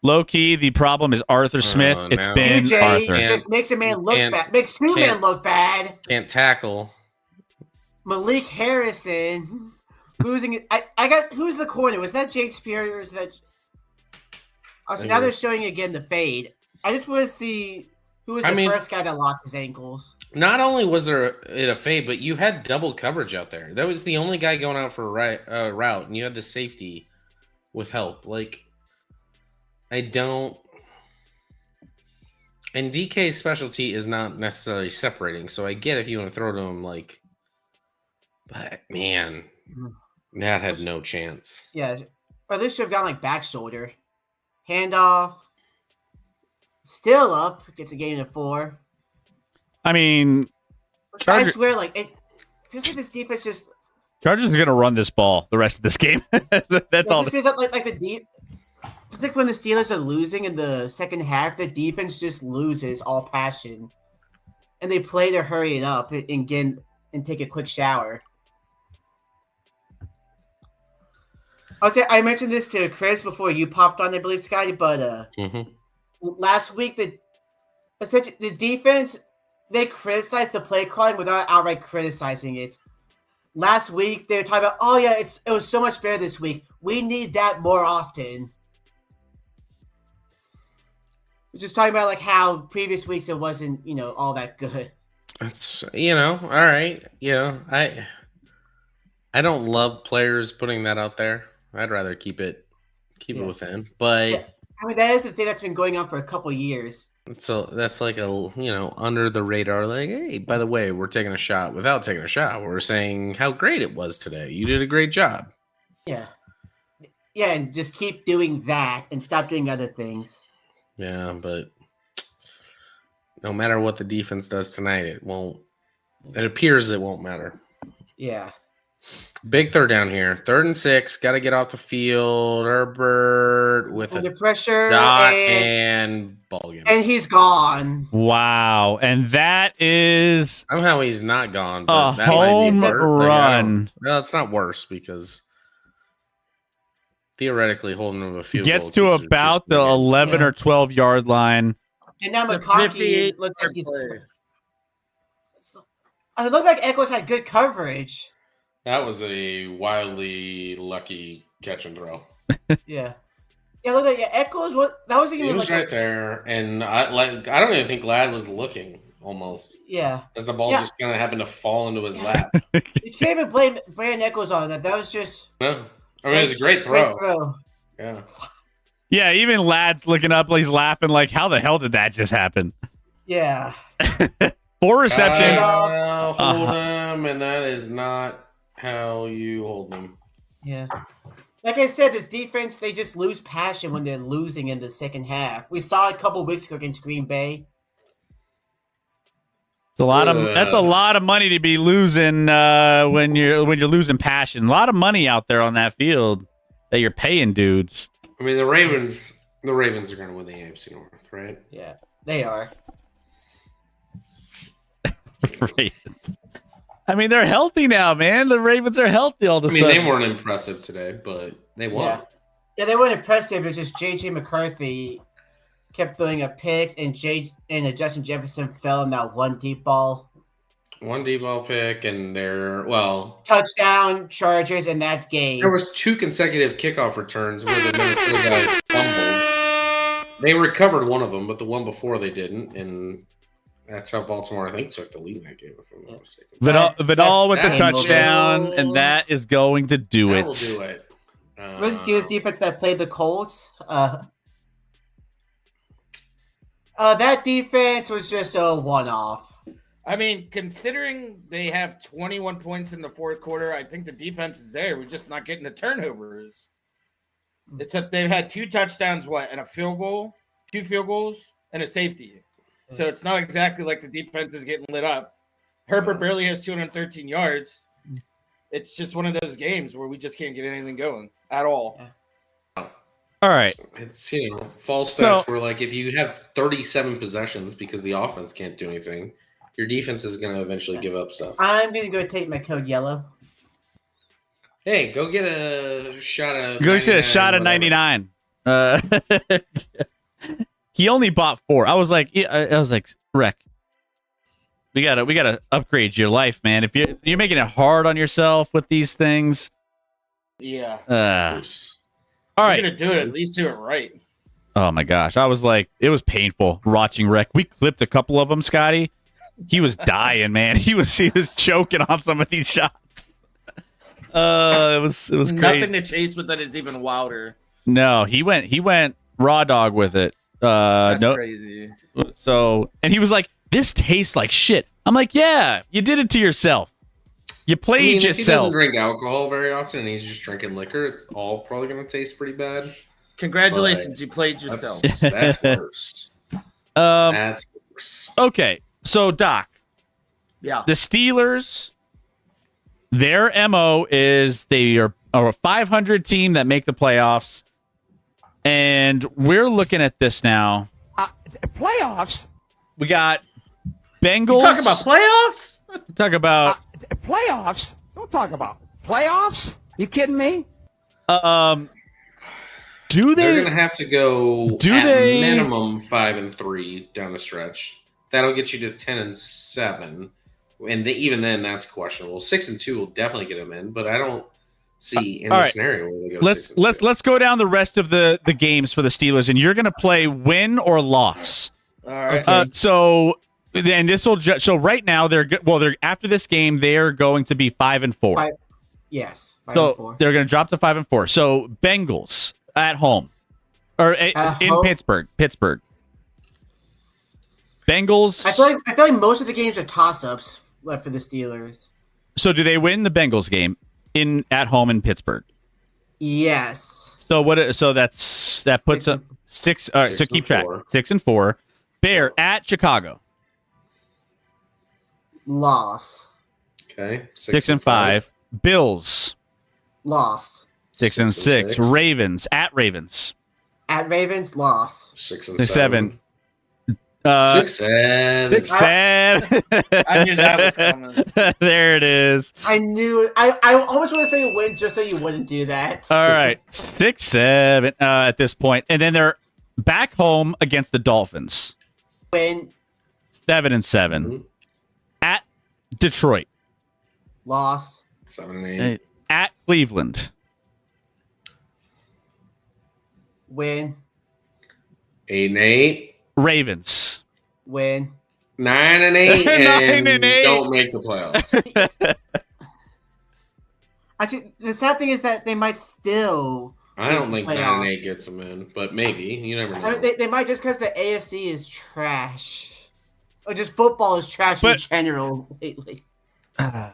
Speaker 2: Low key, the problem is Arthur Smith. It's
Speaker 5: no.
Speaker 2: been
Speaker 3: DJ
Speaker 2: Arthur.
Speaker 3: just makes a man look
Speaker 5: Can't-
Speaker 3: bad. Makes two men
Speaker 5: can't-
Speaker 3: look bad.
Speaker 5: Can't tackle.
Speaker 3: Malik Harrison losing. I got who's the corner? Was that Jake Spears or is that? Oh, so now they're showing again the fade. I just want to see who was the first guy that lost his ankles.
Speaker 5: Not only was there a fade, but you had double coverage out there. That was the only guy going out for a route, and you had the safety with help. Like, I don't. And DK's specialty is not necessarily separating, so I get if you want to throw to him, like. But man, that had no chance.
Speaker 3: Yeah, or they should have gone like back shoulder, handoff. Still up, gets a gain of 4.
Speaker 2: I mean,
Speaker 3: I
Speaker 2: Charger-
Speaker 3: swear, like it feels like this defense just.
Speaker 2: Chargers are going to run this ball the rest of this game. That's all.
Speaker 3: It feels like the deep. It's like when the Steelers are losing in the second half, the defense just loses all passion, and they play to hurry it up and get and take a quick shower. I mentioned this to Chris before you popped on, I believe, Scotty, but last week the defense, they criticized the play calling without outright criticizing it. Last week they were talking about, oh yeah, it was so much better this week. We need that more often. We're just talking about like how previous weeks it wasn't, all that good.
Speaker 5: That's all right. Yeah, I don't love players putting that out there. I'd rather keep it within. But
Speaker 3: Yeah. I mean, that is the thing that's been going on for a couple years.
Speaker 5: so that's like a under the radar. Like, hey, by the way, we're taking a shot without taking a shot. We're saying how great it was today. You did a great job.
Speaker 3: Yeah. Yeah, and just keep doing that and stop doing other things.
Speaker 5: Yeah, but no matter what the defense does tonight, it won't. It appears it won't matter.
Speaker 3: Yeah.
Speaker 5: Big third down here. 3rd and 6. Got to get off the field. Herbert with
Speaker 3: Under
Speaker 5: a
Speaker 3: pressure
Speaker 5: dot
Speaker 3: and
Speaker 5: and ball game.
Speaker 3: he's gone.
Speaker 2: Wow. And that is
Speaker 5: Somehow he's not gone.
Speaker 2: a
Speaker 5: But that might be
Speaker 2: home
Speaker 5: worse. Like, I don't-
Speaker 2: run.
Speaker 5: No, it's not worse because theoretically holding him a field
Speaker 2: Gets
Speaker 5: goal
Speaker 2: to
Speaker 5: keeps it
Speaker 2: about
Speaker 5: just
Speaker 2: the
Speaker 5: again.
Speaker 2: 11 or 12 yard line.
Speaker 3: And now
Speaker 4: It's a
Speaker 3: McConkey
Speaker 4: 58
Speaker 3: looks like he's.
Speaker 4: play.
Speaker 3: I mean, it looked like Echoes had good coverage.
Speaker 5: That was a wildly lucky catch and throw.
Speaker 3: Yeah. Yeah, look like Echoes. That was
Speaker 5: He
Speaker 3: even
Speaker 5: was
Speaker 3: like
Speaker 5: right there, and I don't even think Ladd was looking almost
Speaker 3: Yeah.
Speaker 5: as the ball
Speaker 3: Yeah.
Speaker 5: just kind of happened to fall into his lap.
Speaker 3: You can't even blame Brandon Echoes on that. That was just
Speaker 5: No, I mean it was a great throw.
Speaker 3: throw.
Speaker 5: Yeah.
Speaker 2: Yeah, even Ladd's looking up. He's laughing like, how the hell did that just happen?
Speaker 3: Yeah.
Speaker 2: 4 receptions.
Speaker 5: Hold him, and that is not how you hold him.
Speaker 3: Yeah. Like I said, this defense, they just lose passion when they're losing in the second half. We saw it a couple weeks ago against Green Bay.
Speaker 2: It's a lot of that's a lot of money to be losing when you're losing passion. A lot of money out there on that field that you're paying dudes.
Speaker 5: I mean, the Ravens are going to win the AFC North, right?
Speaker 3: Yeah, they are.
Speaker 2: Ravens. I mean, they're healthy now, man. The Ravens are healthy all of a
Speaker 5: I mean,
Speaker 2: sudden.
Speaker 5: they weren't impressive today, but they won.
Speaker 3: Yeah, they weren't impressive. It's just J.J. McCarthy kept throwing a picks, and Justin Jefferson fell in that one deep ball.
Speaker 5: One deep ball pick, and
Speaker 3: touchdown Chargers, and that's game.
Speaker 5: There was 2 consecutive kickoff returns where the Minnesota guy fumbled. They recovered one of them, but the one before they didn't, and that's how Baltimore, I think, took the lead in that game, if I'm not mistaken.
Speaker 2: Vidal with the
Speaker 5: that
Speaker 2: touchdown,
Speaker 5: will-
Speaker 2: and that is going to do
Speaker 5: That
Speaker 2: it.
Speaker 5: will do it.
Speaker 3: Was the Steelers defense that played the Colts? That defense was just a one-off.
Speaker 4: I mean, considering they have 21 points in the fourth quarter, I think the defense is there. We're just not getting the turnovers. They've had 2 touchdowns, and a field goal, 2 field goals, and a safety. So it's not exactly like the defense is getting lit up. Herbert barely has 213 yards. It's just one of those games where we just can't get anything going at all.
Speaker 2: All right.
Speaker 5: It's, false stats where, like, if you have 37 possessions because the offense can't do anything, your defense is going to eventually give up stuff.
Speaker 3: I'm going to go take my code yellow.
Speaker 5: Hey, go get a shot of
Speaker 2: 99. He only bought 4. I was like, Rec, we gotta upgrade your life, man. If you're making it hard on yourself with these things.
Speaker 4: Yeah.
Speaker 2: All
Speaker 4: You're
Speaker 2: right.
Speaker 4: gonna do it. At least do it right.
Speaker 2: Oh my gosh, I was like, it was painful watching Rec. We clipped a couple of them, Scotty. He was dying, man. He was choking on some of these shots. It was crazy.
Speaker 4: Nothing to chase with that is even wilder.
Speaker 2: No, he went raw dog with it.
Speaker 4: That's crazy.
Speaker 2: So, and he was like, "This tastes like shit." I'm like, "Yeah, you did it to yourself. You played
Speaker 5: If he
Speaker 2: yourself."
Speaker 5: doesn't drink alcohol very often and he's just drinking liquor, it's all probably going to taste pretty bad.
Speaker 4: Congratulations, you played yourself.
Speaker 5: That's worse. That's worse.
Speaker 2: Okay, so Doc,
Speaker 4: Yeah.
Speaker 2: the Steelers, their MO is they are a 500 team that make the playoffs, and we're looking at this now.
Speaker 6: Playoffs?
Speaker 2: We got Bengals.
Speaker 4: Talk about playoffs?
Speaker 2: Talk about
Speaker 6: Playoffs? Don't talk about playoffs. You kidding me?
Speaker 2: do
Speaker 5: They're
Speaker 2: they?
Speaker 5: going to have to go
Speaker 2: Do
Speaker 5: at
Speaker 2: they-
Speaker 5: minimum 5-3 down the stretch. That'll get you to 10-7, and even then, that's questionable. 6-2 will definitely get them in, but I don't see any
Speaker 2: all right.
Speaker 5: scenario where they go.
Speaker 2: Let's go down the rest of the games for the Steelers, and you're going to play win or loss.
Speaker 4: All right.
Speaker 2: So then this will so right now they're after this game they're going to be 5-4.
Speaker 3: Yes. 5-4.
Speaker 2: So they're going to drop to 5-4. So Bengals at home or in
Speaker 3: home?
Speaker 2: Pittsburgh. Bengals.
Speaker 3: I feel like most of the games are toss-ups left for the Steelers.
Speaker 2: So do they win the Bengals game at home in Pittsburgh?
Speaker 3: Yes.
Speaker 2: So that puts up 6. All right, so keep track. 6-4. Bear at Chicago.
Speaker 3: Loss.
Speaker 5: Okay.
Speaker 2: 6-5. Bills.
Speaker 3: Loss.
Speaker 2: 6-6. Ravens at Ravens.
Speaker 3: At Ravens, loss.
Speaker 5: 6-7.
Speaker 2: 6-7. 6-7.
Speaker 4: I knew that was coming.
Speaker 2: There it is.
Speaker 3: I knew it. I almost want to say win just so you wouldn't do that.
Speaker 2: All right, 6-7 at this point, and then they're back home against the Dolphins.
Speaker 3: Win.
Speaker 2: 7-7 at Detroit.
Speaker 3: Loss.
Speaker 5: 7-8.
Speaker 2: At Cleveland.
Speaker 3: Win.
Speaker 5: 8-8.
Speaker 2: Ravens.
Speaker 3: Win.
Speaker 5: 9-8.
Speaker 2: 9-8.
Speaker 5: Don't make the playoffs.
Speaker 3: Actually, the sad thing is that they might still.
Speaker 5: I don't think
Speaker 3: Playoffs.
Speaker 5: 9-8 gets them in, but maybe. You never know.
Speaker 3: I mean, they might just because the AFC is trash, or just football is trash
Speaker 2: But-
Speaker 3: in general lately.
Speaker 4: I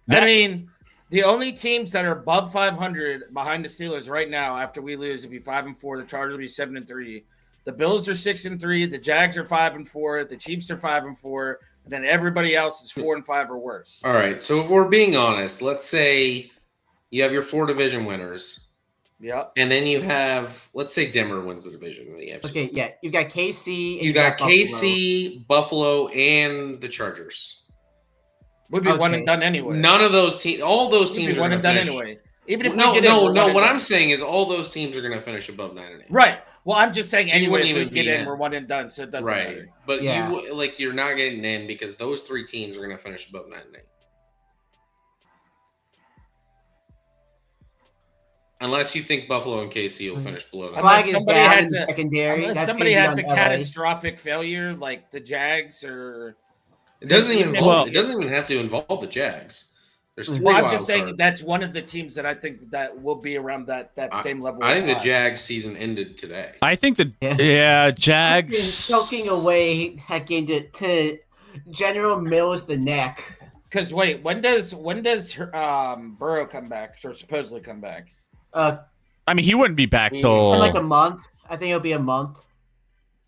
Speaker 4: mean, the only teams that are above 500 behind the Steelers right now, after we lose, would be 5-4. The Chargers will be 7-3. The Bills are 6-3. The Jags are 5-4. The Chiefs are 5-4. And then everybody else is 4-5 or worse.
Speaker 5: All right. So if we're being honest, let's say you have your 4 division winners.
Speaker 4: Yep.
Speaker 5: And then you have, let's say Denver wins the division in the AFC.
Speaker 3: Okay, yeah. You got KC. And
Speaker 5: You got
Speaker 3: Buffalo.
Speaker 5: KC, Buffalo, and the Chargers.
Speaker 4: Would be one
Speaker 3: Okay.
Speaker 4: and done anyway.
Speaker 5: None of those teams, all those
Speaker 4: Would be
Speaker 5: teams are
Speaker 4: one
Speaker 5: going
Speaker 4: and
Speaker 5: to
Speaker 4: done
Speaker 5: finish.
Speaker 4: anyway. Even if we
Speaker 5: No.
Speaker 4: get in, we're one and
Speaker 5: What
Speaker 4: done.
Speaker 5: I'm saying is all those teams are going to finish above 9-8.
Speaker 4: Right. Well, I'm just saying
Speaker 5: So you
Speaker 4: anyway,
Speaker 5: wouldn't
Speaker 4: if we
Speaker 5: even
Speaker 4: get
Speaker 5: be
Speaker 4: in,
Speaker 5: in.
Speaker 4: we're one and done, so it doesn't
Speaker 5: Right.
Speaker 4: matter.
Speaker 5: But
Speaker 3: Yeah.
Speaker 5: you're not getting in because those 3 teams are going to finish above 9-8. Unless you think Buffalo and KC will finish below 9.
Speaker 4: Unless
Speaker 3: Flag is
Speaker 4: somebody
Speaker 3: down
Speaker 4: has
Speaker 3: in the
Speaker 4: a-
Speaker 3: secondary.
Speaker 4: Unless
Speaker 3: That's
Speaker 4: somebody
Speaker 3: gonna
Speaker 4: has
Speaker 3: be
Speaker 4: a
Speaker 3: on LA.
Speaker 4: catastrophic failure like the Jags or
Speaker 5: It doesn't even
Speaker 2: Well-
Speaker 5: it doesn't even have to involve the Jags. There's 3
Speaker 4: well, I'm
Speaker 5: wild
Speaker 4: just saying
Speaker 5: cards.
Speaker 4: that's one of the teams that I think that will be around that same level.
Speaker 5: I
Speaker 4: as
Speaker 5: think the
Speaker 4: us.
Speaker 5: Jags season ended today.
Speaker 2: I think the
Speaker 3: Yeah.
Speaker 2: Jags
Speaker 3: Choking away that game to General Mills the neck.
Speaker 4: Because wait, when does Burrow come back or supposedly come back?
Speaker 2: I mean, he wouldn't be back
Speaker 3: In
Speaker 2: till
Speaker 3: like a month. I think it'll be a month.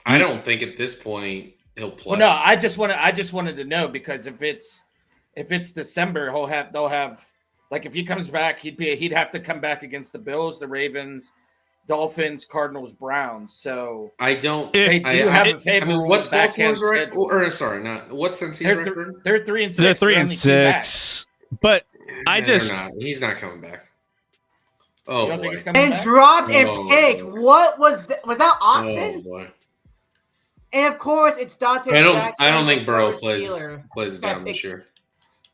Speaker 5: I don't think at this point he'll play.
Speaker 4: Well, no, I just wanted to know because if it's December, they'll have like if he comes back, he'd have to come back against the Bills, the Ravens, Dolphins, Cardinals, Browns. So
Speaker 5: I don't.
Speaker 4: they do have a
Speaker 5: I
Speaker 4: favorable
Speaker 5: mean, what's
Speaker 4: back end
Speaker 5: Baltimore's record?
Speaker 4: schedule.
Speaker 5: Or sorry, not what's Cincy's
Speaker 4: They're,
Speaker 5: record?
Speaker 4: they're 3-6.
Speaker 2: they're 3 and
Speaker 4: only 2 back.
Speaker 2: 6. But I
Speaker 5: Yeah, they're
Speaker 2: just
Speaker 5: not. He's not coming back.
Speaker 4: You
Speaker 5: Oh
Speaker 4: don't
Speaker 5: boy.
Speaker 4: think he's coming
Speaker 3: And
Speaker 4: back?
Speaker 3: dropped and
Speaker 5: Oh.
Speaker 3: picked. What was that? Was that
Speaker 5: Oh
Speaker 3: Austin?
Speaker 5: boy.
Speaker 3: And of course, it's Dante.
Speaker 5: I
Speaker 3: Jackson,
Speaker 5: don't think
Speaker 3: the
Speaker 5: Burrow
Speaker 3: first
Speaker 5: plays
Speaker 3: Steeler.
Speaker 5: down this year.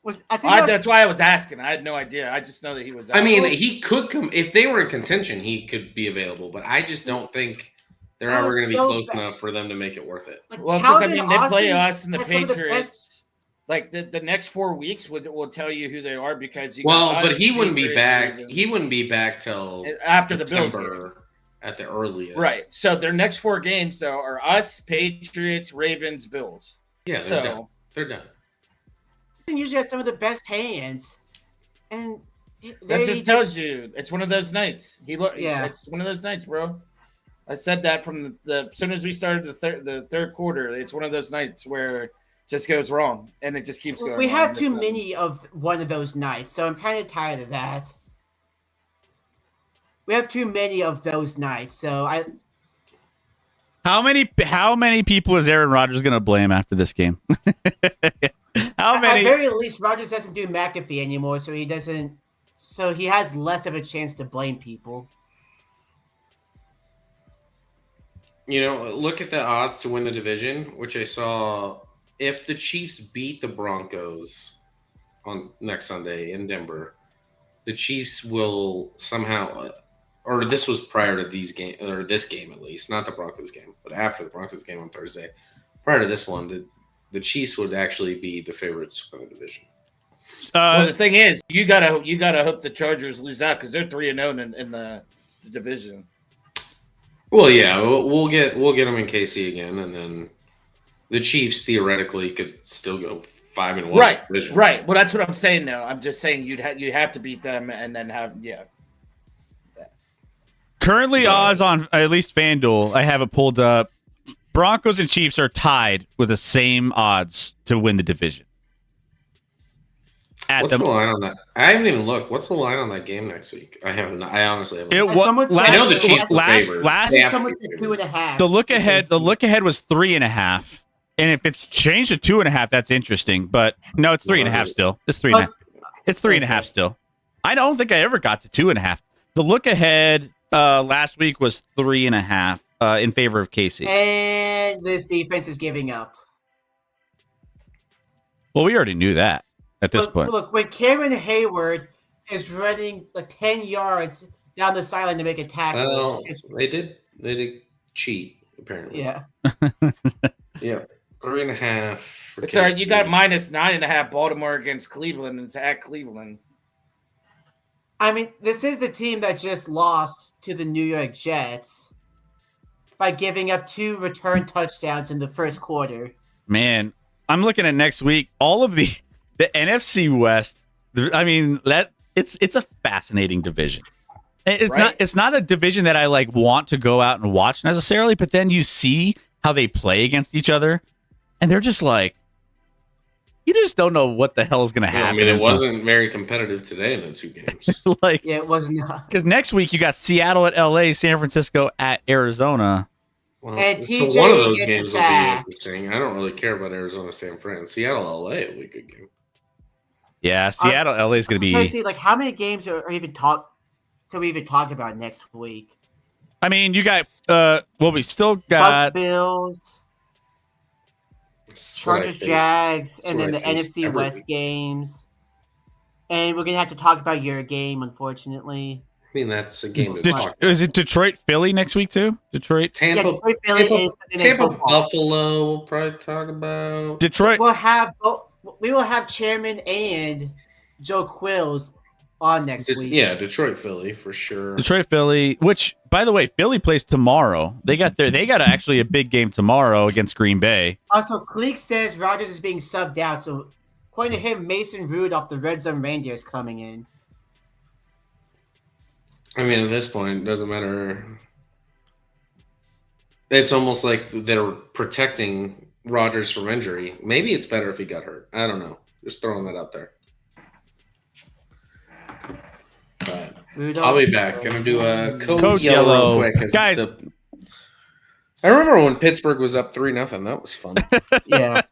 Speaker 3: I think that was-
Speaker 4: That's why I was asking. I had no idea. I just know that he was out.
Speaker 5: I mean, he could come if they were in contention. He could be available, but I just don't think they're
Speaker 3: That
Speaker 5: ever
Speaker 3: was
Speaker 5: going to be
Speaker 3: so
Speaker 5: close
Speaker 3: bad.
Speaker 5: enough for them to make it worth it.
Speaker 3: like,
Speaker 4: well, because I
Speaker 3: Calvin
Speaker 4: mean, they play
Speaker 3: Austin
Speaker 4: us and the
Speaker 3: has some of the
Speaker 4: Patriots. Like the next 4 weeks will tell you who they are because you
Speaker 5: Well,
Speaker 4: got
Speaker 5: but
Speaker 4: us,
Speaker 5: he wouldn't be
Speaker 4: Patriots,
Speaker 5: back.
Speaker 4: Ravens,
Speaker 5: He wouldn't be back till
Speaker 4: after the Bills game.
Speaker 5: December at the earliest.
Speaker 4: Right. So their next 4 games though are us, Patriots, Ravens, Bills.
Speaker 5: Yeah, they're done.
Speaker 4: So
Speaker 5: They're done.
Speaker 3: usually has some of the best hands, and
Speaker 4: that just tells you it's one of those nights.
Speaker 3: Yeah.
Speaker 4: It's one of those nights, bro. I said that from the as soon as we started the third quarter. It's one of those nights where it just goes wrong and it just keeps going.
Speaker 3: We
Speaker 4: wrong.
Speaker 3: have
Speaker 4: It's
Speaker 3: too
Speaker 4: not-
Speaker 3: many of one of those nights, so I'm kind of tired of that. We have too many of those nights, so
Speaker 2: how many people is Aaron Rodgers going to blame after this game? How
Speaker 3: at
Speaker 2: many?
Speaker 3: very least, Rodgers doesn't do McAfee anymore, so he doesn't. So he has less of a chance to blame people.
Speaker 5: You know, look at the odds to win the division, which I saw. If the Chiefs beat the Broncos on next Sunday in Denver, the Chiefs will somehow, or this was prior to these game or this game at least, not the Broncos game, but after the Broncos game on Thursday. Prior to this one, the Chiefs would actually be the favorites for the division.
Speaker 4: Well, the thing is, you gotta hope the Chargers lose out because they're 3-0 in the division.
Speaker 5: Well, yeah, we'll get them in KC again, and then the Chiefs theoretically could still go 5-1.
Speaker 4: Right,
Speaker 5: in the division.
Speaker 4: right. Well, that's what I'm saying. Now, I'm just saying you have to beat them and then have
Speaker 2: Currently, odds on at least FanDuel, I have it pulled up. Broncos and Chiefs are tied with the same odds to win the division.
Speaker 5: What's the line on that? I haven't even looked. What's the line on that game next week? I haven't. I honestly haven't.
Speaker 2: It
Speaker 3: And
Speaker 2: was
Speaker 3: someone said-
Speaker 5: I know the Chiefs were
Speaker 2: last
Speaker 5: favored.
Speaker 2: last
Speaker 5: They have to
Speaker 3: Someone
Speaker 5: be
Speaker 3: said
Speaker 5: favored.
Speaker 3: 2.5.
Speaker 2: the look ahead was 3.5, and if it's changed to 2.5, that's interesting. But no, it's 3.5 still. It's 3.5. It's 3.5 still. I don't think I ever got to 2.5. The look ahead last week was 3.5 in favor of KC.
Speaker 3: And this defense is giving up.
Speaker 2: Well, we already knew that at this point.
Speaker 3: Look, when Cameron Hayward is running like 10 yards down the sideline to make a tackle.
Speaker 5: Well,
Speaker 3: it's-
Speaker 5: they did cheat apparently.
Speaker 3: yeah.
Speaker 5: Yeah. 3.5. for
Speaker 4: It's all right. You got
Speaker 5: KC.
Speaker 4: -9.5 Baltimore against Cleveland, and it's at Cleveland.
Speaker 3: I mean, this is the team that just lost to the New York Jets by giving up 2 return touchdowns in the first quarter.
Speaker 2: Man, I'm looking at next week. All of the NFC West. I mean, it's a fascinating division. It's
Speaker 4: Right?
Speaker 2: not. It's not a division that I like want to go out and watch necessarily. But then you see how they play against each other, and they're just like, you just don't know what the hell is going to
Speaker 5: Yeah, I
Speaker 2: happen.
Speaker 5: mean, it
Speaker 2: in some-
Speaker 5: wasn't very competitive today in the two games.
Speaker 2: like
Speaker 3: Yeah, it was not.
Speaker 2: because next week you got Seattle at LA, San Francisco at Arizona.
Speaker 5: Well,
Speaker 3: And
Speaker 5: so
Speaker 3: TJ
Speaker 5: one of those
Speaker 3: gets
Speaker 5: games will
Speaker 3: sacked.
Speaker 5: be interesting. I don't really care about Arizona, San Fran. Seattle, LA will be a good game.
Speaker 2: Yeah, Seattle LA is going to
Speaker 3: I'm trying
Speaker 2: be.
Speaker 3: see, like, how many games are even could we even talk about next week?
Speaker 2: I mean, you got. Well, we still
Speaker 3: Bucks,
Speaker 2: got.
Speaker 3: Bills,
Speaker 5: That's what I
Speaker 3: Chargers,
Speaker 5: face.
Speaker 3: Jags,
Speaker 5: That's
Speaker 3: and
Speaker 5: what
Speaker 3: then
Speaker 5: I
Speaker 3: the
Speaker 5: face
Speaker 3: NFC
Speaker 5: every
Speaker 3: West
Speaker 5: week.
Speaker 3: games. And we're gonna have to talk about your game, unfortunately.
Speaker 5: I mean, that's a game to
Speaker 2: Det-
Speaker 5: talk.
Speaker 2: is it Detroit, Philly next week too? Detroit,
Speaker 3: Yeah,
Speaker 5: Tampa,
Speaker 3: Detroit, Philly,
Speaker 5: Tampa,
Speaker 3: and Sunday Night
Speaker 5: Tampa
Speaker 3: Football.
Speaker 5: Buffalo. We'll probably talk about.
Speaker 2: Detroit.
Speaker 3: We will have Chairman and Joe Quills on next week.
Speaker 5: Yeah, Detroit, Philly for sure.
Speaker 2: Detroit, Philly. Which, by the way, Philly plays tomorrow. They got actually a big game tomorrow against Green Bay.
Speaker 3: Also, Cleek says Rodgers is being subbed out, so according to him, Mason Rudolph, the Red Zone Reindeer, is coming in.
Speaker 5: I mean, at this point, it doesn't matter. It's almost like they're protecting Rodgers from injury. Maybe it's better if he got hurt. I don't know. Just throwing that out there. But
Speaker 3: Rudolph.
Speaker 5: I'll be back. Gonna do a
Speaker 2: Code
Speaker 5: yellow
Speaker 2: yellow.
Speaker 5: real quick. 'cause
Speaker 2: Guys.
Speaker 5: I remember when Pittsburgh was up 3-0. That was fun.
Speaker 3: Yeah.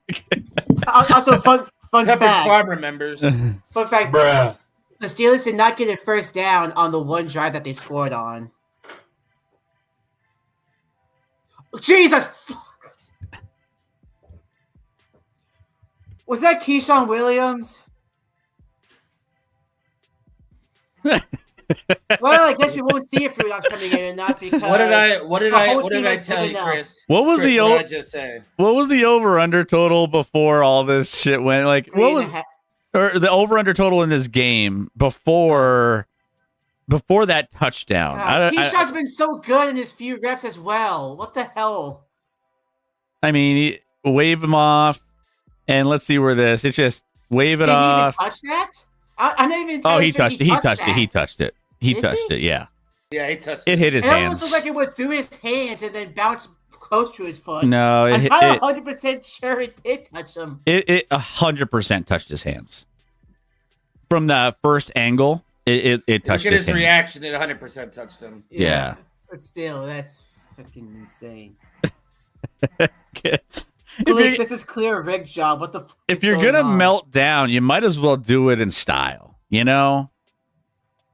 Speaker 3: Also, fun
Speaker 4: Pepperidge
Speaker 3: fact.
Speaker 4: Farm remembers.
Speaker 3: Fun fact.
Speaker 6: Bruh.
Speaker 3: The Steelers did not get a first down on the one drive that they scored on. Jesus! Fuck. Was that Keyshawn Williams? Well, I guess we won't see if Rudolph's coming in or not because
Speaker 4: What did I
Speaker 3: the whole team is
Speaker 4: tell you,
Speaker 3: giving up.
Speaker 4: Chris?
Speaker 2: What was
Speaker 4: Chris,
Speaker 2: the
Speaker 4: what did I
Speaker 2: o-
Speaker 4: just say?
Speaker 2: what was the over under total before all this shit went? Like
Speaker 3: Three
Speaker 2: what
Speaker 3: and
Speaker 2: was
Speaker 3: a half-
Speaker 2: or the over under total in this game before that touchdown?
Speaker 3: Keyshawn's been so good in his few reps as well. What the hell?
Speaker 2: I mean, wave him off, and let's see where this. It's just wave it
Speaker 3: Did he even
Speaker 2: off.
Speaker 3: touch that? I'm not even.
Speaker 2: Oh,
Speaker 3: entirely
Speaker 2: he
Speaker 3: sure
Speaker 2: touched it. He touched it.
Speaker 3: that.
Speaker 2: He touched it. He
Speaker 3: Did
Speaker 2: touched
Speaker 3: he?
Speaker 2: it. Yeah,
Speaker 4: Yeah, he touched
Speaker 2: it hit his
Speaker 3: It almost
Speaker 2: hands.
Speaker 3: looked like it went through his hands and then bounced close to his foot.
Speaker 2: No,
Speaker 3: I'm
Speaker 2: it
Speaker 3: not 100% sure it did touch him.
Speaker 2: it 100% touched his hands. From the first angle, it
Speaker 4: Look
Speaker 2: touched
Speaker 4: at
Speaker 2: his
Speaker 4: his
Speaker 2: hands.
Speaker 4: reaction. It 100% touched him.
Speaker 2: Yeah.
Speaker 3: But still, that's fucking insane.
Speaker 2: If
Speaker 3: Blake,
Speaker 2: you're,
Speaker 3: this is clear rig job. What the f-
Speaker 2: if
Speaker 3: is
Speaker 2: you're
Speaker 3: going
Speaker 2: gonna
Speaker 3: on?
Speaker 2: melt down, you might as well do it in style. You know,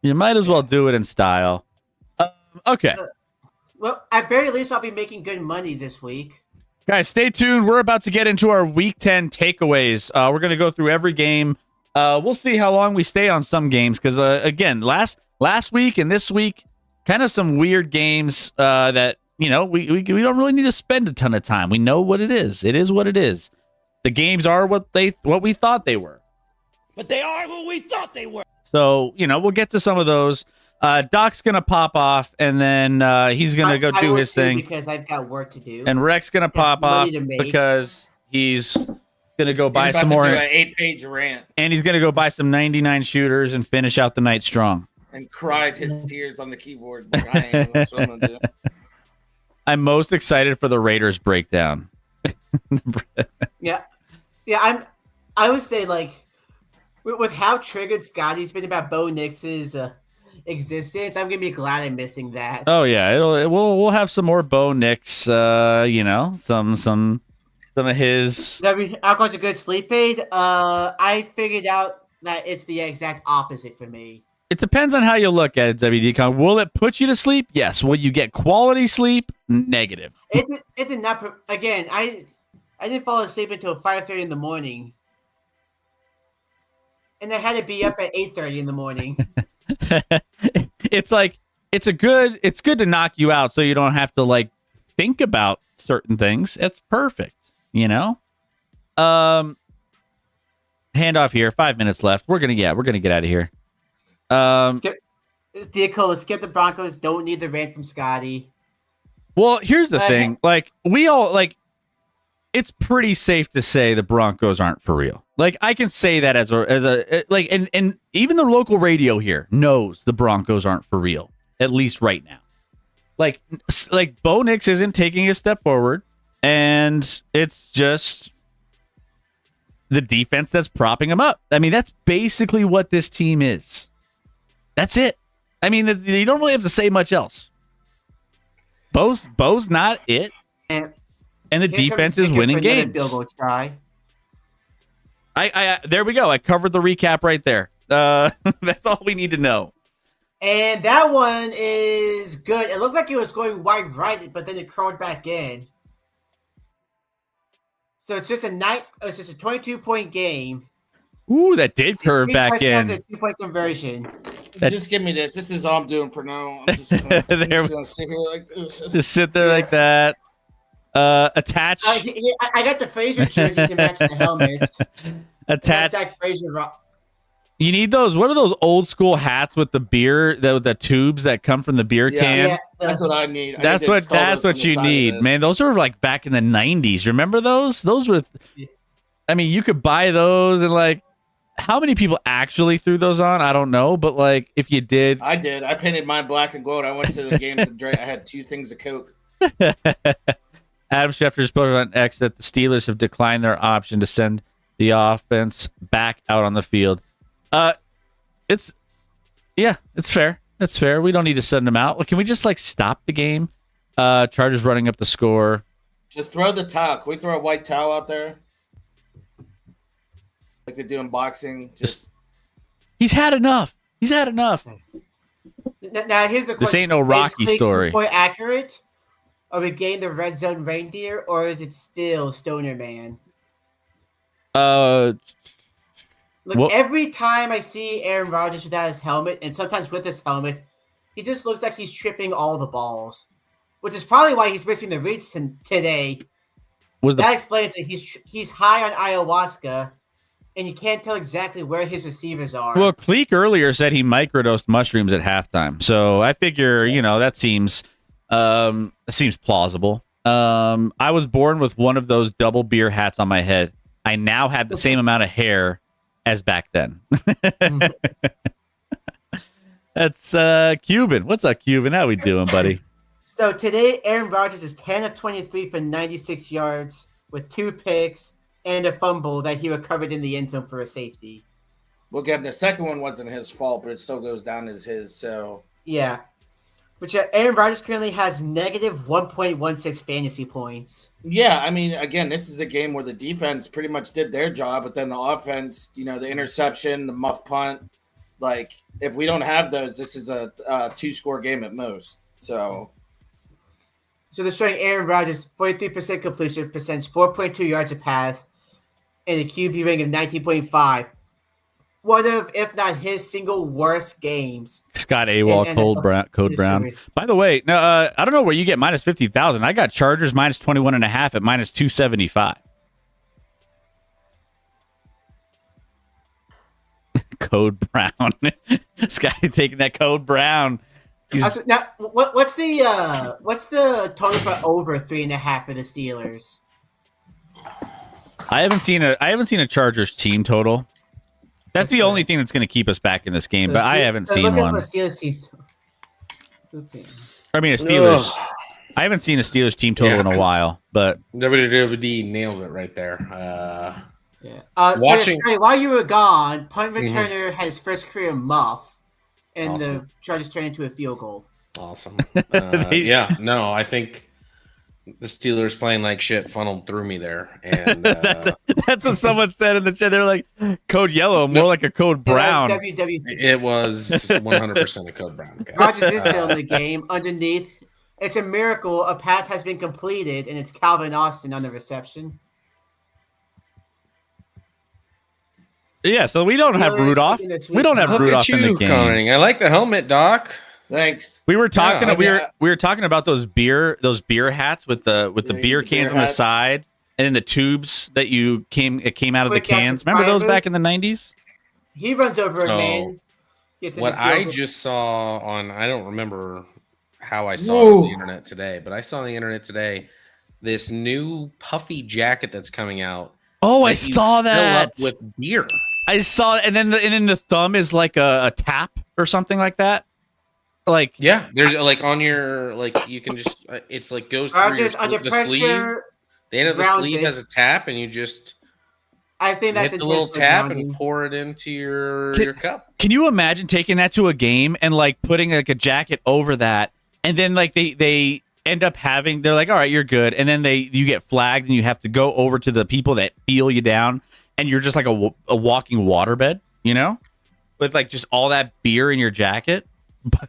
Speaker 2: you might as well do it in style. Okay,
Speaker 3: Well, at very least, I'll be making good money this week.
Speaker 2: guys, stay tuned. We're about to get into our Week 10 takeaways. We're gonna go through every game. We'll see how long we stay on some games because again, last week and this week, kind of some weird games that we don't really need to spend a ton of time. We know what it is. It is what it is. The games are what we thought they were.
Speaker 6: But they are who we thought they were.
Speaker 2: So, we'll get to some of those. Doc's going to pop off, and then he's going to go
Speaker 3: I
Speaker 2: do
Speaker 3: will
Speaker 2: his
Speaker 3: too,
Speaker 2: thing.
Speaker 3: because I've got work to do.
Speaker 2: And Rex going to pop off
Speaker 3: money to make.
Speaker 2: because he's going to go buy
Speaker 4: He's about
Speaker 2: some
Speaker 4: to
Speaker 2: more.
Speaker 4: do an 8-page rant
Speaker 2: And he's going to go buy some 99 shooters and finish out the night strong.
Speaker 4: and cried his tears on the keyboard. Crying. That's what I'm gonna do.
Speaker 2: I'm most excited for the Raiders breakdown.
Speaker 3: Yeah, I would say like with how triggered Scotty's been about Bo Nix's existence, I'm gonna be glad I'm missing that.
Speaker 2: Oh yeah, we'll have some more Bo Nix. Some of his.
Speaker 3: Alcohol's a good sleep aid. I figured out that it's the exact opposite for me.
Speaker 2: It depends on how you look at it, WD Con. Will it put you to sleep? Yes. Will you get quality sleep? Negative.
Speaker 3: It did not. Again, I didn't fall asleep until 5:30 in the morning, and I had to be up at 8:30 in the morning.
Speaker 2: It's like it's good to knock you out so you don't have to like think about certain things. It's perfect, Hand off here. 5 minutes left. We're gonna get out of here.
Speaker 3: Diacola, skip the Broncos. Don't need the rant from Scotty.
Speaker 2: Well, here's the thing. Like we all like. It's pretty safe to say the Broncos aren't for real. Like I can say that as a and even the local radio here knows the Broncos aren't for real. at least right now. Like Bo Nix isn't taking a step forward, and it's just the defense that's propping him up. I mean, that's basically what this team is. That's it. I mean, you don't really have to say much else. Bo's not it, and the defense is winning games.
Speaker 3: Field goal try.
Speaker 2: I there we go. I covered the recap right there. That's all we need to know.
Speaker 3: And that one is good. It looked like it was going wide right, but then it curled back in. So it's just a 22-point game.
Speaker 2: Ooh, that did curve
Speaker 3: Three
Speaker 2: back
Speaker 3: touchdowns
Speaker 2: in.
Speaker 3: and 2-point conversion.
Speaker 4: Just give me this. This is all I'm doing for now. I'm just, I'm just gonna sit here like this.
Speaker 2: Just sit there like that. Attach.
Speaker 3: I got the Fraser jersey to match the helmet.
Speaker 2: Attach.
Speaker 3: Zach Fraser.
Speaker 2: You need those. What are those old school hats with the beer, the tubes that come from the beer can?
Speaker 3: Yeah,
Speaker 4: That's what I need. I
Speaker 2: That's
Speaker 4: need to
Speaker 2: what.
Speaker 4: install
Speaker 2: That's
Speaker 4: those on
Speaker 2: what
Speaker 4: the
Speaker 2: you
Speaker 4: side of
Speaker 2: need,
Speaker 4: this.
Speaker 2: man. Those were like back in the '90s. Remember those? Those were. I mean, you could buy those and like. How many people actually threw those on? I don't know, but like if you did,
Speaker 4: I did. I painted mine black and gold. I went to the games and drank. I had 2 things of Coke.
Speaker 2: Adam Schefter just posted on X that the Steelers have declined their option to send the offense back out on the field. It's fair. That's fair. We don't need to send them out. Can we just like stop the game? Chargers running up the score.
Speaker 4: Just throw the towel. Can we throw a white towel out there? Like they do in boxing. Just
Speaker 2: He's had enough. He's had enough.
Speaker 3: Now here's the question:
Speaker 2: This ain't no Rocky
Speaker 3: is
Speaker 2: story.
Speaker 3: More accurate? Are we getting the red zone reindeer, or is it still Stoner Man? Look,
Speaker 2: Well-
Speaker 3: every time I see Aaron Rodgers without his helmet, and sometimes with his helmet, he just looks like he's tripping all the balls, which is probably why he's missing the reads today.
Speaker 2: Was the
Speaker 3: That explains it. He's high on ayahuasca, and you can't tell exactly where his receivers are.
Speaker 2: Well, Cleek earlier said he microdosed mushrooms at halftime, so I figure that seems plausible. I was born with one of those double beer hats on my head. I now have the same amount of hair as back then. That's Cuban. What's up, Cuban? How we doing, buddy?
Speaker 3: So today, Aaron Rodgers is 10 of 23 for 96 yards with 2 picks and a fumble that he recovered in the end zone for a safety.
Speaker 4: well, again, the second one wasn't his fault, but it still goes down as his. So
Speaker 3: Yeah. Which Aaron Rodgers currently has negative 1.16 fantasy points.
Speaker 4: yeah, I mean, again, this is a game where the defense pretty much did their job, but then the offense, the interception, the muff punt, like if we don't have those, this is a 2-score game at most. So
Speaker 3: So they're showing Aaron Rodgers 43% completion percentage, 4.2 yards a pass, and a QB rating of 19.5. One of, if not his single worst games.
Speaker 2: Scott AWOL,
Speaker 3: And-
Speaker 2: Code Brown. By the way, no, I don't know where you get minus 50,000. I got Chargers minus 21.5 at minus 275. Code Brown. Scott taking that Code Brown.
Speaker 3: Actually, now, what's the total for over 3.5 for the Steelers?
Speaker 2: I haven't seen a Chargers team total. That's the only thing that's going to keep us back in this game, but I haven't seen one.
Speaker 3: The Steelers team. Okay.
Speaker 2: I mean, a Steelers. I haven't seen a Steelers team total in a while, but
Speaker 5: WWE nailed it right there.
Speaker 3: Yeah.
Speaker 5: Watching-
Speaker 3: So while you were gone, punt returner had his first career muff, and the
Speaker 5: Awesome.
Speaker 3: Chargers turned into a field goal.
Speaker 5: Awesome. I think the Steelers playing like shit funneled through me there, and
Speaker 2: that's what someone said in the chat. They're like, "Code yellow, more like a code brown."
Speaker 3: WWE.
Speaker 5: it was 100% a Code Brown. Guys.
Speaker 3: Rodgers is still in the game. Underneath, it's a miracle. A pass has been completed, and it's Calvin Austin on the reception.
Speaker 2: Yeah, so we don't have
Speaker 3: Steelers
Speaker 2: Rudolph.
Speaker 3: taking this
Speaker 2: We don't have
Speaker 5: Look
Speaker 2: Rudolph
Speaker 5: at
Speaker 2: in the
Speaker 5: you,
Speaker 2: game.
Speaker 5: Conning. I like the helmet, Doc.
Speaker 4: thanks.
Speaker 2: We were talking.
Speaker 5: Yeah,
Speaker 2: we were talking about those beer hats with the
Speaker 4: Yeah,
Speaker 2: beer
Speaker 4: the
Speaker 2: cans
Speaker 4: beer
Speaker 2: on the
Speaker 4: hats.
Speaker 2: side, and then the tubes that came out of the
Speaker 3: Quick after
Speaker 2: cans. Remember those
Speaker 3: fiber.
Speaker 2: back in the 90s?
Speaker 3: He runs over
Speaker 5: So,
Speaker 3: a man. Gets in
Speaker 5: What
Speaker 3: the field
Speaker 5: I
Speaker 3: goal.
Speaker 5: just saw on, I don't remember how I saw it on the internet today, but I saw on the internet today this new puffy jacket that's coming out.
Speaker 2: Oh, I
Speaker 5: that you
Speaker 2: saw
Speaker 5: fill
Speaker 2: that.
Speaker 5: up with beer.
Speaker 2: I saw it, and then the thumb is like a tap or something like that. Like,
Speaker 5: Yeah, there's like on your like you can just it's like goes through
Speaker 3: Rogers
Speaker 5: your,
Speaker 3: under
Speaker 5: the sleeve.
Speaker 3: pressure.
Speaker 5: The end of the
Speaker 3: grounds
Speaker 5: sleeve
Speaker 3: it.
Speaker 5: has a tap, and you just
Speaker 3: I think that's
Speaker 5: hit the little
Speaker 3: intentional
Speaker 5: tap
Speaker 3: grounding.
Speaker 5: and pour it into your cup.
Speaker 2: can you imagine taking that to a game and like putting like a jacket over that, and then like they end up having, they're like, all right, you're good, and then you get flagged and you have to go over to the people that feel you down, and you're just like a walking waterbed, you know, with like just all that beer in your jacket.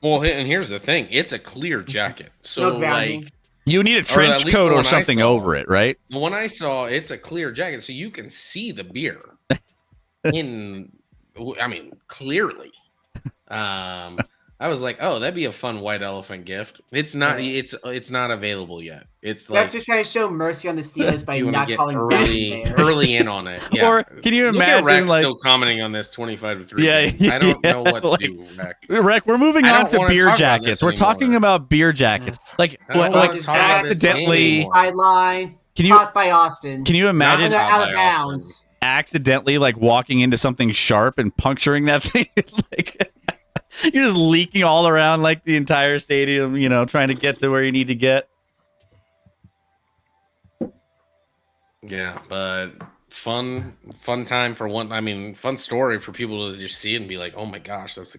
Speaker 5: Well, and here's the thing: it's a clear jacket, so
Speaker 3: No grounding.
Speaker 5: like
Speaker 2: You need a trench
Speaker 5: least
Speaker 2: coat
Speaker 5: the
Speaker 2: or
Speaker 5: one I
Speaker 2: something
Speaker 5: saw.
Speaker 2: over it, right?
Speaker 5: the one I saw, it's a clear jacket, so you can see the beer clearly. I was like, oh, that'd be a fun white elephant gift. It's not. It's not available yet. It's
Speaker 3: They're
Speaker 5: like
Speaker 3: just trying to show mercy on the Steelers by
Speaker 5: you want to
Speaker 3: not
Speaker 5: get
Speaker 3: calling
Speaker 5: early,
Speaker 3: back there.
Speaker 5: early in on it. Yeah.
Speaker 2: Or can you
Speaker 5: Look at
Speaker 2: imagine
Speaker 5: Rex
Speaker 2: like
Speaker 5: still commenting on this 25-3?
Speaker 2: Yeah,
Speaker 5: game. I don't know what
Speaker 2: like-
Speaker 5: to do, Rex.
Speaker 2: Rec, we're moving
Speaker 5: I
Speaker 2: on
Speaker 5: don't
Speaker 2: to
Speaker 5: wanna
Speaker 2: beer
Speaker 5: talk about
Speaker 2: jackets.
Speaker 5: this
Speaker 2: We're talking
Speaker 5: anymore.
Speaker 2: about beer jackets. Like,
Speaker 5: I don't
Speaker 2: like
Speaker 5: wanna talk about this game
Speaker 2: accidentally.
Speaker 5: anymore.
Speaker 3: Sideline.
Speaker 2: Can you
Speaker 3: Caught by Austin.
Speaker 2: can you imagine
Speaker 3: They're
Speaker 5: Not
Speaker 3: out of
Speaker 5: by Austin.
Speaker 3: bounds.
Speaker 2: accidentally like walking into something sharp and puncturing that thing? Like you're just leaking all around like the entire stadium, you know, trying to get to where you need to get.
Speaker 5: Yeah, but fun time for one. I mean, fun story for people to just see it and be like, "Oh my gosh, that's."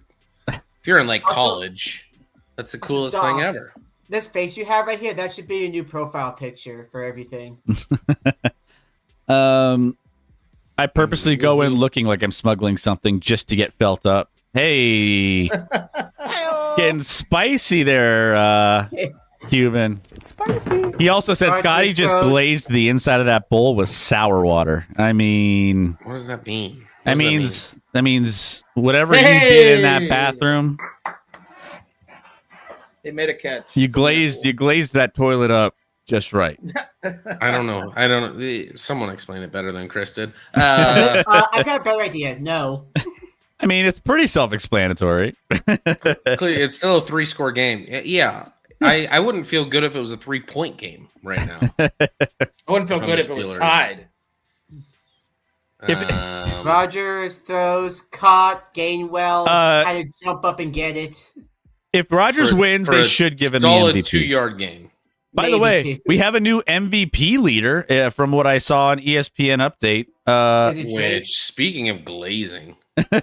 Speaker 5: If you're in like
Speaker 3: Also-
Speaker 5: college, that's the coolest thing ever.
Speaker 3: This face you have right here, that should be your new profile picture for everything.
Speaker 2: I purposely go in looking like I'm smuggling something just to get felt up. Hey, getting spicy there, Cuban.
Speaker 6: Spicy.
Speaker 2: He also said
Speaker 3: Alright,
Speaker 2: Scotty just
Speaker 3: Gross.
Speaker 2: glazed the inside of that bowl with sour water. I mean,
Speaker 5: What does that mean?
Speaker 2: that
Speaker 5: What does
Speaker 2: means whatever you did in that
Speaker 4: Hey!
Speaker 2: bathroom,
Speaker 4: They made a catch.
Speaker 2: you glazed that toilet up just right.
Speaker 5: I don't know. Someone explain it better than Chris did.
Speaker 3: I've got a better idea. No.
Speaker 2: I mean, it's pretty self-explanatory.
Speaker 5: Clearly, it's still a 3-score game. Yeah, I wouldn't feel good if it was a 3-point game right now.
Speaker 4: I wouldn't feel
Speaker 5: From
Speaker 4: good
Speaker 5: the
Speaker 4: if it was
Speaker 5: Steelers.
Speaker 4: tied.
Speaker 3: Rogers throws, caught, Gainwell, had to jump up and get it.
Speaker 2: If Rodgers wins,
Speaker 5: for
Speaker 2: they
Speaker 5: a
Speaker 2: should give him the
Speaker 5: solid
Speaker 2: MVP.
Speaker 5: 2-yard game.
Speaker 2: By the
Speaker 3: Maybe
Speaker 2: way,
Speaker 3: two.
Speaker 2: we have a new MVP leader from what I saw on ESPN Update.
Speaker 3: Is it Drake?
Speaker 5: Which, speaking of glazing,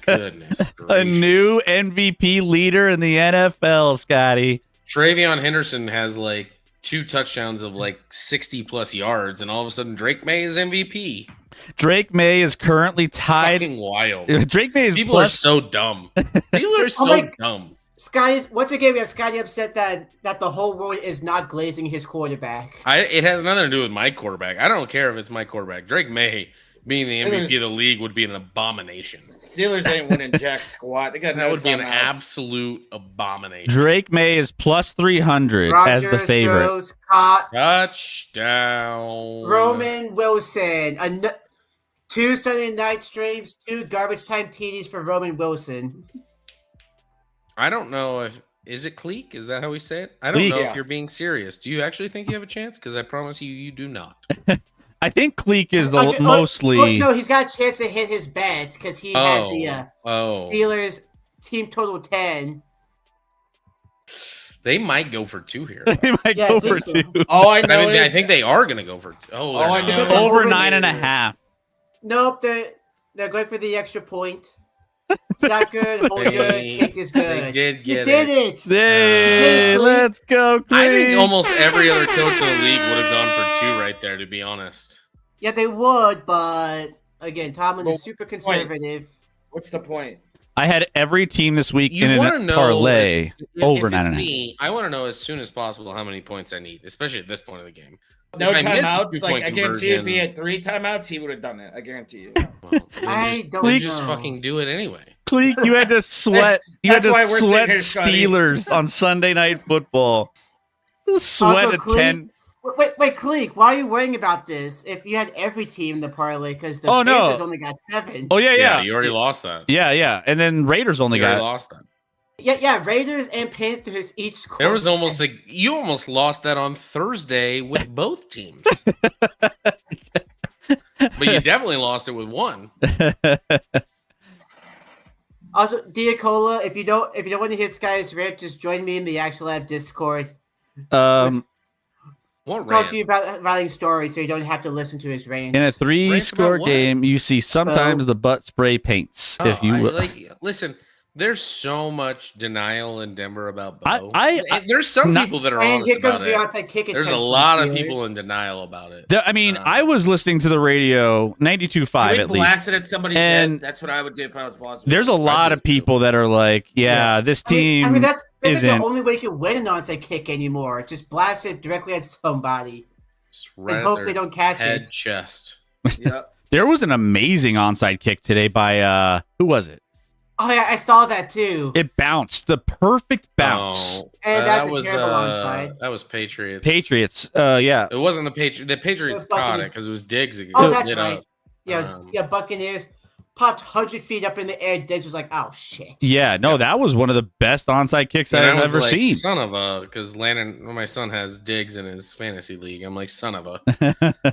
Speaker 5: goodness
Speaker 2: A
Speaker 5: gracious.
Speaker 2: new MVP leader in the NFL, Scotty.
Speaker 5: Travion Henderson has like 2 touchdowns of like 60+ yards, and all of a sudden Drake May is MVP.
Speaker 2: Drake May is currently tied.
Speaker 5: Fucking wild.
Speaker 2: Drake May is
Speaker 5: People
Speaker 2: plus.
Speaker 5: are so dumb. People are so
Speaker 3: my-
Speaker 5: dumb.
Speaker 3: Scotty, once again, we have Scotty upset that the whole world is not glazing his quarterback.
Speaker 5: It has nothing to do with my quarterback. I don't care if it's my quarterback. Drake May being the MVP of the league would be an abomination.
Speaker 4: Steelers ain't winning jack squat. They got
Speaker 5: That
Speaker 4: no
Speaker 5: would be an
Speaker 4: timeouts.
Speaker 5: absolute abomination.
Speaker 2: Drake May is plus 300 as the
Speaker 3: Rogers
Speaker 2: favorite.
Speaker 3: goes, caught,
Speaker 5: Touchdown.
Speaker 3: Roman Wilson. 2 Sunday night streams, 2 garbage time TDs for Roman Wilson.
Speaker 5: I don't know if is it Cleek? Is that how we say it? I don't
Speaker 2: Cleek.
Speaker 5: know
Speaker 4: Yeah.
Speaker 5: if you're being serious. Do you actually think you have a chance? Because I promise you do not.
Speaker 2: I think Cleek is the
Speaker 3: Okay,
Speaker 2: mostly.
Speaker 3: no, he's got a chance to hit his bet because he has the
Speaker 5: Oh,
Speaker 3: Steelers team total 10.
Speaker 5: they might go for 2 here.
Speaker 2: They might
Speaker 3: Yeah,
Speaker 2: go
Speaker 3: I think
Speaker 2: for
Speaker 3: so.
Speaker 2: 2.
Speaker 4: All I
Speaker 5: I
Speaker 4: know
Speaker 5: mean,
Speaker 4: is
Speaker 5: I think they are going to go for 2. Oh,
Speaker 4: All I
Speaker 5: they're
Speaker 4: know
Speaker 5: not.
Speaker 4: is-
Speaker 2: Over
Speaker 3: Over
Speaker 2: 9.5.
Speaker 3: Nope, they're going for the extra point. Not good, hold
Speaker 5: They-
Speaker 3: good, kick is good.
Speaker 5: They did
Speaker 3: You
Speaker 5: get
Speaker 3: did
Speaker 5: it.
Speaker 3: it.
Speaker 2: Hey,
Speaker 3: Cleek.
Speaker 2: let's go, Cleek.
Speaker 5: I think almost every other coach in the league would have gone for 2 right there, to be honest.
Speaker 3: Yeah, they would, but again, Tomlin
Speaker 4: Well,
Speaker 3: is super conservative.
Speaker 4: what's the point?
Speaker 2: I had every team this week
Speaker 5: You
Speaker 2: in
Speaker 5: want to
Speaker 2: a
Speaker 5: know
Speaker 2: parlay over
Speaker 5: if it's
Speaker 2: 9.5.
Speaker 5: me, I want to know as soon as possible how many points I need, especially at this point of the game.
Speaker 4: No
Speaker 5: If I miss a
Speaker 4: timeouts.
Speaker 5: 2-point
Speaker 4: Like I guarantee, if he
Speaker 5: conversion-
Speaker 4: had 3 timeouts, he would have done it. I guarantee you.
Speaker 5: Well,
Speaker 3: I don't
Speaker 2: Cleek-
Speaker 5: just
Speaker 3: know.
Speaker 5: fucking do it anyway.
Speaker 2: Cleek, you had to sweat. You had
Speaker 4: That's why
Speaker 2: to
Speaker 4: we're sitting
Speaker 2: sweat
Speaker 4: here, Scotty.
Speaker 2: Steelers on Sunday Night Football. Sweat
Speaker 3: Also,
Speaker 2: a
Speaker 3: Cleek-
Speaker 2: 10.
Speaker 3: Wait, Cleek, why are you worrying about this? If you had every team in the parlay, because the
Speaker 2: Oh, no.
Speaker 3: Panthers only got 7.
Speaker 2: Oh yeah.
Speaker 5: You already lost that.
Speaker 2: Yeah. And then Raiders only
Speaker 5: You already
Speaker 2: got.
Speaker 5: lost that.
Speaker 3: Yeah, Raiders and Panthers each scored.
Speaker 5: There was almost like you almost lost that on Thursday with both teams. But you definitely lost it with one.
Speaker 3: Also, Diacola, if you don't want to hear Sky's rant, just join me in the Action Lab Discord.
Speaker 2: Um,
Speaker 5: What
Speaker 3: Talk
Speaker 5: rant?
Speaker 3: to you about writing stories, so you don't have to listen to his rants.
Speaker 2: in a 3-score
Speaker 5: Rant about what?
Speaker 2: game, you see sometimes the butt spray paints. If you will.
Speaker 5: listen, there's so much denial in Denver about
Speaker 2: I-
Speaker 5: Bo.
Speaker 2: I-
Speaker 5: And there's some
Speaker 2: not-
Speaker 5: people that are
Speaker 3: And
Speaker 5: honest
Speaker 3: here comes
Speaker 5: about
Speaker 3: the
Speaker 5: it.
Speaker 3: onside kick.
Speaker 5: There's a lot of people in denial about it.
Speaker 2: I mean, I was listening to the radio 92.5
Speaker 4: we
Speaker 2: at least.
Speaker 4: blasted at somebody's
Speaker 2: And
Speaker 4: head. That's what I would do if I was boss.
Speaker 2: There's a lot of people that are like, yeah, this team
Speaker 3: I mean that's like
Speaker 2: isn't.
Speaker 3: the only way you can win an onside kick anymore. Just blast it directly at somebody
Speaker 5: Just right
Speaker 3: and
Speaker 5: at
Speaker 3: hope
Speaker 5: their
Speaker 3: they don't catch
Speaker 5: head,
Speaker 3: it.
Speaker 5: chest.
Speaker 4: Yep.
Speaker 2: There was an amazing onside kick today by who was it?
Speaker 3: Oh yeah, I saw that too.
Speaker 2: It bounced, the perfect bounce.
Speaker 5: Oh,
Speaker 3: And that's
Speaker 5: that
Speaker 3: a
Speaker 5: was
Speaker 3: terrible onside.
Speaker 5: That was Patriots.
Speaker 2: Patriots, yeah.
Speaker 5: It wasn't the Patriots. The Patriots
Speaker 3: It was
Speaker 5: caught it
Speaker 3: Buccaneers.
Speaker 5: because it was Diggs. that
Speaker 3: Oh,
Speaker 5: got
Speaker 3: that's
Speaker 5: lit
Speaker 3: right.
Speaker 5: up.
Speaker 3: Yeah,
Speaker 5: Um,
Speaker 3: Buccaneers popped 100 feet up in the air. Diggs was like, "Oh shit."
Speaker 2: Yeah, no, that was one of the best onside kicks
Speaker 5: And I
Speaker 2: I've
Speaker 5: was
Speaker 2: ever
Speaker 5: like,
Speaker 2: seen.
Speaker 5: son of a, because Landon, my son has Diggs in his fantasy league. I'm like, son of a,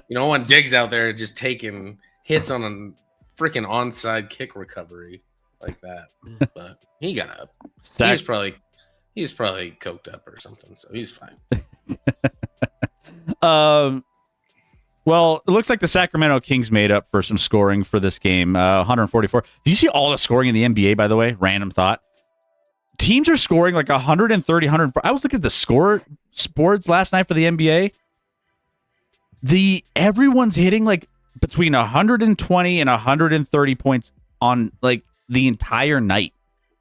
Speaker 5: you don't want Diggs out there just taking hits on a freaking onside kick recovery like that. But he got up. He was probably coked up or something, so he's fine.
Speaker 2: Well, it looks like the Sacramento Kings made up for some scoring for this game, 144. Do you see all the scoring in the NBA, by the way? Random thought. Teams are scoring like 130, 100. I was looking at the score boards last night for the NBA. Everyone's hitting like between 120 and 130 points on like the entire night.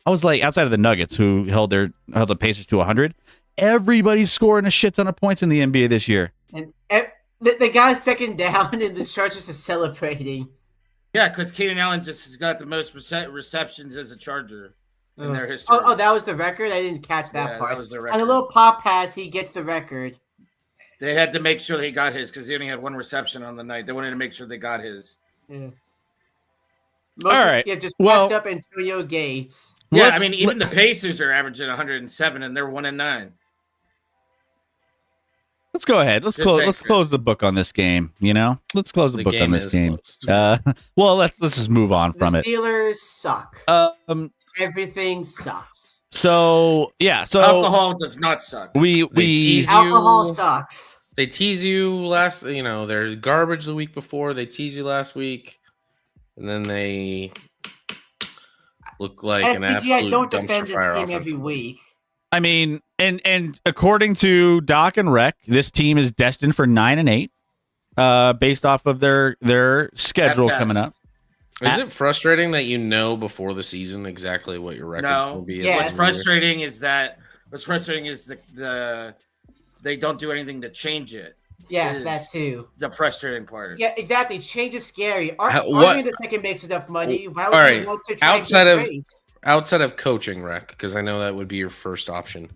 Speaker 2: I was like, outside of the Nuggets, who held the Pacers to 100. Everybody's scoring a shit ton of points in the NBA this year.
Speaker 3: And the guy second down, and the Chargers are celebrating.
Speaker 4: Yeah, because Keenan Allen just has got the most receptions as a Charger in their history.
Speaker 3: Oh, that was the record. I didn't catch that
Speaker 4: Yeah,
Speaker 3: part.
Speaker 4: that was the
Speaker 3: On a
Speaker 4: record.
Speaker 3: little pop pass, he gets the record.
Speaker 4: They had to make sure he got his because he only had one reception on the night. They wanted to make sure they got his.
Speaker 3: Yeah.
Speaker 2: All right.
Speaker 3: Yeah, just
Speaker 2: Well-
Speaker 3: passed up Antonio Gates.
Speaker 4: Yeah,
Speaker 2: Let's-
Speaker 4: I mean, even the Pacers are averaging 107, and they're 1-9.
Speaker 2: Let's go ahead. Let's
Speaker 4: Just
Speaker 2: close.
Speaker 4: saying,
Speaker 2: Let's
Speaker 4: Chris.
Speaker 2: close the book on this game. Let's close the
Speaker 5: The
Speaker 2: book on
Speaker 5: game
Speaker 2: this
Speaker 5: is
Speaker 2: game.
Speaker 5: closed.
Speaker 2: Well, let's just move on
Speaker 3: The
Speaker 2: from it.
Speaker 3: Steelers suck. Everything sucks.
Speaker 2: So yeah. So
Speaker 4: Alcohol does not suck.
Speaker 2: we
Speaker 5: tease you.
Speaker 3: Alcohol sucks.
Speaker 5: They tease you they're garbage the week before. They tease you last week, and then they look like an
Speaker 3: SCG, I
Speaker 5: absolute
Speaker 3: don't
Speaker 5: dumpster
Speaker 3: defend this
Speaker 5: fire
Speaker 3: team every
Speaker 5: offensively.
Speaker 3: week.
Speaker 2: I mean, and according to Doc and Rec, this team is destined for 9 and 8, based off of their schedule
Speaker 4: At
Speaker 2: coming up.
Speaker 4: best.
Speaker 5: Is it frustrating that you know before the season exactly what your record's going
Speaker 4: No.
Speaker 5: to be? at
Speaker 3: Yeah,
Speaker 5: the end
Speaker 4: What's
Speaker 5: of the year?
Speaker 4: frustrating is the they don't do anything to change it.
Speaker 3: Yes,
Speaker 4: Is
Speaker 3: that too.
Speaker 4: the frustrating part.
Speaker 3: Yeah, exactly. Change is scary.
Speaker 5: What-
Speaker 3: Arguing the second makes enough money. Why would
Speaker 5: All
Speaker 3: you
Speaker 5: right,
Speaker 3: want to try
Speaker 5: outside
Speaker 3: and
Speaker 5: of-
Speaker 3: get great?
Speaker 5: Outside of coaching, Rec, because I know that would be your first option.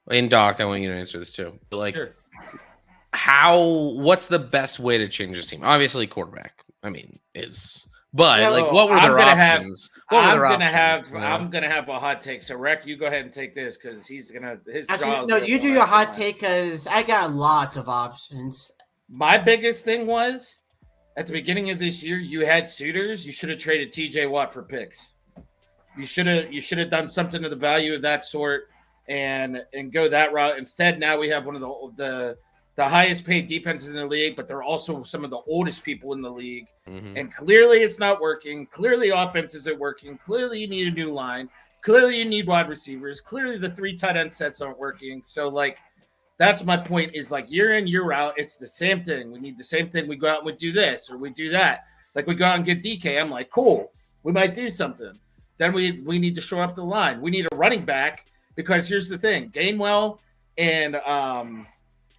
Speaker 5: And Doc, I want you to answer this too. But like,
Speaker 4: Sure.
Speaker 5: what's the best way to change this team? Obviously, quarterback. I mean, but
Speaker 3: Yeah,
Speaker 5: like,
Speaker 3: well,
Speaker 5: what were
Speaker 4: I'm
Speaker 5: their
Speaker 4: gonna have-
Speaker 5: options? What were
Speaker 4: I'm
Speaker 5: their
Speaker 4: gonna
Speaker 5: options,
Speaker 4: have
Speaker 5: you know?
Speaker 4: I'm gonna have a hot take. So Rec, you go ahead and take this because he's gonna his
Speaker 3: Actually,
Speaker 4: jaw.
Speaker 3: no,
Speaker 4: goes
Speaker 3: you
Speaker 4: on
Speaker 3: do your
Speaker 4: after
Speaker 3: hot
Speaker 4: mine.
Speaker 3: take because I got lots of options.
Speaker 4: My biggest thing was at the beginning of this year, you had suitors. You should have traded TJ Watt for picks. You should have done something to the value of that sort and go that route. Instead, now we have one of the highest paid defenses in the league, but they're also some of the oldest people in the league.
Speaker 5: Mhm.
Speaker 4: And clearly it's not working. Clearly offense isn't working. Clearly you need a new line. Clearly you need wide receivers. Clearly the 3 tight end sets aren't working. So like that's my point is like year in, year out, it's the same thing. We need the same thing. We go out and we do this or we do that. Like we go out and get DK. I'm like, cool. We might do something. Then we need to shore up the line. We need a running back because here's the thing. Gainwell and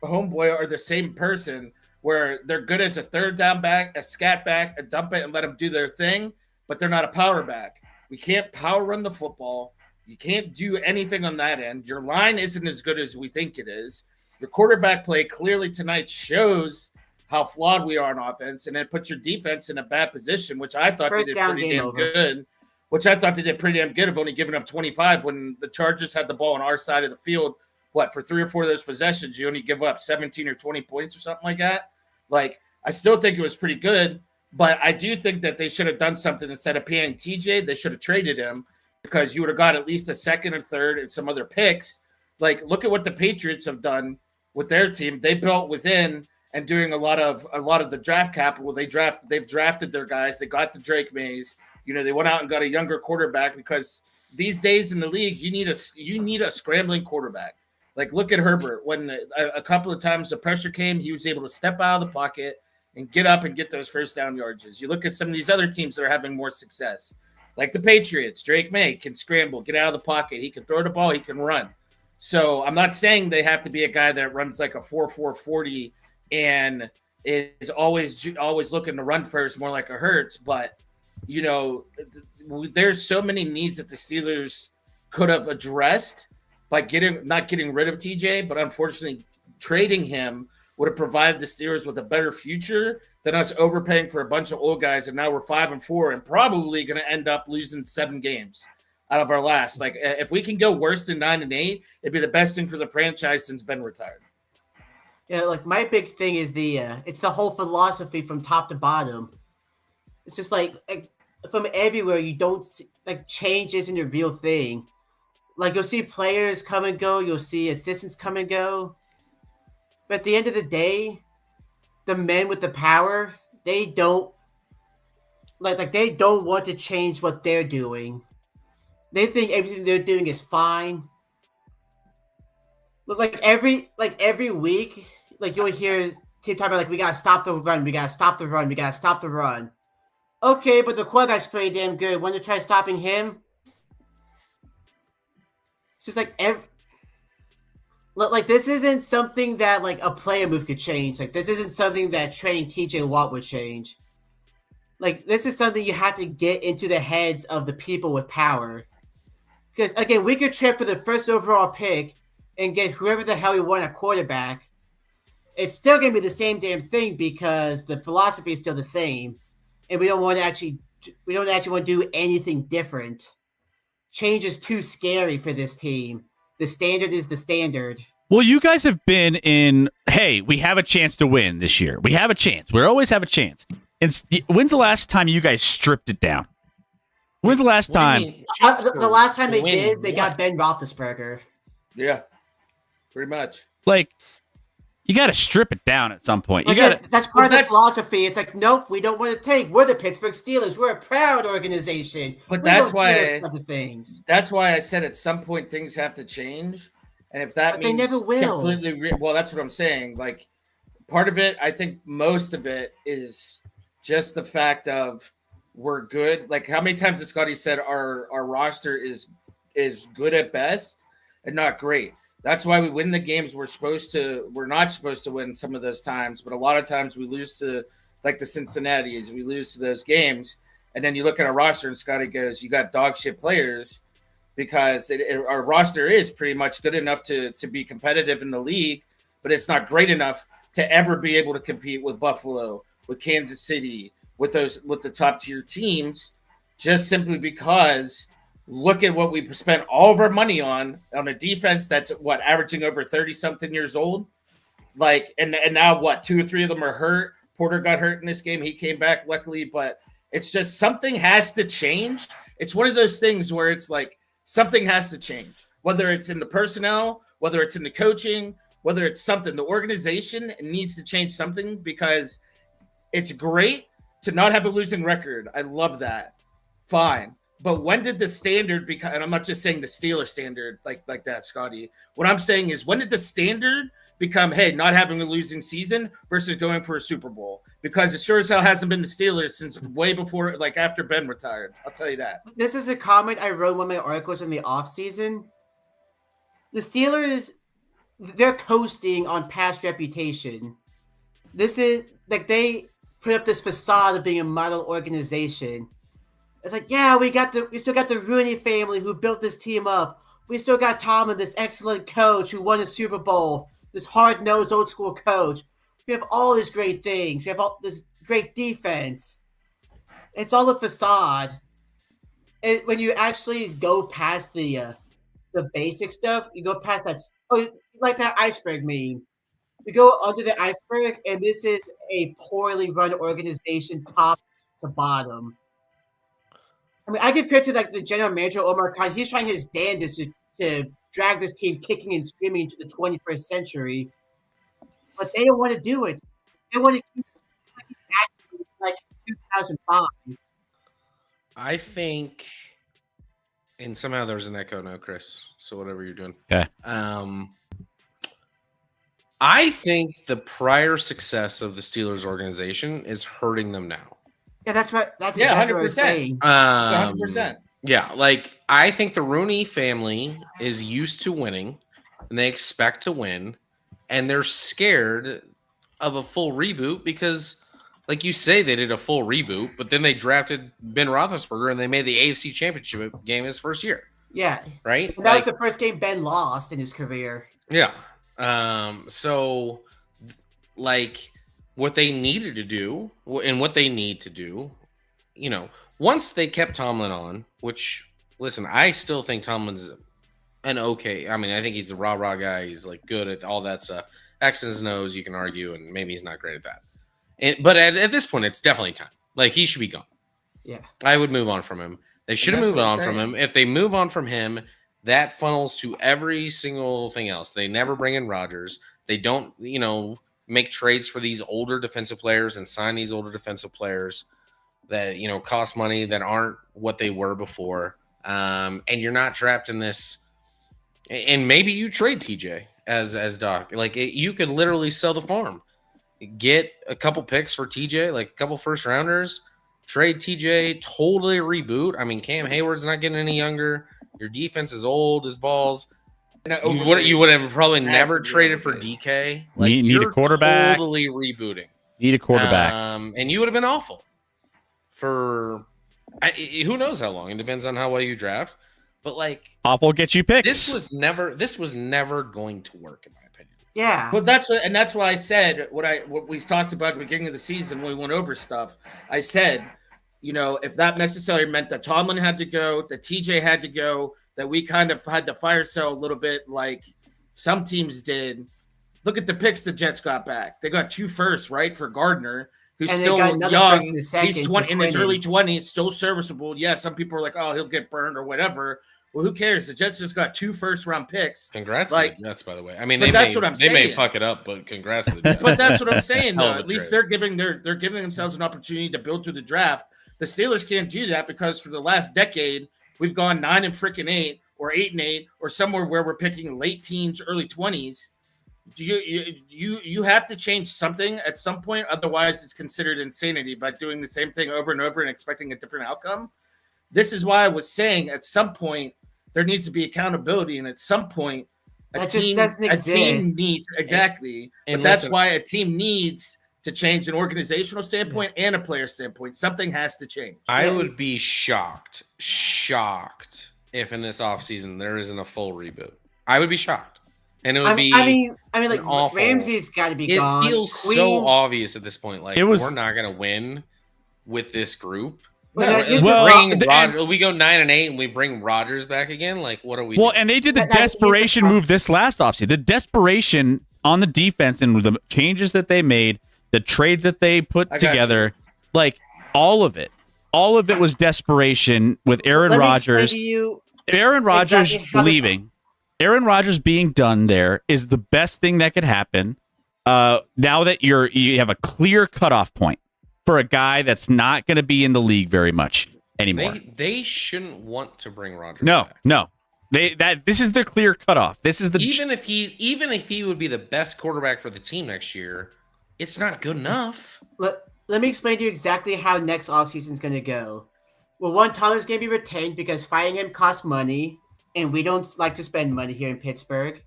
Speaker 4: Homeboy are the same person where they're good as a third down back, a scat back, a dump it and let them do their thing, but they're not a power back. We can't power run the football. You can't do anything on that end. Your line isn't as good as we think it is. Your quarterback play clearly tonight shows how flawed we are on offense, and it puts your defense in a bad position, which I thought
Speaker 3: First
Speaker 4: they did
Speaker 3: down,
Speaker 4: pretty
Speaker 3: game
Speaker 4: damn
Speaker 3: over.
Speaker 4: good. Which I thought they did pretty damn good of only giving up 25 when the Chargers had the ball on our side of the field. What, for 3 or 4 of those possessions, you only give up 17 or 20 points or something like that? Like, I still think it was pretty good, but I do think that they should have done something instead of paying TJ. They should have traded him because you would have got at least a second and third and some other picks. Like, look at what the Patriots have done with their team. They built within and doing a lot of the draft capital. They've drafted their guys. They got the Drake Mays. They went out and got a younger quarterback, because these days in the league, you need a scrambling quarterback. Like, look at Herbert. When a couple of times the pressure came, he was able to step out of the pocket and get up and get those first down yardages. You look at some of these other teams that are having more success, like the Patriots. Drake May can scramble, get out of the pocket. He can throw the ball. He can run. So I'm not saying they have to be a guy that runs like a 4.4 40 and is always looking to run first, more like a Hurts. But, there's so many needs that the Steelers could have addressed by not getting rid of TJ, but unfortunately trading him would have provided the Steelers with a better future than us overpaying for a bunch of old guys. And now we're 5-4 and probably going to end up losing 7 games out of our last. Like, if we can go worse than 9-8, it'd be the best thing for the franchise since Ben retired.
Speaker 3: Yeah, like my big thing is it's the whole philosophy from top to bottom. It's just like from everywhere, you don't see, like, change isn't a real thing. Like, you'll see players come and go, you'll see assistants come and go. But at the end of the day, the men with the power, they don't they don't want to change what they're doing. They think everything they're doing is fine. But every week, you'll hear team talk about we gotta stop the run, we gotta stop the run, we gotta stop the run. Okay, but the quarterback's pretty damn good. Want to try stopping him? It's just this isn't something that a player move could change. This isn't something that trading TJ Watt would change. This is something you have to get into the heads of the people with power. Because again, we could trade for the first overall pick and get whoever the hell we want at quarterback. It's still gonna be the same damn thing because the philosophy is still the same, and we don't actually want to do anything different. Change is too scary for this team. The standard is the standard.
Speaker 2: Well, you guys have been in, hey, we have a chance to win this year. We have a chance. We always have a chance. And when's the last time you guys stripped it down? When's the last time?
Speaker 3: The last time they did, they got Ben Roethlisberger.
Speaker 4: Yeah, pretty much.
Speaker 2: You got to strip it down at some point.
Speaker 3: That's part of the philosophy. It's nope, we don't want to take. We're the Pittsburgh Steelers. We're a proud organization.
Speaker 4: But that's why I said at some point things have to change, and if that means
Speaker 3: they never will.
Speaker 4: Well, that's what I'm saying. Part of it, I think, most of it is just the fact of we're good. How many times has Scotty said our roster is good at best and not great? That's why we win the games we're not supposed to win some of those times, but a lot of times we lose to the Cincinnati's, we lose to those games. And then you look at our roster and Scotty goes, you got dog shit players, because our roster is pretty much good enough to be competitive in the league, but it's not great enough to ever be able to compete with Buffalo, with Kansas City, with the top tier teams, just simply because look at what we spent all of our money on a defense that's averaging over 30-something years old. And now 2 or 3 of them are hurt. Porter got hurt in this game. He came back luckily, but it's just something has to change. It's one of those things where it's something has to change, whether it's in the personnel, whether it's in the coaching, whether it's something. The organization needs to change something, because it's great to not have a losing record. I love that. Fine. But when did the standard become, and I'm not just saying the Steelers standard like that, Scotty. What I'm saying is, when did the standard become, hey, not having a losing season versus going for a Super Bowl? Because it sure as hell hasn't been the Steelers since way before, after Ben retired. I'll tell you that.
Speaker 3: This is a comment I wrote in one of my articles in the offseason. The Steelers, they're coasting on past reputation. This is, they put up this facade of being a model organization. It's we still got the Rooney family who built this team up. We still got Tomlin, this excellent coach who won a Super Bowl, this hard-nosed old school coach. We have all these great things. We have all this great defense. It's all a facade. And when you actually go past the basic stuff, you go past that. Like that iceberg meme. You go under the iceberg, and this is a poorly run organization, top to bottom. I mean, I give credit to like the general manager Omar Khan. He's trying his damnedest to drag this team kicking and screaming into the 21st century, but they don't want to do it. They want to keep it like 2005.
Speaker 5: I think, and somehow there's an echo now, Chris. So whatever you're doing.
Speaker 2: Okay.
Speaker 5: I think the prior success of the Steelers organization is hurting them now.
Speaker 3: Yeah, that's right. That's
Speaker 4: Yeah,
Speaker 3: exactly what I was
Speaker 4: 100%.
Speaker 3: saying.
Speaker 4: It's 100%.
Speaker 5: Yeah, like I think the Rooney family is used to winning and they expect to win, and they're scared of a full reboot because, like you say, they did a full reboot, but then they drafted Ben Roethlisberger and they made the AFC Championship game his first year,
Speaker 3: Yeah,
Speaker 5: right?
Speaker 3: and that was the first game Ben lost in his career.
Speaker 5: Yeah. So, like, what they needed to do and what they need to do, you know, once they kept Tomlin on, which, listen, I still think Tomlin's an okay. I mean, I think he's a rah-rah guy. He's, like, good at all that stuff. X's and O's, you can argue, and maybe he's not great at that. But at this point, it's definitely time. Like, he should be gone.
Speaker 3: Yeah,
Speaker 5: I would move on from him. They should have
Speaker 4: that's
Speaker 5: moved
Speaker 4: what I'm
Speaker 5: on from
Speaker 4: saying.
Speaker 5: him. If they move on from him, that funnels to every single thing else. They never bring in Rodgers. They don't, you know, make trades for these older defensive players and sign these older defensive players that, you know, cost money that aren't what they were before. And you're not trapped in this. And maybe you trade TJ as Doc. Like, you could literally sell the farm. Get a couple picks for TJ, like a couple first rounders. Trade TJ, totally reboot. I mean, Cam Hayward's not getting any younger. Your defense is old as balls. You would have probably never traded for DK. Like,
Speaker 2: Need a
Speaker 5: you're
Speaker 2: quarterback.
Speaker 5: Totally rebooting.
Speaker 2: Need a quarterback.
Speaker 5: And you would have been awful for who knows how long. It depends on how well you draft. But like,
Speaker 2: Awful get you picks.
Speaker 5: this was never going to work, in my opinion.
Speaker 3: yeah.
Speaker 4: But that's why I said what we talked about at the beginning of the season when we went over stuff. I said, you know, if that necessarily meant that Tomlin had to go, that TJ had to go, that we kind of had to fire sale a little bit like some teams did. Look at the picks the Jets got back. They got 2 firsts, right, for Gardner, who's
Speaker 3: And they
Speaker 4: still
Speaker 3: got another
Speaker 4: young.
Speaker 3: first in the second
Speaker 4: He's
Speaker 3: for
Speaker 4: 20 in his
Speaker 3: Quinnen.
Speaker 4: early 20s, still serviceable. Yeah, some people are like, oh, he'll get burned or whatever. Well, who cares? The Jets just got 2 first-round picks.
Speaker 5: Congrats
Speaker 4: Like-
Speaker 5: to the Jets, by the way. I mean,
Speaker 4: But that's what I'm
Speaker 5: they may
Speaker 4: saying.
Speaker 5: fuck it up, but congrats to the Jets.
Speaker 4: But that's what I'm saying,
Speaker 5: Hell
Speaker 4: though.
Speaker 5: of a
Speaker 4: At least
Speaker 5: trade.
Speaker 4: they're giving themselves an opportunity to build through the draft. The Steelers can't do that because for the last decade, we've gone 9-8 or 8-8 or somewhere where we're picking late teens, early 20s. You have to change something at some point, otherwise it's considered insanity by doing the same thing over and over and expecting a different outcome. This is why I was saying at some point there needs to be accountability, and at some point
Speaker 3: That just doesn't exist.
Speaker 4: needs exactly.
Speaker 5: And
Speaker 4: But that's
Speaker 5: listen-
Speaker 4: why a team needs to change an organizational standpoint and a player standpoint. Something has to change.
Speaker 5: I would be shocked if in this offseason there isn't a full reboot. I would be shocked. And it would be
Speaker 3: I mean, like
Speaker 5: awful.
Speaker 3: Ramsey's got to be
Speaker 5: it
Speaker 3: gone.
Speaker 5: feels
Speaker 3: Queen-
Speaker 5: so obvious at this point. Like,
Speaker 2: It was-
Speaker 5: we're not gonna win with this group.
Speaker 3: Well,
Speaker 5: No,
Speaker 3: that is
Speaker 2: Well,
Speaker 5: bringing
Speaker 2: the-
Speaker 5: Rodgers, we go 9-8 and we bring Rodgers back again. Like, what are we?
Speaker 2: Well,
Speaker 5: doing?
Speaker 2: and they did the
Speaker 3: That- here's the
Speaker 2: desperation
Speaker 3: problem.
Speaker 2: move this last offseason. The desperation on the defense and the changes that they made, the trades that they put
Speaker 4: I got
Speaker 2: together, like all of it was desperation with Aaron
Speaker 3: Let me explain
Speaker 2: Rodgers.
Speaker 3: to you.
Speaker 2: Aaron Rodgers
Speaker 3: exactly how this-
Speaker 2: leaving. Aaron Rodgers being done there is the best thing that could happen. Now that you have a clear cutoff point for a guy that's not going to be in the league very much anymore.
Speaker 5: they shouldn't want to bring Rodgers.
Speaker 2: No,
Speaker 5: back.
Speaker 2: no. This is the clear cutoff. This is the
Speaker 5: Even if he would be the best quarterback for the team next year, it's not good enough.
Speaker 3: Let me explain to you exactly how next offseason is going to go. Well, one, Tyler's going to be retained because firing him costs money, and we don't like to spend money here in Pittsburgh.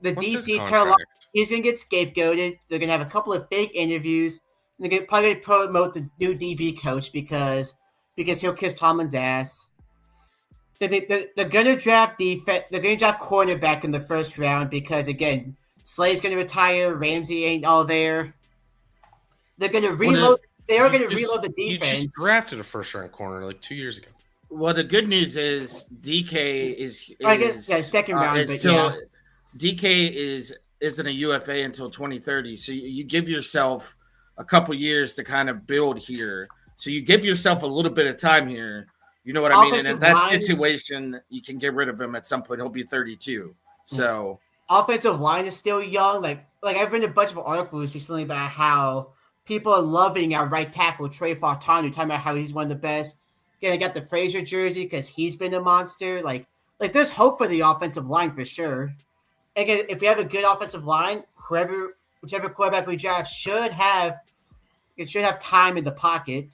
Speaker 3: The
Speaker 5: What's his
Speaker 3: DC,
Speaker 5: contract?
Speaker 3: Carolina, he's going to get scapegoated. They're going to have a couple of fake interviews. And they're probably going to promote the new DB coach because he'll kiss Tomlin's ass. They're going to draft defense. They're going to draft cornerback in the first round because, again, Slay's going to retire. Ramsey ain't all there. They're going to reload. They are going to reload the
Speaker 5: You
Speaker 3: defense.
Speaker 5: just drafted a first-round corner like 2 years ago.
Speaker 4: Well, the good news is DK is
Speaker 3: I guess, yeah, second round,
Speaker 4: is
Speaker 3: but
Speaker 4: still
Speaker 3: yeah.
Speaker 4: DK isn't a UFA until 2030. So you give yourself a couple years to kind of build here. So you give yourself a little bit of time here. You know what I mean? And in
Speaker 3: Offensive
Speaker 4: that
Speaker 3: lines-
Speaker 4: situation, you can get rid of him at some point. He'll be 32. So
Speaker 3: offensive line is still young. Like I've read a bunch of articles recently about how people are loving our right tackle Trey Fautanu, talking about how he's one of the best. Again, I got the Frazier jersey because he's been a monster. Like there's hope for the offensive line for sure. Again, if we have a good offensive line, whichever quarterback we draft should have time in the pocket.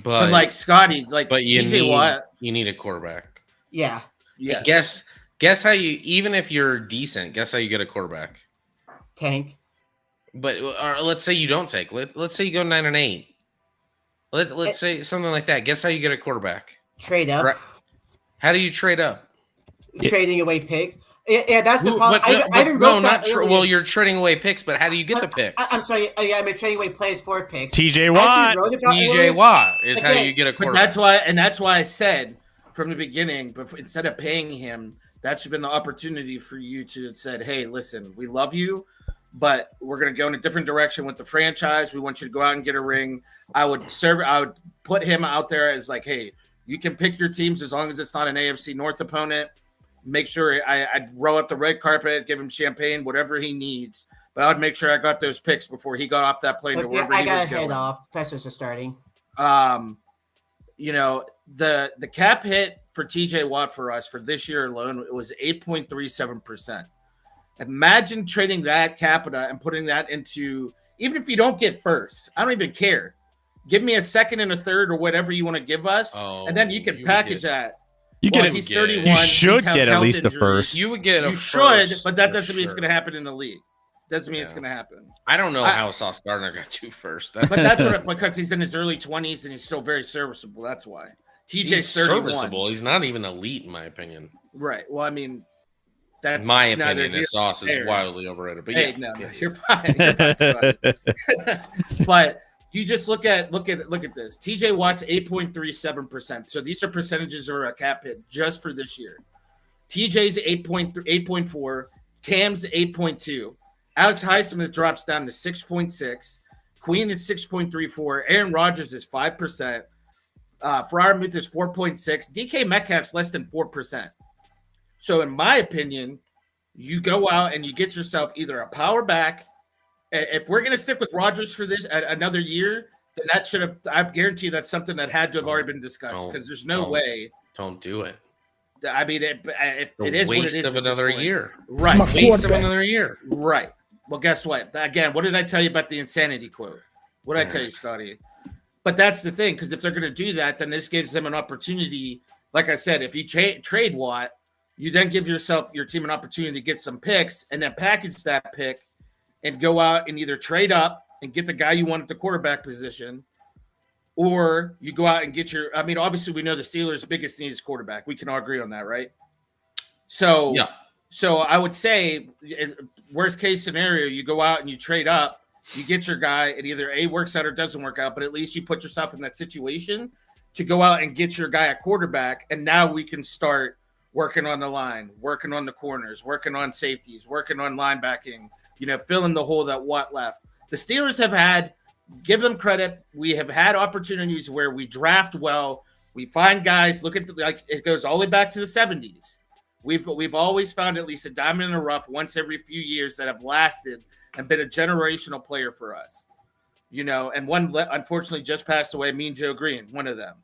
Speaker 4: but like Scotty, like
Speaker 5: but you
Speaker 4: TJ
Speaker 5: need
Speaker 4: Watt.
Speaker 5: you need a quarterback.
Speaker 3: Yeah.
Speaker 4: Yeah.
Speaker 5: Guess how you, even if you're decent, guess how you get a quarterback.
Speaker 3: Tank.
Speaker 5: But or let's say you don't take. Let's say you go 9-8. Let's say something like that. Guess how you get a quarterback?
Speaker 3: Trade up.
Speaker 5: Right. How do you trade up?
Speaker 3: Trading away picks. Yeah, that's the
Speaker 5: Who-
Speaker 3: problem.
Speaker 5: but-
Speaker 3: I even wrote that earlier.
Speaker 5: well, you're trading away picks, but how do you get the picks?
Speaker 3: I'm sorry. Yeah, I'm trading away players for picks.
Speaker 2: TJ
Speaker 3: I
Speaker 2: Watt.
Speaker 3: actually wrote about
Speaker 5: TJ
Speaker 3: earlier.
Speaker 5: Watt is how
Speaker 3: Again,
Speaker 5: you get a
Speaker 4: But
Speaker 5: quarterback.
Speaker 4: that's why I said from the beginning, before, instead of paying him, that should have been the opportunity for you to have said, hey, listen, we love you, but we're going to go in a different direction with the franchise. We want you to go out and get a ring. I would put him out there as like, hey, you can pick your teams as long as it's not an AFC North opponent. Make sure I'd roll up the red carpet, give him champagne, whatever he needs. But I would make sure I got those picks before he got off that plane to
Speaker 3: Okay,
Speaker 4: wherever
Speaker 3: I
Speaker 4: he
Speaker 3: got
Speaker 4: was
Speaker 3: to head
Speaker 4: going.
Speaker 3: off. Pressures are starting.
Speaker 4: You know, the cap hit for TJ Watt for us for this year alone, it was 8.37%. Imagine trading that capita and putting that into, even if you don't get first, I don't even care. Give me a second and a third or whatever you want to give us, and then you can
Speaker 5: you
Speaker 4: package
Speaker 5: would
Speaker 4: that.
Speaker 2: You
Speaker 4: Well,
Speaker 2: get
Speaker 4: he's
Speaker 5: get-
Speaker 4: 31.
Speaker 2: You
Speaker 4: he's
Speaker 2: should
Speaker 4: had
Speaker 2: get at
Speaker 4: health
Speaker 2: least the
Speaker 4: injuries.
Speaker 2: first.
Speaker 5: You would get a
Speaker 4: You should,
Speaker 5: first
Speaker 4: but that
Speaker 5: for
Speaker 4: doesn't mean it's
Speaker 5: sure.
Speaker 4: going to happen in the league. Doesn't mean it's
Speaker 5: Yeah.
Speaker 4: going to happen.
Speaker 5: I don't know
Speaker 4: I-
Speaker 5: how Sauce Gardner got 2 first.
Speaker 4: But that's what, because he's in his early 20s and he's still very serviceable. That's why. TJ's
Speaker 5: he's
Speaker 4: 31.
Speaker 5: serviceable. He's not even elite, in my opinion.
Speaker 4: Right. Well, I mean, that's
Speaker 5: In my
Speaker 4: neither
Speaker 5: opinion,
Speaker 4: here
Speaker 5: his Sauce is
Speaker 4: there.
Speaker 5: wildly overrated. But
Speaker 4: Hey,
Speaker 5: yeah,
Speaker 4: no,
Speaker 5: yeah.
Speaker 4: you're fine. You're fine, Scott. But you just look at this. TJ Watt's 8.37%. So these are percentages or a cap hit just for this year. TJ's 8.4, Cam's 8.2, Alex Highsmith drops down to 6.6, Queen is 6.34, Aaron Rodgers is 5%, Freiermuth is 4.6, DK Metcalf's less than 4%. So in my opinion, you go out and you get yourself either a power back. If we're going to stick with Rodgers for this another year, then that should have, I guarantee you that's something that had to have already been discussed because there's no way.
Speaker 5: Don't do it.
Speaker 4: I mean, it
Speaker 5: The
Speaker 4: is what it
Speaker 5: waste
Speaker 4: is
Speaker 5: of
Speaker 4: at this
Speaker 5: another
Speaker 4: point.
Speaker 5: year.
Speaker 4: Right.
Speaker 5: Waste of another year.
Speaker 4: Right. Well, guess what? Again, what did I tell you about the insanity quote? What did I tell you, Scotty? But that's the thing, because if they're going to do that, then this gives them an opportunity. Like I said, if you trade Watt, you then give your team an opportunity to get some picks and then package that pick and go out and either trade up and get the guy you want at the quarterback position, or you go out and get I mean, obviously we know the Steelers' biggest need is quarterback. We can all agree on that, right? So,
Speaker 5: Yeah.
Speaker 4: So I would say, worst case scenario, you go out and you trade up, you get your guy, and either A, works out or doesn't work out, but at least you put yourself in that situation to go out and get your guy at quarterback, and now we can start working on the line, working on the corners, working on safeties, working on linebacking, filling the hole that Watt left. The Steelers have had, give them credit, we have had opportunities where we draft well, we find guys, look at it goes all the way back to the 70s. We've always found at least a diamond in the rough once every few years that have lasted and been a generational player for us. And one unfortunately just passed away, Mean Joe Green, one of them.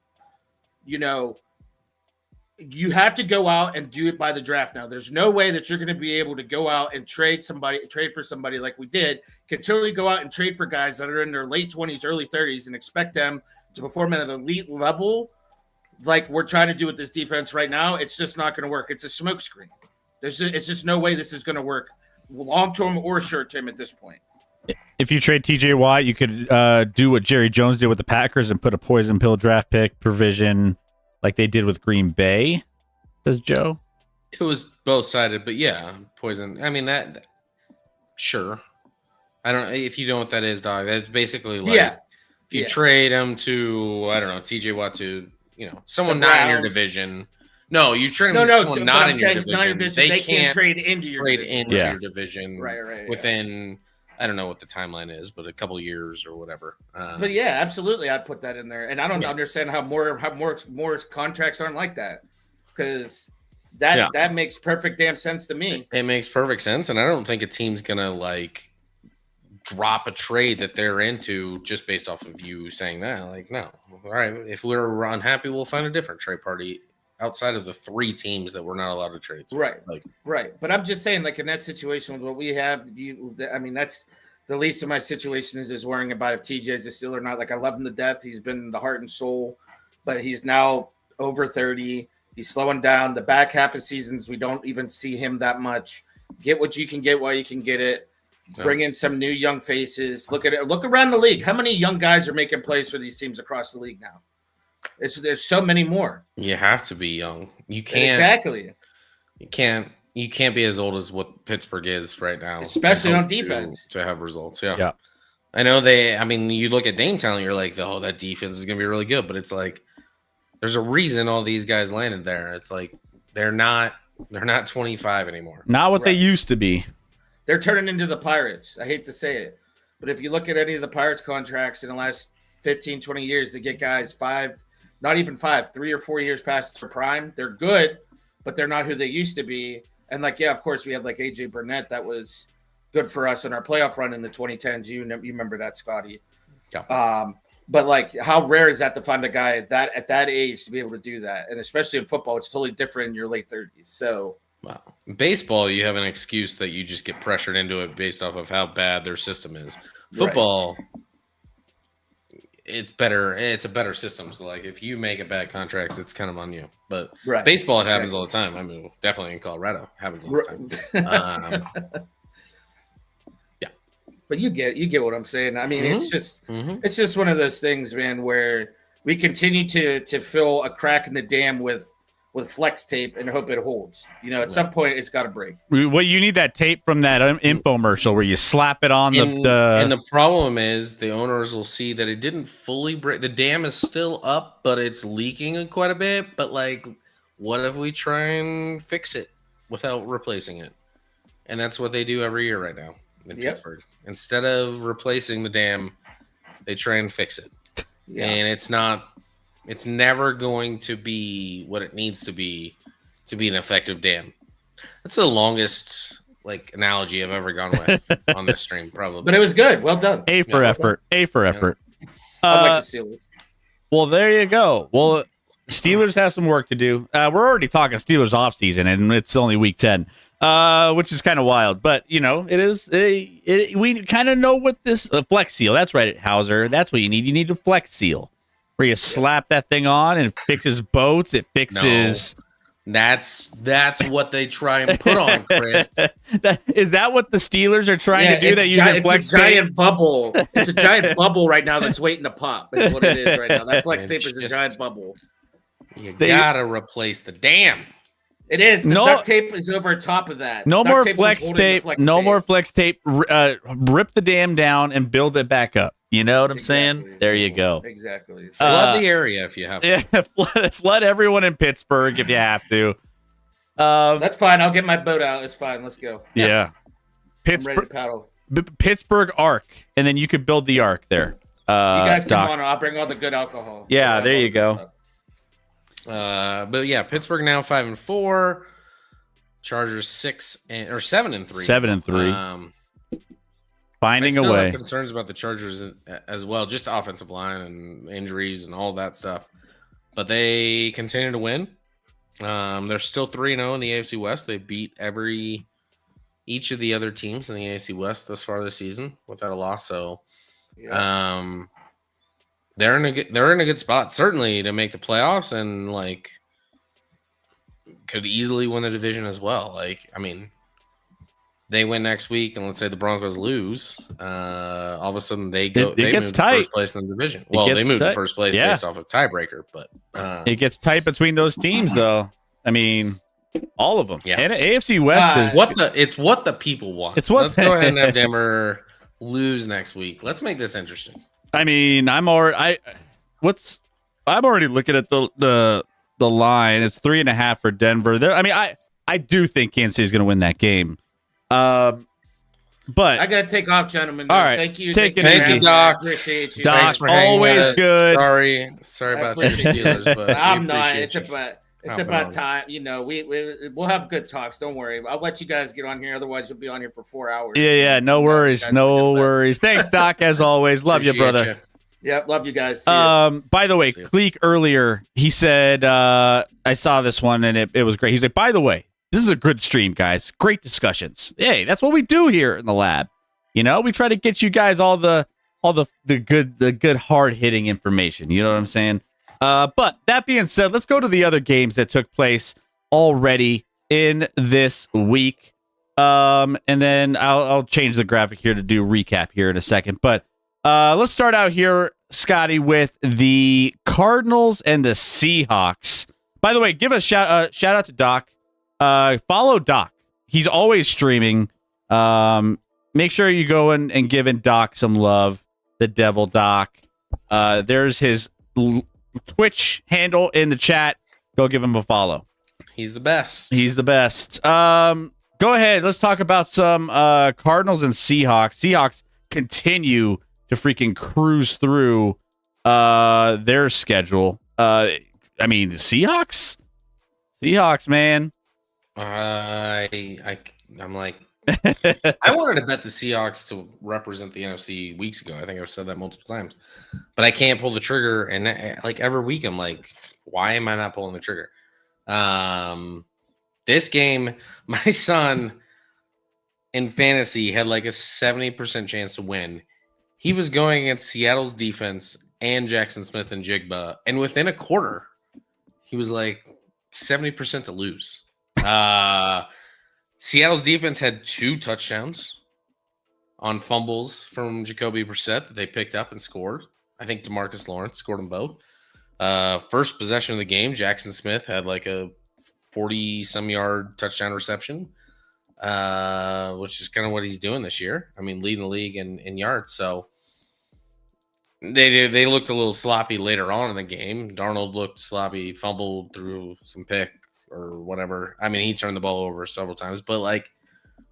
Speaker 4: You have to go out and do it by the draft now. There's no way that you're going to be able to go out and trade for somebody like we did, continually go out and trade for guys that are in their late 20s, early 30s and expect them to perform at an elite level like we're trying to do with this defense right now. It's just not going to work. It's a smokescreen. It's just no way this is going to work long-term or short-term at this point.
Speaker 2: If you trade TJ Watt, you could do what Jerry Jones did with the Packers and put a poison pill draft pick provision like they did with Green Bay. Does Joe?
Speaker 5: It was both sided, but yeah, poison. I mean that. Sure, I don't. If you know what that is, dog, that's basically like if you trade him to TJ Watt to someone not in your division. No, you trade him to someone not in your division. They can't
Speaker 4: trade into your division.
Speaker 5: Your division
Speaker 4: right.
Speaker 5: within I don't know what the timeline is, but a couple years or whatever.
Speaker 4: But yeah, absolutely, I'd put that in there. And I don't understand how more contracts aren't like that, because that makes perfect damn sense to me.
Speaker 5: It makes perfect sense, and I don't think a team's gonna like drop a trade that they're into just based off of you saying that. Like, no, all right, if we're unhappy, we'll find a different trade party outside of the 3 teams that we're not allowed to trade.
Speaker 4: Right.
Speaker 5: Like,
Speaker 4: right. But I'm just saying, like, in that situation with what we have, I mean, that's the least of my situation is worrying about if TJ's a Steeler or not. Like, I love him to death. He's been the heart and soul, but he's now over 30. He's slowing down. The back half of seasons, we don't even see him that much. Get what you can get while you can get it. Bring in some new young faces. Look at it. Look around the league. How many young guys are making plays for these teams across the league now? There's so many more.
Speaker 5: you have to be young. You can't
Speaker 4: Exactly.
Speaker 5: You can't be as old as what Pittsburgh is right now,
Speaker 4: Especially
Speaker 5: and
Speaker 4: on
Speaker 5: hope
Speaker 4: defense.
Speaker 5: to have results. Yeah.
Speaker 2: Yeah.
Speaker 5: I know I mean, you look at Dame Talent, you're like, oh, that defense is gonna be really good, but it's like there's a reason all these guys landed there. It's like they're not 25 anymore.
Speaker 2: Not what they used to be.
Speaker 4: They're turning into the Pirates. I hate to say it, but if you look at any of the Pirates contracts in the last 15, 20 years, they get guys 3 or 4 years past their prime. They're good, but they're not who they used to be. And like, yeah, of course, we have like AJ Burnett that was good for us in our playoff run in the 2010s. You remember that, Scotty?
Speaker 5: Yeah.
Speaker 4: But like, how rare is that to find a guy at that age to be able to do that? And especially in football, it's totally different in your late 30s. So.
Speaker 5: Wow. Baseball, you have an excuse that you just get pressured into it based off of how bad their system is. Football, it's better. It's a better system. So, like, if you make a bad contract, it's kind of on you. But baseball, it happens all the time. I mean, definitely in Colorado, it happens all the time. Yeah.
Speaker 4: But you get what I'm saying. I mean, it's just one of those things, man, where we continue to fill a crack in the dam with flex tape and hope it holds. You know, at some point it's got to break.
Speaker 2: Well, you need that tape from that infomercial where you slap it on
Speaker 5: And the problem is the owners will see that it didn't fully break. The dam is still up, but it's leaking quite a bit. But like, what if we try and fix it without replacing it? And that's what they do every year right now in Pittsburgh. Instead of replacing the dam, they try and fix it. Yeah. And it's never going to be what it needs to be an effective dam. That's the longest like analogy I've ever gone with on this stream, probably.
Speaker 4: But it was good. Well done.
Speaker 2: A for effort. I'd like
Speaker 4: the Steelers.
Speaker 2: Well, there you go. Well, Steelers have some work to do. We're already talking Steelers offseason, and it's only week 10, which is kind of wild. But, you know, we kind of know what this Flex Seal. That's right, Hauser. That's what you need. You need a Flex Seal where you slap that thing on and it fixes boats. It fixes.
Speaker 5: No, that's what they try and put on, Chris.
Speaker 2: Is that what the Steelers are trying to do? That
Speaker 4: it's a giant bubble. It's a giant bubble right now that's waiting to pop. Is what it is right now. That Flex tape is a giant bubble.
Speaker 5: You gotta replace the dam.
Speaker 4: It is. The duct tape is over top of that.
Speaker 2: No more flex tape. No more flex tape. Rip the dam down and build it back up. You know what I'm saying? There you go.
Speaker 4: Exactly.
Speaker 5: Flood the area if you have to.
Speaker 2: Yeah, flood everyone in Pittsburgh if you have to.
Speaker 4: That's fine. I'll get my boat out. It's fine. Let's go.
Speaker 2: Yeah.
Speaker 4: Pittsburgh. I'm ready to paddle.
Speaker 2: Pittsburgh Arc, and then you could build the Arc there.
Speaker 4: You guys come on. I'll bring all the good alcohol.
Speaker 2: Yeah, there you go.
Speaker 5: But yeah, Pittsburgh now 5-4. Chargers 7-3.
Speaker 2: 7-3. Finding a way.
Speaker 5: I have concerns about the Chargers as well, just offensive line and injuries and all that stuff. But they continue to win. They're still 3-0 in the AFC West. They beat each of the other teams in the AFC West thus far this season without a loss. So, they're in a good spot, certainly, to make the playoffs, and like could easily win the division as well. Like, I mean, they win next week, and let's say the Broncos lose, all of a sudden they move to first place in the division. Well, they moved to first place based off of tiebreaker, but
Speaker 2: it gets tight between those teams, though. I mean, all of them. Yeah, and AFC West
Speaker 5: is what the people want. Let's go ahead and have Denver lose next week. Let's make this interesting.
Speaker 2: I mean, I'm already looking at the line. It's 3.5 for Denver. I do think Kansas City is going to win that game. But
Speaker 4: I gotta take off, gentlemen.
Speaker 2: All right,
Speaker 4: Thank you.
Speaker 2: take it
Speaker 4: Thank
Speaker 2: easy.
Speaker 4: you,
Speaker 5: Doc.
Speaker 4: Appreciate you.
Speaker 2: Doc,
Speaker 5: Thanks for hanging
Speaker 2: always
Speaker 5: with us.
Speaker 2: good.
Speaker 5: Sorry
Speaker 4: I
Speaker 5: about your
Speaker 4: appreciate
Speaker 5: Steelers, but we
Speaker 4: I'm not.
Speaker 5: appreciate
Speaker 4: It's
Speaker 5: you.
Speaker 4: about
Speaker 5: on.
Speaker 4: time. You know, we'll have good talks. Don't worry. I'll let you guys get on here. Otherwise, you'll be on here for 4 hours.
Speaker 2: Yeah, no worries,
Speaker 4: guys
Speaker 2: no
Speaker 4: forget that.
Speaker 2: worries. Thanks, Doc, as always. Love you,
Speaker 5: Appreciate
Speaker 2: brother.
Speaker 5: ya.
Speaker 4: Yeah, love you guys. See ya.
Speaker 2: By the way,
Speaker 5: See ya.
Speaker 2: Cleek earlier, he said, I saw this one and it was great. He's like, by the way, this is a good stream, guys. Great discussions. Hey, that's what we do here in the lab. You know, we try to get you guys all the good hard hitting information. You know what I'm saying? But that being said, let's go to the other games that took place already in this week. And then I'll change the graphic here to do recap here in a second. But let's start out here, Scotty, with the Cardinals and the Seahawks. By the way, give a shout out to Doc. Follow Doc. He's always streaming. Make sure you go in and give Doc some love. The Devil Doc. There's his Twitch handle in the chat. Go give him a follow.
Speaker 5: He's the best.
Speaker 2: He's the best. Go ahead. Let's talk about some Cardinals and Seahawks. Seahawks continue to freaking cruise through their schedule. I mean, the Seahawks, man.
Speaker 5: I'm like, I wanted to bet the Seahawks to represent the NFC weeks ago. I think I've said that multiple times, but I can't pull the trigger. And like every week, I'm like, why am I not pulling the trigger? This game, my son in fantasy had like a 70% chance to win. He was going against Seattle's defense and Jackson Smith and Jigba, and within a quarter, he was like 70% to lose. Seattle's defense had 2 touchdowns on fumbles from Jacoby Brissett that they picked up and scored. I think DeMarcus Lawrence scored them both. First possession of the game, Jackson Smith had like a 40-some yard touchdown reception, which is kind of what he's doing this year. I mean, leading the league in yards. So they looked a little sloppy later on in the game. Darnold looked sloppy, fumbled through some pick or whatever. I mean, he turned the ball over several times, but like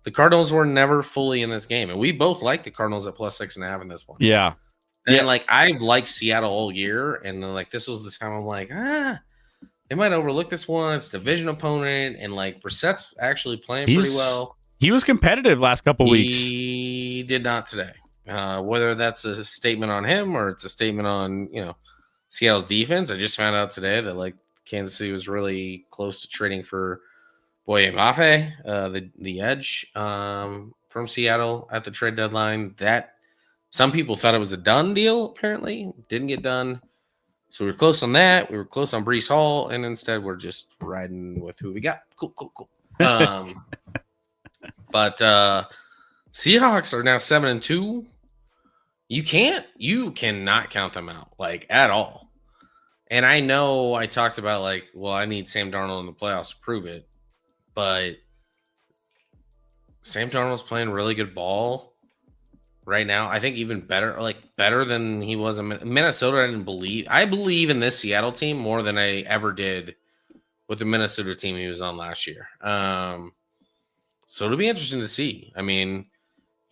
Speaker 5: the Cardinals were never fully in this game, and we both like the Cardinals at +6.5 in this one.
Speaker 2: Yeah.
Speaker 5: And like I've liked Seattle all year, and then like this was the time I'm like, they might overlook this one. It's a division opponent, and like Brissett's actually playing pretty well.
Speaker 2: He was competitive last couple weeks.
Speaker 5: He did not today. Whether that's a statement on him or it's a statement on Seattle's defense. I just found out today that like Kansas City was really close to trading for Boye Mafe, the edge from Seattle at the trade deadline. That some people thought it was a done deal. Apparently, didn't get done. So we were close on that. We were close on Breece Hall, and instead we're just riding with who we got. Cool. But Seahawks are now 7-2. You cannot count them out like at all. And I know I talked about like, well, I need Sam Darnold in the playoffs to prove it, but Sam Darnold's playing really good ball right now. I think even better than he was in Minnesota. I believe in this Seattle team more than I ever did with the Minnesota team he was on last year. So it'll be interesting to see. I mean,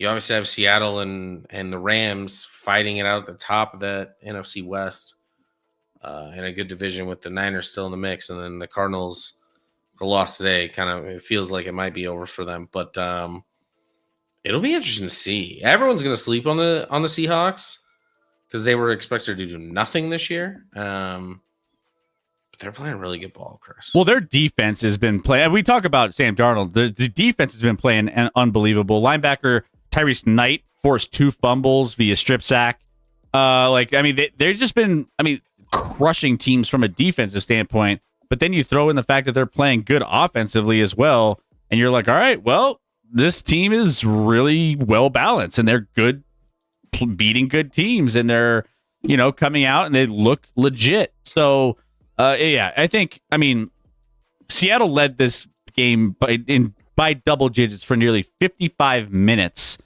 Speaker 5: you obviously have Seattle and the Rams fighting it out at the top of that NFC West in a good division with the Niners still in the mix. And then the Cardinals, the loss today, it feels like it might be over for them. But it'll be interesting to see. Everyone's going to sleep on the Seahawks because they were expected to do nothing this year. But they're playing really good ball, Chris.
Speaker 2: Well, their defense has been playing. We talk about Sam Darnold. The defense has been playing unbelievable. Linebacker Tyrese Knight forced 2 fumbles via strip sack. They've just been, crushing teams from a defensive standpoint. But then you throw in the fact that they're playing good offensively as well, and you're like, all right, well, this team is really well balanced, and they're good, beating good teams, and they're coming out and they look legit. So. I think Seattle led this game by double digits for nearly 55 minutes.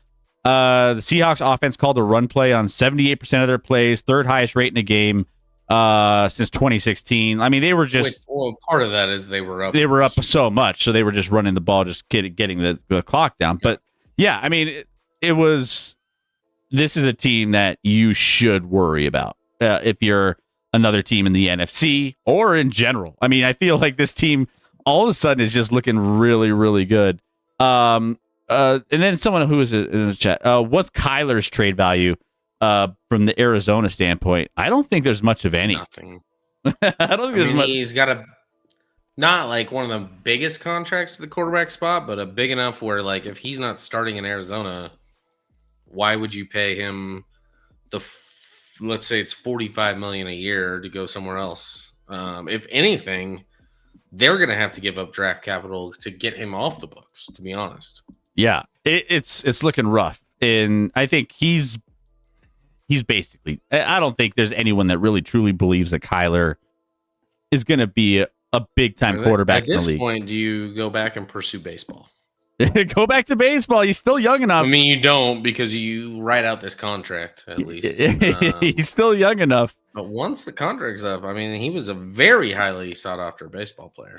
Speaker 2: The Seahawks offense called a run play on 78% of their plays, third highest rate in a game since 2016. They were just
Speaker 5: part of that is they were up.
Speaker 2: They were up so much, so they were just running the ball, just getting the clock down. But yeah, this is a team that you should worry about if you're another team in the NFC or in general. I mean, I feel like this team all of a sudden is just looking really, really good. And then someone who was in this chat, what's Kyler's trade value from the Arizona standpoint? I don't think there's much of any.
Speaker 5: Nothing.
Speaker 2: I don't think there's much.
Speaker 5: He's got not like one of the biggest contracts at the quarterback spot, but a big enough where like if he's not starting in Arizona, why would you pay him let's say it's $45 million a year to go somewhere else? If anything, they're going to have to give up draft capital to get him off the books, to be honest.
Speaker 2: Yeah, it's looking rough, and I think he's basically. I don't think there's anyone that really truly believes that Kyler is going to be a big time quarterback in the league.
Speaker 5: At this point, do you go back and pursue baseball?
Speaker 2: Go back to baseball. He's still young enough.
Speaker 5: I mean, you don't because you write out this contract at least.
Speaker 2: He's still young enough.
Speaker 5: But once the contract's up, I mean, he was a very highly sought after baseball player.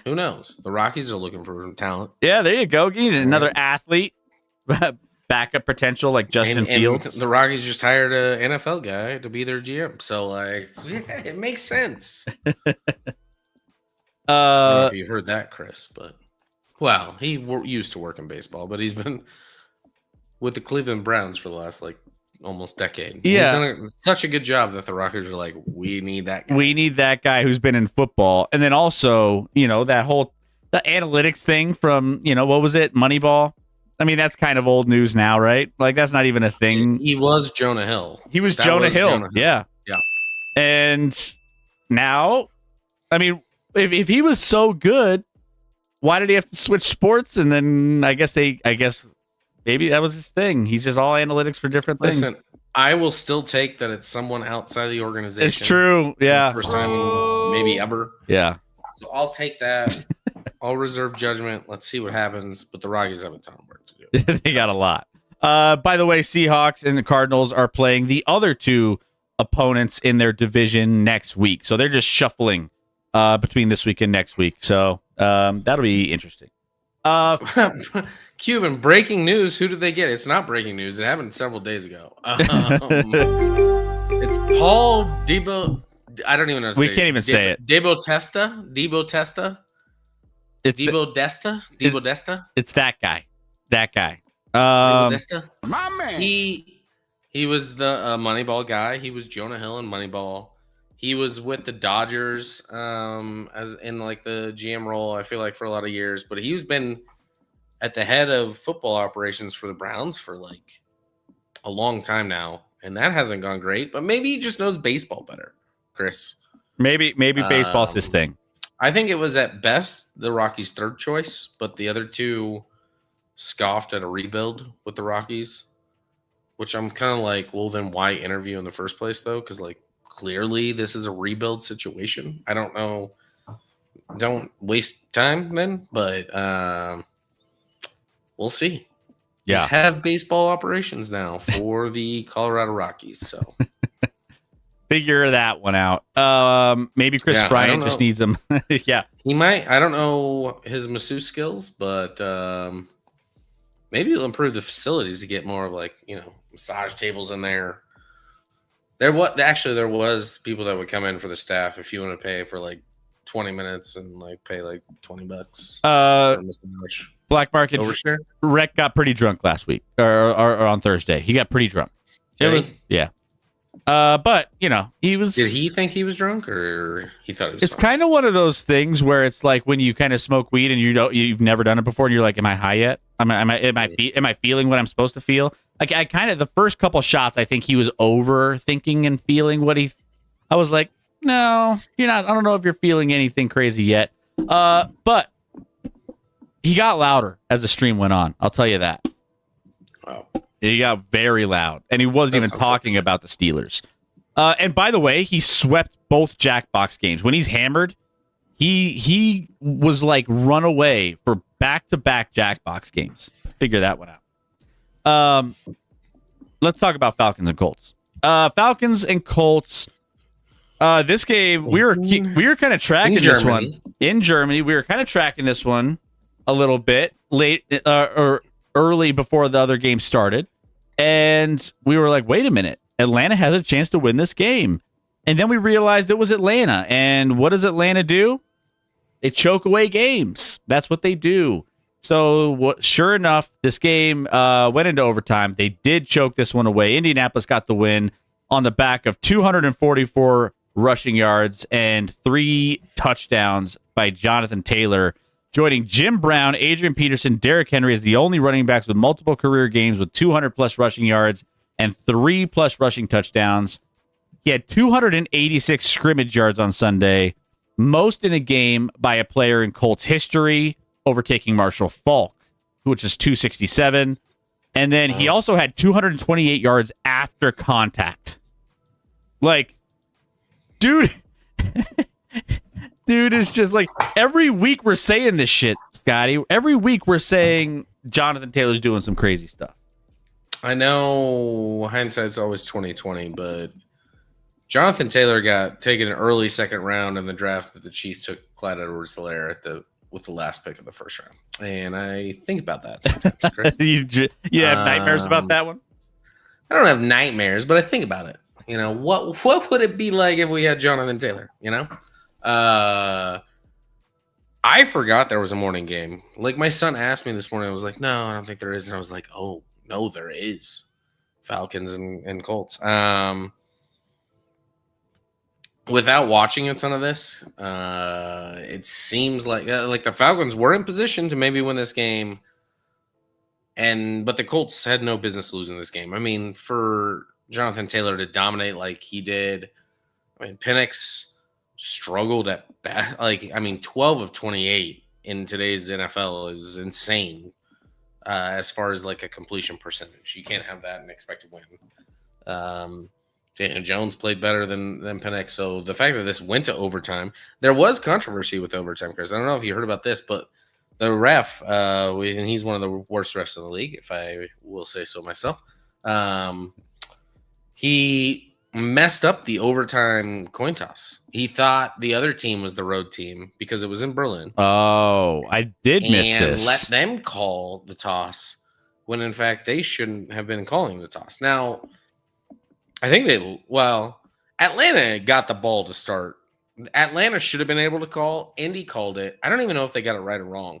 Speaker 5: Who knows? The Rockies are looking for talent.
Speaker 2: Yeah, there you go. You need another athlete, backup potential like Justin Fields.
Speaker 5: And the Rockies just hired an NFL guy to be their GM. So, like, yeah, it makes sense. I don't know if you heard that, Chris, but well, he used to work in baseball, but he's been with the Cleveland Browns for the last like almost decade.
Speaker 2: Yeah,
Speaker 5: he's done such a good job that the Rockies are like, we need that guy.
Speaker 2: We need that guy who's been in football, and then also, the analytics thing from what was it, Moneyball? I mean, that's kind of old news now, right? Like that's not even a thing.
Speaker 5: He was Jonah Hill.
Speaker 2: He was Jonah Hill. Yeah. And now, I mean, if he was so good, why did he have to switch sports? And then I guess maybe that was his thing. He's just all analytics for different things.
Speaker 5: Listen, I will still take that it's someone outside the organization.
Speaker 2: It's true. Yeah.
Speaker 5: First time maybe ever.
Speaker 2: Yeah.
Speaker 5: So I'll take that. I'll reserve judgment. Let's see what happens. But the Rockies have a ton of work to do.
Speaker 2: They got a lot. By the way, Seahawks and the Cardinals are playing the other two opponents in their division next week. So they're just shuffling between this week and next week. So that'll be interesting.
Speaker 5: Cuban, breaking news. Who did they get? It's not breaking news. It happened several days ago. It's Paul Debo. I don't even know.
Speaker 2: We can't even say it.
Speaker 5: Debo Testa.
Speaker 2: It's
Speaker 5: Debo Desta.
Speaker 2: It's that guy.
Speaker 5: Debo Desta.
Speaker 6: My man.
Speaker 5: He was the Moneyball guy. He was Jonah Hill in Moneyball. He was with the Dodgers as in like the GM role, I feel like, for a lot of years. But he's been at the head of football operations for the Browns for like a long time now. And that hasn't gone great. But maybe he just knows baseball better, Chris.
Speaker 2: Maybe baseball's his thing.
Speaker 5: I think it was at best the Rockies' third choice. But the other two scoffed at a rebuild with the Rockies. Which I'm kind of like, well, then why interview in the first place, though? Because, like, clearly this is a rebuild situation. I don't know. Don't waste time then, but we'll see.
Speaker 2: Yeah.
Speaker 5: Just have baseball operations now for the Colorado Rockies. So
Speaker 2: figure that one out. Maybe Chris Bryant just needs him. Yeah.
Speaker 5: He might. I don't know his masseuse skills, but maybe he'll improve the facilities to get more of like, massage tables in there. There was people that would come in for the staff if you want to pay for like 20 minutes and like pay like $20.
Speaker 2: Black market
Speaker 5: overshare.
Speaker 2: Rec got pretty drunk last week or on Thursday. He got pretty drunk. Yeah. But he was.
Speaker 5: Did he think he was drunk or he thought it was?
Speaker 2: It's kind of one of those things where it's like when you kind of smoke weed and you've never done it before and you're like, am I high yet? Am I feeling what I'm supposed to feel? Like I kind of the first couple shots, I think he was overthinking and feeling what I was like, no, you're not. I don't know if you're feeling anything crazy yet. But he got louder as the stream went on. I'll tell you that.
Speaker 5: Wow.
Speaker 2: He got very loud, and he wasn't even talking about the Steelers. And by the way, he swept both Jackbox games. When he's hammered, he was like run away for back-to-back Jackbox games. Figure that one out. Let's talk about Falcons and Colts. Falcons and Colts. This game we were kind of tracking this one in Germany. We were kind of tracking this one a little bit late or early before the other game started. And we were like, wait a minute, Atlanta has a chance to win this game. And then we realized it was Atlanta. And what does Atlanta do? They choke away games. That's what they do. So sure enough, this game went into overtime. They did choke this one away. Indianapolis got the win on the back of 244 rushing yards and 3 touchdowns by Jonathan Taylor, joining Jim Brown, Adrian Peterson, Derrick Henry as the only running backs with multiple career games with 200-plus rushing yards and 3+ rushing touchdowns. He had 286 scrimmage yards on Sunday, most in a game by a player in Colts history, overtaking Marshall Faulk, which is 267. And then he also had 228 yards after contact. Like, dude, dude is just like, every week we're saying this shit, Scotty. Every week we're saying Jonathan Taylor's doing some crazy stuff.
Speaker 5: I know hindsight's always 20/20, but Jonathan Taylor got taken an early second round in the draft that the Chiefs took Clyde Edwards-Helaire with the last pick of the first round. And I think about that sometimes, Chris.
Speaker 2: you have nightmares about that one?
Speaker 5: I don't have nightmares, but I think about it. You know, what would it be like if we had Jonathan Taylor, you know? I forgot there was a morning game. Like, my son asked me this morning. I was like, no, I don't think there is. And I was like, oh, no, there is. Falcons and Colts. Without watching a ton of this, it seems like the Falcons were in position to maybe win this game, but the Colts had no business losing this game. I mean, for Jonathan Taylor to dominate like he did, I mean, Penix struggled at bat. 12 of 28 in today's NFL is insane as far as like a completion percentage. You can't have that and expect to win. Daniel Jones played better than Penix. So the fact that this went to overtime, there was controversy with overtime, Chris. I don't know if you heard about this, but the ref, and he's one of the worst refs in the league, if I will say so myself, he messed up the overtime coin toss. He thought the other team was the road team because it was in Berlin.
Speaker 2: Oh, I did miss this.
Speaker 5: And let them call the toss when, in fact, they shouldn't have been calling the toss. Now, I think Atlanta got the ball to start. Atlanta should have been able to call. Indy called it. I don't even know if they got it right or wrong.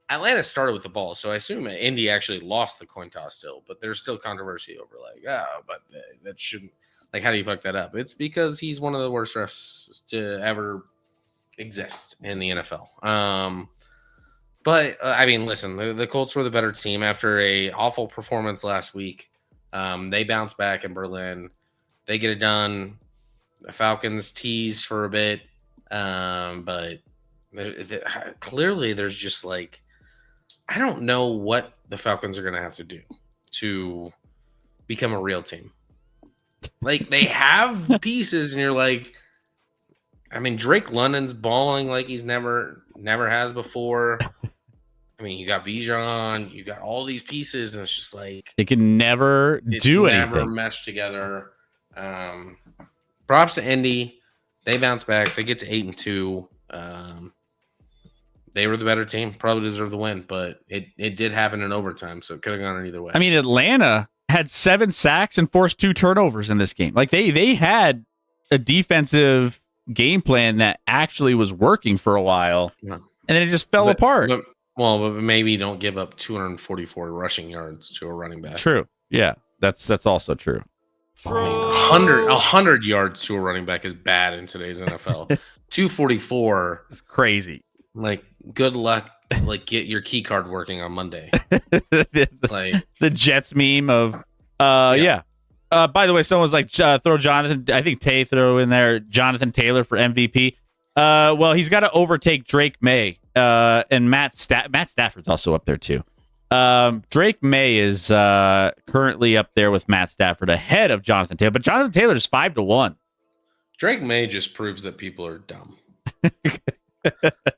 Speaker 5: Atlanta started with the ball, so I assume Indy actually lost the coin toss still, but there's still controversy over but that shouldn't, how do you fuck that up? It's because he's one of the worst refs to ever exist in the NFL. I mean, listen, the Colts were the better team after a awful performance last week. They bounce back in Berlin. They get it done. The Falcons tease for a bit. But clearly there's just I don't know what the Falcons are going to have to do to become a real team. They have pieces and you're like, I mean, Drake London's balling like he's never has before. I mean, you got Bijan, you got all these pieces, and it's just
Speaker 2: they can never do anything.
Speaker 5: Never mesh together. Props to Indy. They bounce back. They get to 8-2. They were the better team. Probably deserved the win, but it did happen in overtime, so it could have gone either way.
Speaker 2: I mean, Atlanta had 7 sacks and forced 2 turnovers in this game. They had a defensive game plan that actually was working for a while, and then it just fell apart.
Speaker 5: But maybe don't give up 244 rushing yards to a running back.
Speaker 2: True. Yeah, that's also true.
Speaker 5: I mean, 100 yards to a running back is bad in today's NFL. 244
Speaker 2: is crazy.
Speaker 5: Good luck. Get your key card working on Monday.
Speaker 2: The Jets meme of yeah. By the way, someone was throw Jonathan. I think Tay throw in there Jonathan Taylor for MVP. Well, he's got to overtake Drake May. And Matt Stafford's also up there too. Drake May is currently up there with Matt Stafford ahead of Jonathan Taylor, but Jonathan Taylor is 5-1.
Speaker 5: Drake May just proves that people are dumb.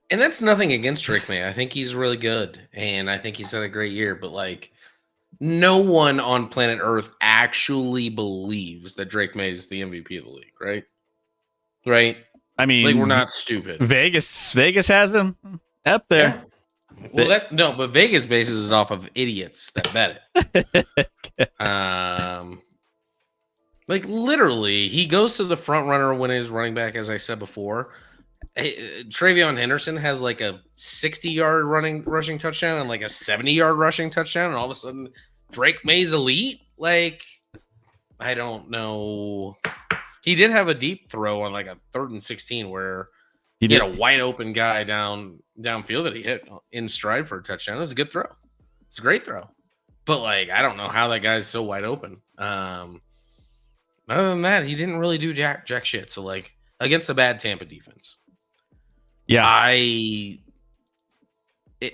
Speaker 5: And that's nothing against Drake May. I think he's really good, and I think he's had a great year. But no one on planet Earth actually believes that Drake May is the MVP of the league, right? Right.
Speaker 2: I mean,
Speaker 5: we're not stupid.
Speaker 2: Vegas has him up there.
Speaker 5: Well, but Vegas bases it off of idiots that bet it. Like literally, he goes to the front runner when he's running back, as I said before. Travion Henderson has like a 60-yard rushing touchdown and like a 70-yard rushing touchdown, and all of a sudden Drake May's elite. Like, I don't know. He did have a deep throw on like a 3rd and 16 where he had a wide open guy downfield that he hit in stride for a touchdown. It was a good throw. It's a great throw. But like, I don't know how that guy's so wide open. Other than that, he didn't really do jack shit. So like, against a bad Tampa defense. Yeah.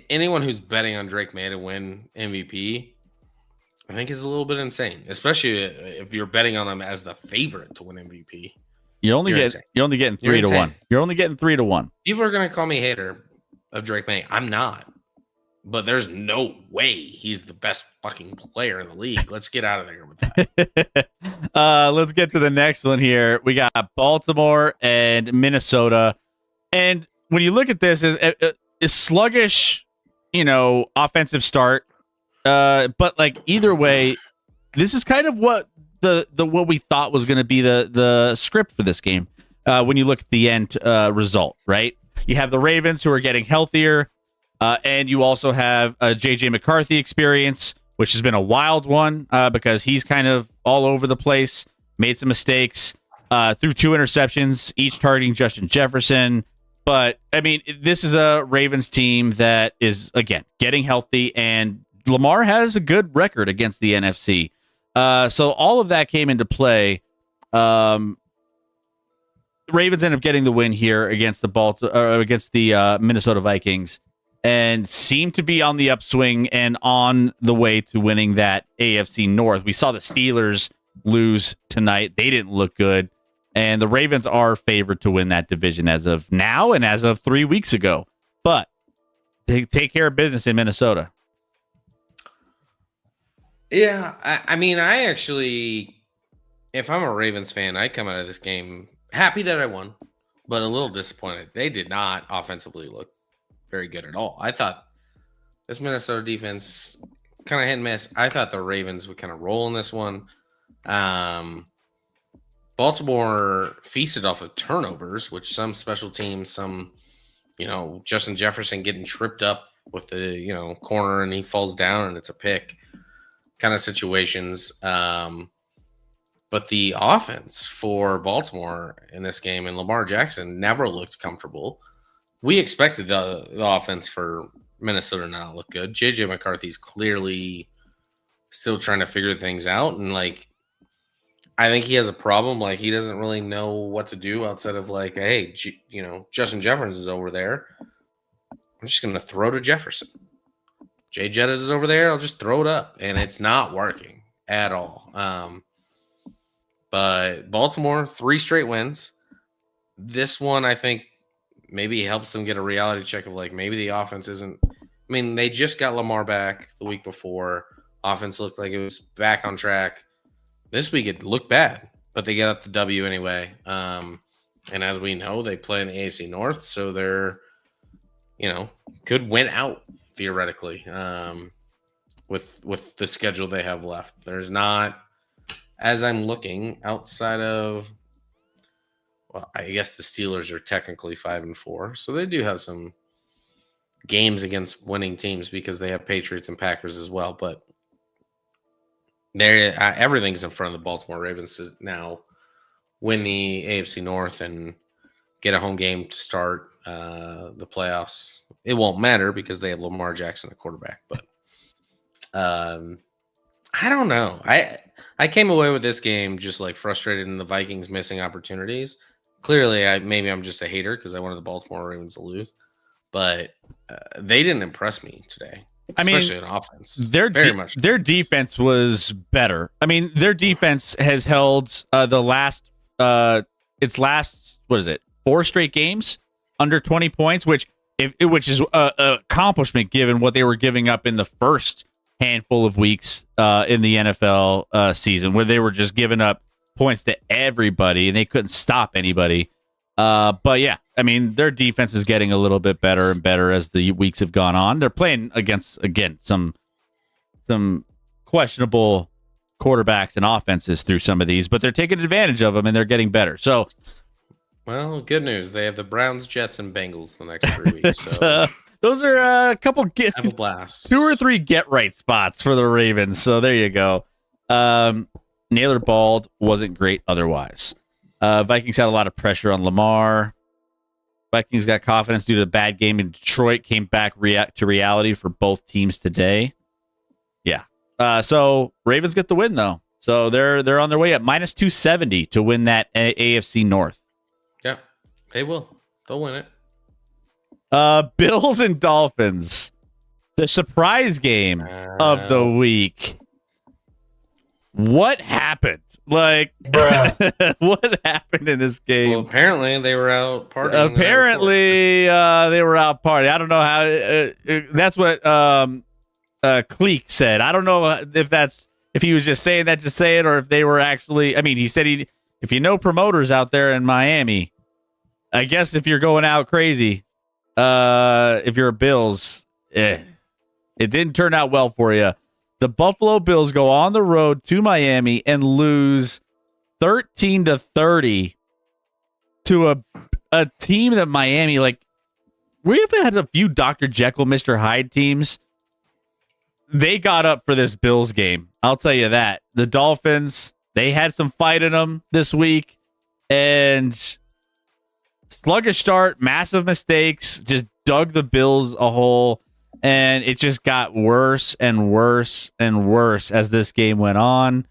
Speaker 5: Anyone who's betting on Drake May to win MVP, I think is a little bit insane, especially if you're betting on him as the favorite to win MVP.
Speaker 2: You're only getting 3 to 1. You're only getting 3 to 1.
Speaker 5: People are gonna call me hater of Drake May. I'm not, but there's no way he's the best fucking player in the league. Let's get out of there with that.
Speaker 2: Let's get to the next one here. We got Baltimore and Minnesota, and when you look at this, is sluggish, offensive start. But like either way, this is kind of what what we thought was going to be the script for this game. When you look at the end result, right? You have the Ravens who are getting healthier, and you also have a JJ McCarthy experience, which has been a wild one because he's kind of all over the place, made some mistakes, threw 2 interceptions, each targeting Justin Jefferson. But I mean, this is a Ravens team that is again getting healthy, and Lamar has a good record against the NFC. So all of that came into play. Ravens end up getting the win here against the Minnesota Vikings, and seem to be on the upswing and on the way to winning that AFC North. We saw the Steelers lose tonight. They didn't look good. And the Ravens are favored to win that division as of now and as of 3 weeks ago. But they take care of business in Minnesota.
Speaker 5: Yeah, I mean, I actually, if I'm a Ravens fan, I come out of this game happy that I won, but a little disappointed. They did not offensively look very good at all. I thought this Minnesota defense kind of hit and miss. I thought the Ravens would kind of roll in this one. Baltimore feasted off of turnovers, which some special teams, Justin Jefferson getting tripped up with the, corner and he falls down and it's a pick kind of situations. But the offense for Baltimore in this game and Lamar Jackson never looked comfortable. We expected the offense for Minnesota not to look good. JJ McCarthy's clearly still trying to figure things out. And I think he has a problem. He doesn't really know what to do outside of hey, Justin Jefferson is over there. I'm just going to throw to Jefferson. Jay Jettis is over there. I'll just throw it up. And it's not working at all. But Baltimore, 3 straight wins. This one, I think, maybe helps them get a reality check of maybe the offense isn't. I mean, they just got Lamar back the week before. Offense looked like it was back on track. This week it looked bad, but they got the W anyway. And as we know, they play in the AFC North, so they're, could win out theoretically with the schedule they have left. There's not, as I'm looking outside of, well, I guess the Steelers are technically 5-4, so they do have some games against winning teams because they have Patriots and Packers as well, but everything's in front of the Baltimore Ravens to now win the AFC North and get a home game to start the playoffs. It won't matter because they have Lamar Jackson at quarterback, but I don't know. I came away with this game just frustrated in the Vikings missing opportunities. Clearly, maybe I'm just a hater because I wanted the Baltimore Ravens to lose, but they didn't impress me today. Especially in offense. Their
Speaker 2: defense was better. I mean, their defense has held its last 4 straight games under 20 points, which is an accomplishment given what they were giving up in the first handful of weeks in the NFL season, where they were just giving up points to everybody and they couldn't stop anybody. But yeah, I mean, their defense is getting a little bit better and better as the weeks have gone on. They're playing against, again, some questionable quarterbacks and offenses through some of these, but they're taking advantage of them and they're getting better. So,
Speaker 5: Well, good news. They have the Browns, Jets, and Bengals the next 3 weeks. So
Speaker 2: those are a couple
Speaker 5: have a blast.
Speaker 2: 2 or 3 get right spots for the Ravens. So there you go. Naylor Bald wasn't great otherwise. Vikings had a lot of pressure on Lamar. Vikings got confidence due to the bad game in Detroit. Came back to reality for both teams today. Yeah. So Ravens get the win though. So they're on their way at minus 270 to win that AFC North.
Speaker 5: Yeah, they will. They'll win it.
Speaker 2: Bills and Dolphins. The surprise game of the week. What happened? Like, what happened in this game?
Speaker 5: Well, apparently they were out partying.
Speaker 2: Apparently, they were out partying. I don't know how. That's what Cleek said. I don't know if he was just saying that to say it, or if they were actually. I mean, he said if you know promoters out there in Miami, I guess if you're going out crazy, if you're a Bills, it didn't turn out well for you. The Buffalo Bills go on the road to Miami and lose 13-30 to a team that Miami, like, we've had a few Dr. Jekyll, Mr. Hyde teams. They got up for this Bills game. I'll tell you that. The Dolphins, they had some fight in them this week, and sluggish start, massive mistakes, just dug the Bills a hole. And it just got worse and worse and worse as this game went on.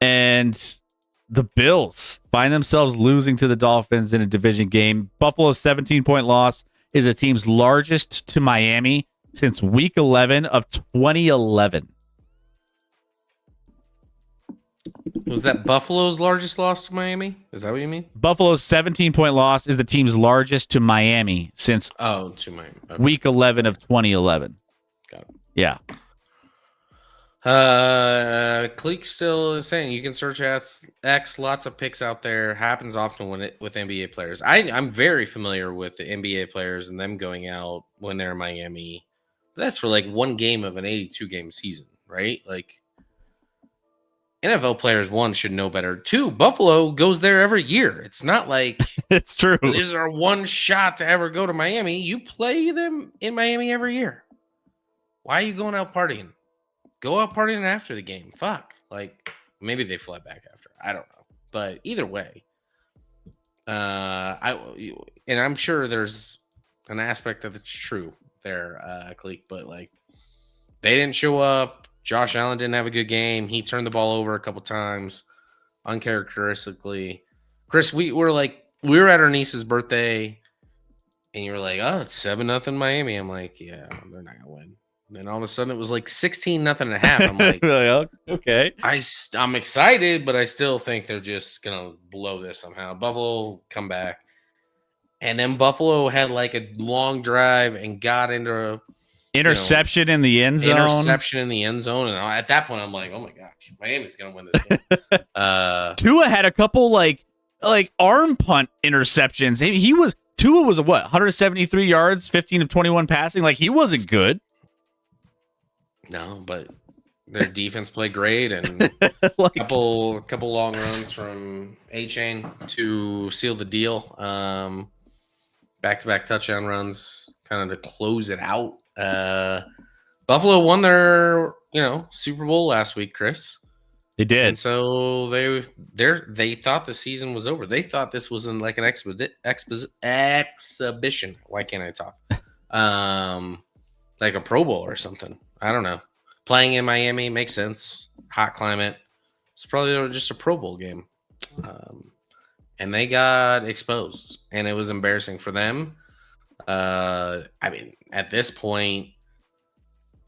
Speaker 2: And the Bills find themselves losing to the Dolphins in a division game. Buffalo's 17-point loss is the team's largest to Miami since week 11 of 2011.
Speaker 5: Was that Buffalo's largest loss to Miami? Is that what you mean?
Speaker 2: Buffalo's 17-point loss is the team's largest to Miami since
Speaker 5: to Miami. Okay.
Speaker 2: week 11 of 2011.
Speaker 5: Got it.
Speaker 2: Yeah.
Speaker 5: Cleek still is saying you can search X, lots of picks out there. Happens often with NBA players. I'm very familiar with the NBA players and them going out when they're in Miami. That's for like one game of an 82 game season, right? Like, NFL players, one, should know better. Two, Buffalo goes there every year. It's not like
Speaker 2: It's true.
Speaker 5: this is our one shot to ever go to Miami. You play them in Miami every year. Why are you going out partying? Go out partying after the game. Fuck. Like, maybe they fly back after. I don't know. But either way, I'm sure there's an aspect of it's true there, Cleek, but like, they didn't show up. Josh Allen didn't have a good game. He turned the ball over a couple times, uncharacteristically. Chris, we were at our niece's birthday, and you were like, "Oh, it's 7-0 Miami." I'm like, "Yeah, they're not gonna win." And then all of a sudden, it was like 16-0.5. I'm like,
Speaker 2: okay.
Speaker 5: I'm excited, but I still think they're just gonna blow this somehow. Buffalo come back, and then Buffalo had like a long drive and got into a
Speaker 2: Interception in the end zone.
Speaker 5: Interception in the end zone, and at that point, I'm like, "Oh my gosh, Miami's gonna win this game."
Speaker 2: Tua had a couple like arm punt interceptions. Tua was 173 yards, 15 of 21 passing. Like, he wasn't good.
Speaker 5: No, but their defense played great, and
Speaker 2: Like,
Speaker 5: couple long runs from A-Chain to seal the deal. Back-to-back touchdown runs, kind of to close it out. Buffalo won their Super Bowl last week, Chris.
Speaker 2: they did.
Speaker 5: And so they thought the season was over. They thought this was in like an exhibition. Why can't I talk? Like a Pro Bowl or something. I don't know. Playing in Miami makes sense. Hot climate. It's probably just a Pro Bowl game. And they got exposed, and it was embarrassing for them. I mean, at this point,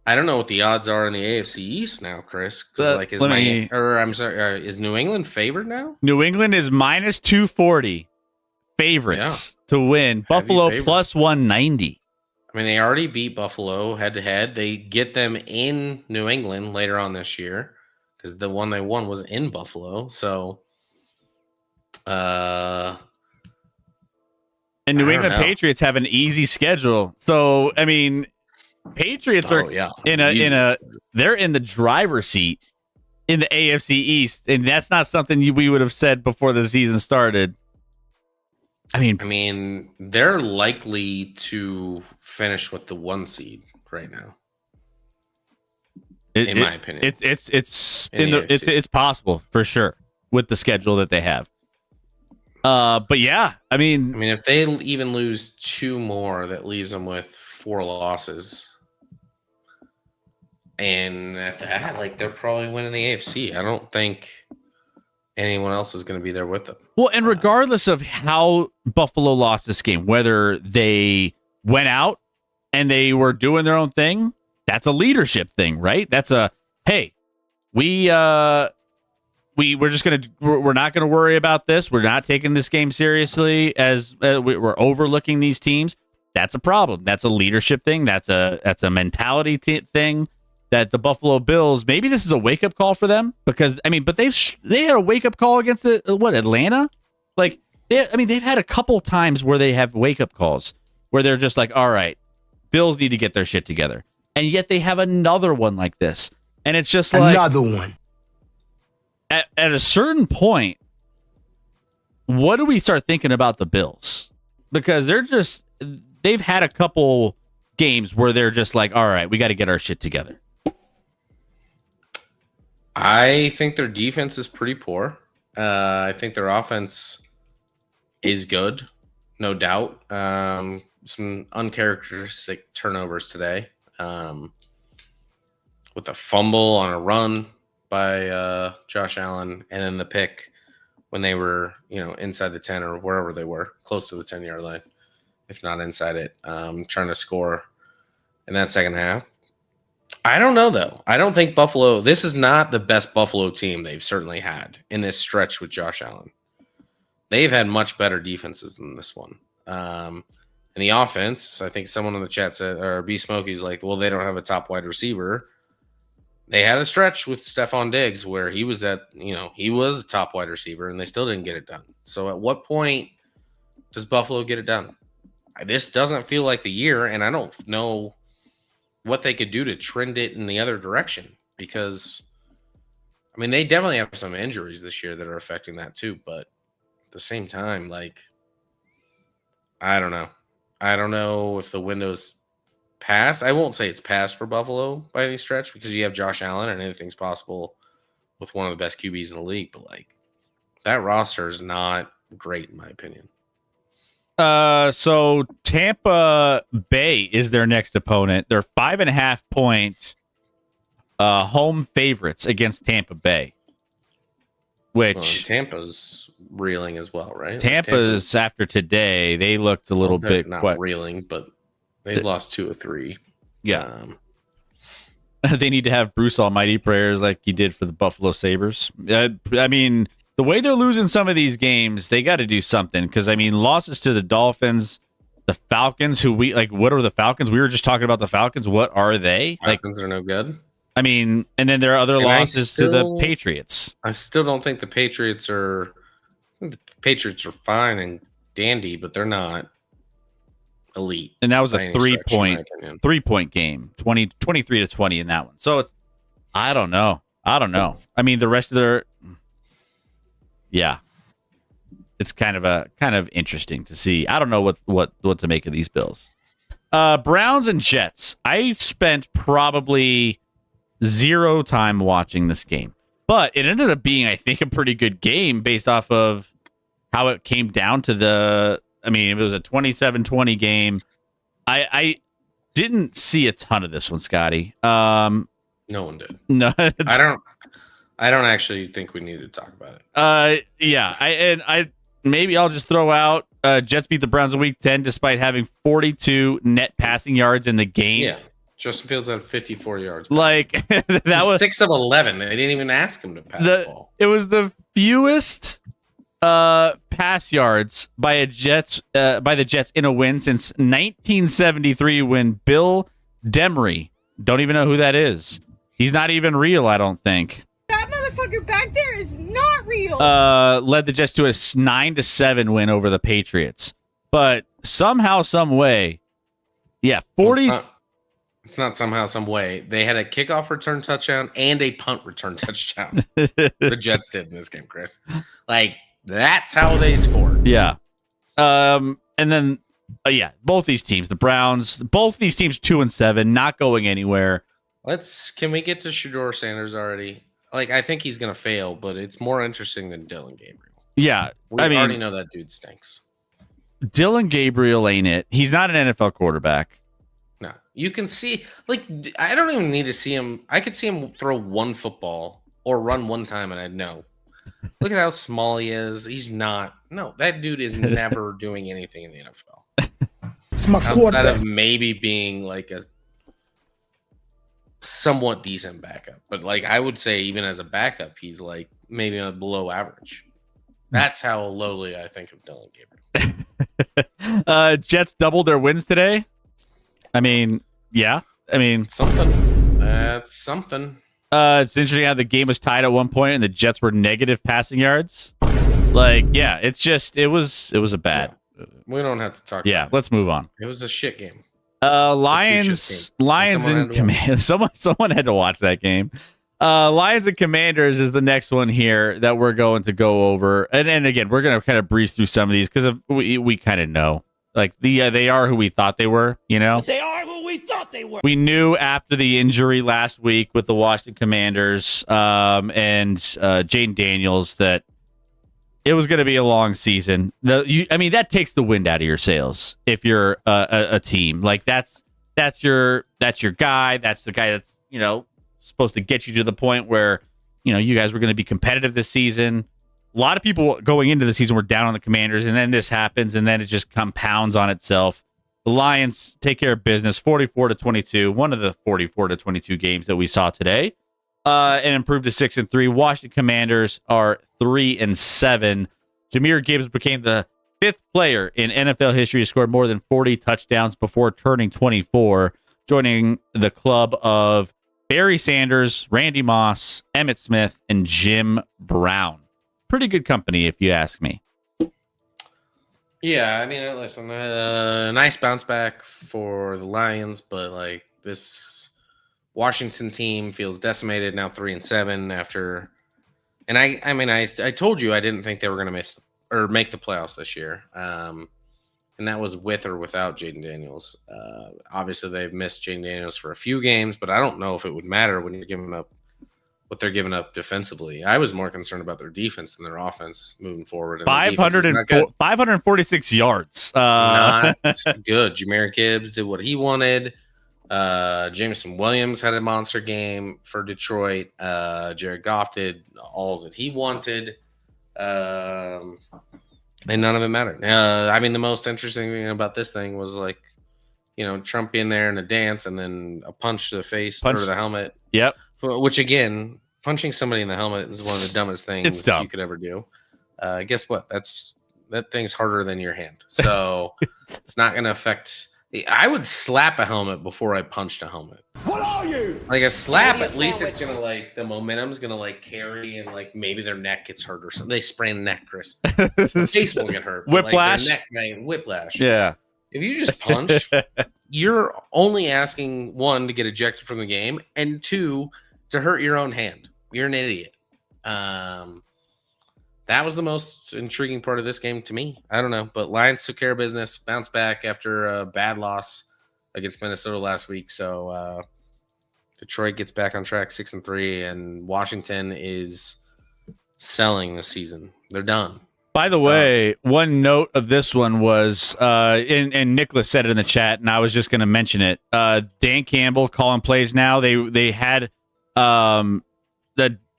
Speaker 5: I don't know what the odds are in the AFC East now, Chris. Is New England favored now?
Speaker 2: New England is minus 240 favorites to win. Buffalo
Speaker 5: favorite.
Speaker 2: plus 190.
Speaker 5: I mean, they already beat Buffalo head to head. They get them in New England later on this year because the one they won was in Buffalo. So,
Speaker 2: And New
Speaker 5: I don't
Speaker 2: England
Speaker 5: know.
Speaker 2: Patriots have an easy schedule. So, I mean, Patriots are they're in the driver's seat in the AFC East, and that's not something we would have said before the season started. I mean,
Speaker 5: they're likely to finish with the 1 seed right now. In my opinion,
Speaker 2: it's possible for sure with the schedule that they have. But yeah, I mean,
Speaker 5: if they even lose 2 more, that leaves them with 4 losses. And at that, like, they're probably winning the AFC. I don't think anyone else is going to be there with them.
Speaker 2: Well, and regardless of how Buffalo lost this game, whether they went out and they were doing their own thing, that's a leadership thing, right? That's a, hey, we're not going to worry about this. We're not taking this game seriously as we're overlooking these teams. That's a problem. That's a leadership thing. That's a mentality thing. That the Buffalo Bills, maybe this is a wake up call for them because but they had a wake up call against Atlanta. Like they've had a couple times where they have wake up calls where they're just like, all right, Bills need to get their shit together, and yet they have another one like this, and it's just like
Speaker 6: Another one.
Speaker 2: At a certain point, what do we start thinking about the Bills? Because they've had a couple games where they're just like, all right, we got to get our shit together.
Speaker 5: I think their defense is pretty poor. I think their offense is good, no doubt. Some uncharacteristic turnovers today, with a fumble on a run by Josh Allen, and then the pick when they were, inside the 10 or wherever they were, close to the 10-yard line, if not inside it, trying to score in that second half. I don't know, though. I don't think Buffalo – this is not the best Buffalo team they've certainly had in this stretch with Josh Allen. They've had much better defenses than this one. And the offense, I think someone in the chat said, or B Smokey's like, well, they don't have a top wide receiver. They had a stretch with Stephon Diggs where he was he was a top wide receiver, and they still didn't get it done. So at what point does Buffalo get it done? This doesn't feel like the year, and I don't know what they could do to trend it in the other direction, because they definitely have some injuries this year that are affecting that too. But at the same time, I don't know if the window's past. I won't say it's past for Buffalo by any stretch, because you have Josh Allen and anything's possible with one of the best QBs in the league. But that roster is not great in my opinion.
Speaker 2: So Tampa Bay is their next opponent. They're 5.5 point home favorites against Tampa Bay. Which
Speaker 5: Tampa's reeling as well, right?
Speaker 2: Tampa's after today, they looked a little bit
Speaker 5: reeling, but they've lost 2 or 3.
Speaker 2: Yeah. They need to have Bruce Almighty prayers like he did for the Buffalo Sabres. The way they're losing some of these games, they got to do something. Because, losses to the Dolphins, the Falcons, what are the Falcons? We were just talking about the Falcons. What are they?
Speaker 5: Falcons are no good.
Speaker 2: And then there are other losses to the Patriots.
Speaker 5: I still don't think the Patriots are... I think the Patriots are fine and dandy, but they're not elite.
Speaker 2: And that was a 3-point game. 23-20 in that one. So it's... I don't know. The rest of their... Yeah, it's kind of interesting to see. I don't know what to make of these Bills. Browns and Jets. I spent probably 0 time watching this game, but it ended up being, I think, a pretty good game based off of how it came down to it was a 27-20 game. I didn't see a ton of this one, Scotty.
Speaker 5: No one did.
Speaker 2: No,
Speaker 5: I don't actually think we need to talk about it.
Speaker 2: Yeah. I maybe I'll just throw out Jets beat the Browns in Week 10 despite having 42 net passing yards in the game.
Speaker 5: Yeah. Justin Fields had 54 yards.
Speaker 2: That was
Speaker 5: 6 of 11. They didn't even ask him to pass the ball.
Speaker 2: It was the fewest pass yards by the Jets in a win since 1973 when Bill Demery, don't even know who that is. He's not even real, I don't think.
Speaker 7: That motherfucker back there is not real.
Speaker 2: Led the Jets to a 9-7 win over the Patriots. but somehow, some way, yeah, 40.
Speaker 5: It's not somehow, some way. They had a kickoff return touchdown and a punt return touchdown. The Jets did in this game, Chris. Like, that's how they scored.
Speaker 2: Yeah. And then, yeah, both these teams, the Browns, both these teams 2-7, not going anywhere.
Speaker 5: Can we get to Shedeur Sanders already? Like, I think he's going to fail, but it's more interesting than Dylan Gabriel.
Speaker 2: Yeah.
Speaker 5: We already know that dude stinks.
Speaker 2: Dylan Gabriel ain't it. He's not an NFL quarterback.
Speaker 5: No, you can see, like, I don't even need to see him. I could see him throw one football or run one time, and I'd know. Look at how small he is. He's not. No, that dude is never doing anything in the NFL.
Speaker 6: It's my
Speaker 5: Outside
Speaker 6: quarterback.
Speaker 5: of maybe being like a somewhat decent backup, but like I would say, even as a backup, he's like maybe a below average. That's how lowly I think of Dylan Gabriel.
Speaker 2: Jets doubled their wins today. I mean, yeah. I mean,
Speaker 5: Something. That's something.
Speaker 2: it's interesting how the game was tied at one point and the Jets were negative passing yards. Like, yeah, it was a bad.
Speaker 5: We don't have to talk.
Speaker 2: Yeah,
Speaker 5: about it.
Speaker 2: let's move on.
Speaker 5: It was a shit game.
Speaker 2: Lions and Commanders. Someone had to watch that game. Lions and Commanders is the next one here that we're going to go over, and again, we're going to kind of breeze through some of these because we kind of know, like they are who we thought they were. You know,
Speaker 6: They are who we thought they were.
Speaker 2: we knew after the injury last week with the Washington Commanders and Jaden Daniels that it was going to be a long season. I mean, that takes the wind out of your sails if you're a team. Like that's your guy. That's the guy that's supposed to get you to the point where you guys were going to be competitive this season. A lot of people going into the season were down on the Commanders, and then this happens, and then it just compounds on itself. The Lions take care of business, 44-22, one of the 44-22 games that we saw today, and improved to 6-3. Washington Commanders are 3-7. Jahmyr Gibbs became the fifth player in NFL history to score more than 40 touchdowns before turning 24, joining the club of Barry Sanders, Randy Moss, Emmitt Smith, and Jim Brown. Pretty good company, if you ask me.
Speaker 5: Yeah, I mean, listen, nice bounce back for the Lions, but like this Washington team feels decimated now, 3-7 after. And I mean, I told you I didn't think they were going to miss or make the playoffs this year, and that was with or without Jaden Daniels. Obviously, they've missed Jaden Daniels for a few games, but I don't know if it would matter when you're giving up what they're giving up defensively. I was more concerned about their defense than their offense moving forward. And
Speaker 2: 546 yards.
Speaker 5: Not good. Jahmyr Gibbs did what he wanted. Jameson Williams had a monster game for Detroit. Jared Goff did all that he wanted. And none of it mattered. I mean, the most interesting thing about this thing was Trump being there in a dance and then a punch to the face or the helmet.
Speaker 2: Yep.
Speaker 5: Which, again, punching somebody in the helmet is one of the dumbest things
Speaker 2: dumb.
Speaker 5: you could ever do. Guess what? That thing's harder than your hand. So it's not going to affect. I would slap a helmet before I punched a helmet.
Speaker 6: What are you?
Speaker 5: Like a slap, at least it's going to the momentum's going to carry and maybe their neck gets hurt or something. They sprain the neck, Chris. Face will get hurt. but,
Speaker 2: Whiplash?
Speaker 5: Their neck, whiplash.
Speaker 2: Yeah.
Speaker 5: If you just punch, you're only asking, one, to get ejected from the game, and two, to hurt your own hand. You're an idiot. That was the most intriguing part of this game to me. I don't know, but Lions took care of business, bounced back after a bad loss against Minnesota last week. So Detroit gets back on track, 6-3, and Washington is selling this season. They're done.
Speaker 2: By the way, one note of this one was, and Nicholas said it in the chat, and I was just going to mention it. Dan Campbell calling plays now. They had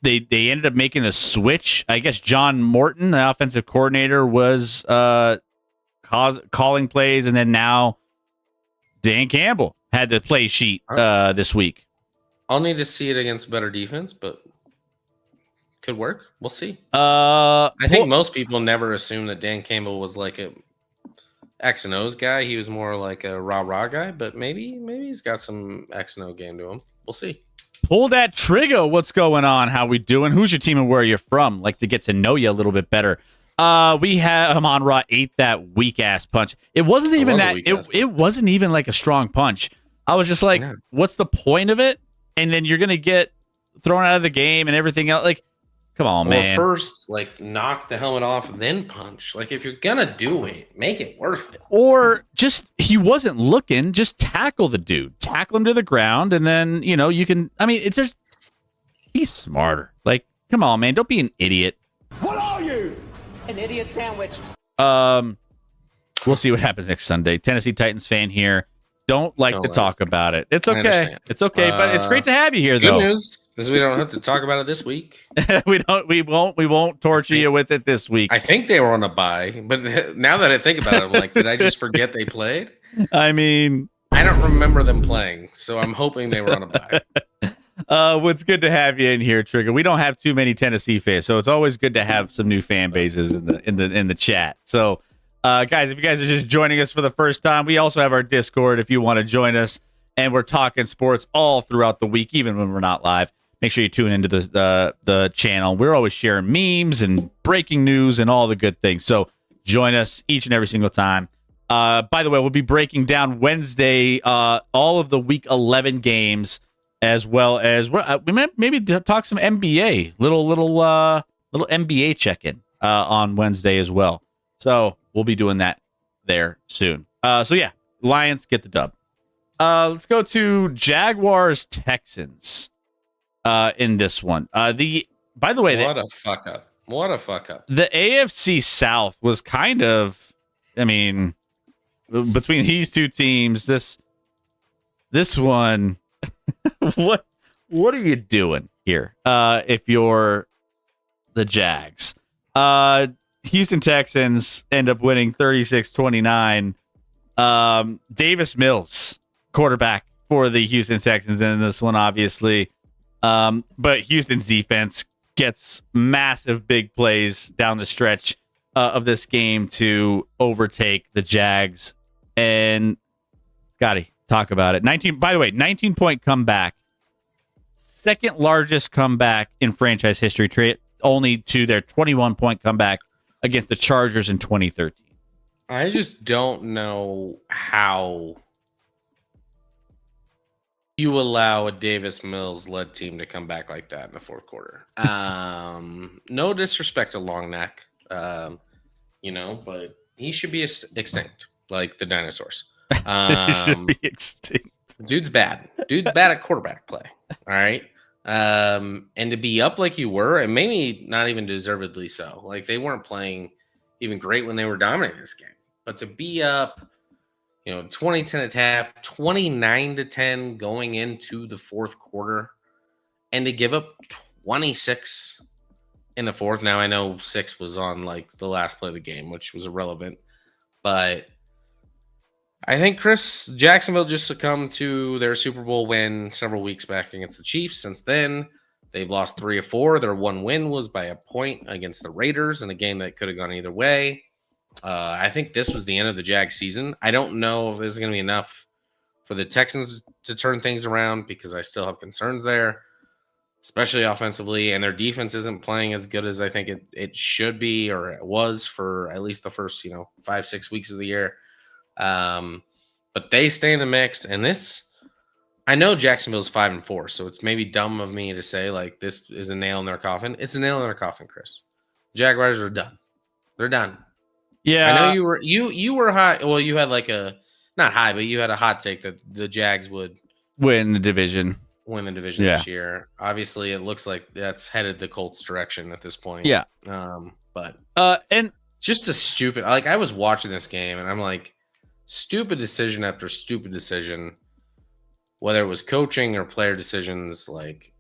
Speaker 2: they ended up making the switch. I guess John Morton, the offensive coordinator, was calling plays, and then now Dan Campbell had the play sheet this week.
Speaker 5: I'll need to see it against better defense, but could work. We'll see.
Speaker 2: I
Speaker 5: I think most people never assumed that Dan Campbell was like a X and O's guy. He was more like a rah-rah guy, but maybe he's got some X and O game to him. We'll see.
Speaker 2: Pull that trigger. What's going on? How we doing? Who's your team and where you're from? Like to get to know you a little bit better. We have Amon Ra ate that weak ass punch. It wasn't even
Speaker 5: was a
Speaker 2: that.
Speaker 5: weak-ass
Speaker 2: It wasn't even like a strong punch. I was just like,
Speaker 5: Yeah.
Speaker 2: what's the point of it? And then you're gonna get thrown out of the game and everything else. Like, come on, man.
Speaker 5: First, like, knock the helmet off, then punch. Like, if you're gonna do it, make it worth it.
Speaker 2: Or just he wasn't looking. Just tackle the dude, tackle him to the ground, and then you can. I mean, it's just be smarter. Like, come on, man, don't be an idiot.
Speaker 6: What are you?
Speaker 7: An idiot sandwich.
Speaker 2: We'll see what happens next Sunday. Tennessee Titans fan here. Don't like
Speaker 5: Don't
Speaker 2: to
Speaker 5: like
Speaker 2: talk about it. It's
Speaker 5: I
Speaker 2: okay.
Speaker 5: understand.
Speaker 2: It's okay, but it's great to have you here,
Speaker 5: Good
Speaker 2: though.
Speaker 5: news is we don't have to talk about it this week.
Speaker 2: We won't torture you with it this week.
Speaker 5: I think they were on a bye, but now that I think about it, I'm like, did I just forget they played?
Speaker 2: I mean,
Speaker 5: I don't remember them playing, so I'm hoping they were on a bye.
Speaker 2: what's good to have you in here, Trigger. We don't have too many Tennessee fans, so it's always good to have some new fan bases in the chat. So, guys, if you guys are just joining us for the first time, we also have our Discord if you want to join us, and we're talking sports all throughout the week, even when we're not live. Make sure you tune into the channel. We're always sharing memes and breaking news and all the good things. So join us each and every single time. By the way, we'll be breaking down Wednesday all of the Week 11 games, as well as we might maybe talk some NBA, little NBA check-in on Wednesday as well. So we'll be doing that there soon. So yeah, Lions get the dub. Let's go to Jaguars Texans in this one. By the way,
Speaker 5: What a fuck up. What a fuck up.
Speaker 2: the AFC South was kind of, I mean, between these two teams, this one, what are you doing here? If you're the Jags, Houston Texans end up winning 36-29. Davis Mills, quarterback for the Houston Texans in this one, obviously. But Houston's defense gets massive big plays down the stretch of this game to overtake the Jags. And Scotty, talk about it. 19-point comeback. Second largest comeback in franchise history, only to their 21-point comeback against the Chargers in 2013.
Speaker 5: I just don't know how you allow a Davis Mills led team to come back like that in the fourth quarter. No disrespect to Long Neck, but he should be extinct like the dinosaurs.
Speaker 2: It should be extinct.
Speaker 5: Dude's bad. Dude's bad at quarterback play. All right. And to be up like you were, and maybe not even deservedly so. Like, they weren't playing even great when they were dominating this game. But to be up, 20-10 at half, 29-10 going into the fourth quarter, and to give up 26 in the fourth. Now, I know 6 was on like the last play of the game, which was irrelevant, but I think Jacksonville just succumbed to their Super Bowl win several weeks back against the Chiefs. Since then, they've lost 3 of 4. Their one win was by a point against the Raiders in a game that could have gone either way. I think this was the end of the Jags season. I don't know if this is going to be enough for the Texans to turn things around, because I still have concerns there, especially offensively, and their defense isn't playing as good as I think it should be, or it was for at least the first 5-6 weeks of the year. But they stay in the mix, and I know Jacksonville's 5-4, so it's maybe dumb of me to say like this is a nail in their coffin. It's a nail in their coffin, Chris. Jaguars are done. They're done.
Speaker 2: Yeah,
Speaker 5: I know you were high. Well, you had like not high, but you had a hot take that the Jags would
Speaker 2: win the division.
Speaker 5: This year. Obviously, it looks like that's headed the Colts' direction at this point.
Speaker 2: Yeah.
Speaker 5: But
Speaker 2: and
Speaker 5: just a stupid. Like, I was watching this game and I'm like, stupid decision after stupid decision, whether it was coaching or player decisions, like,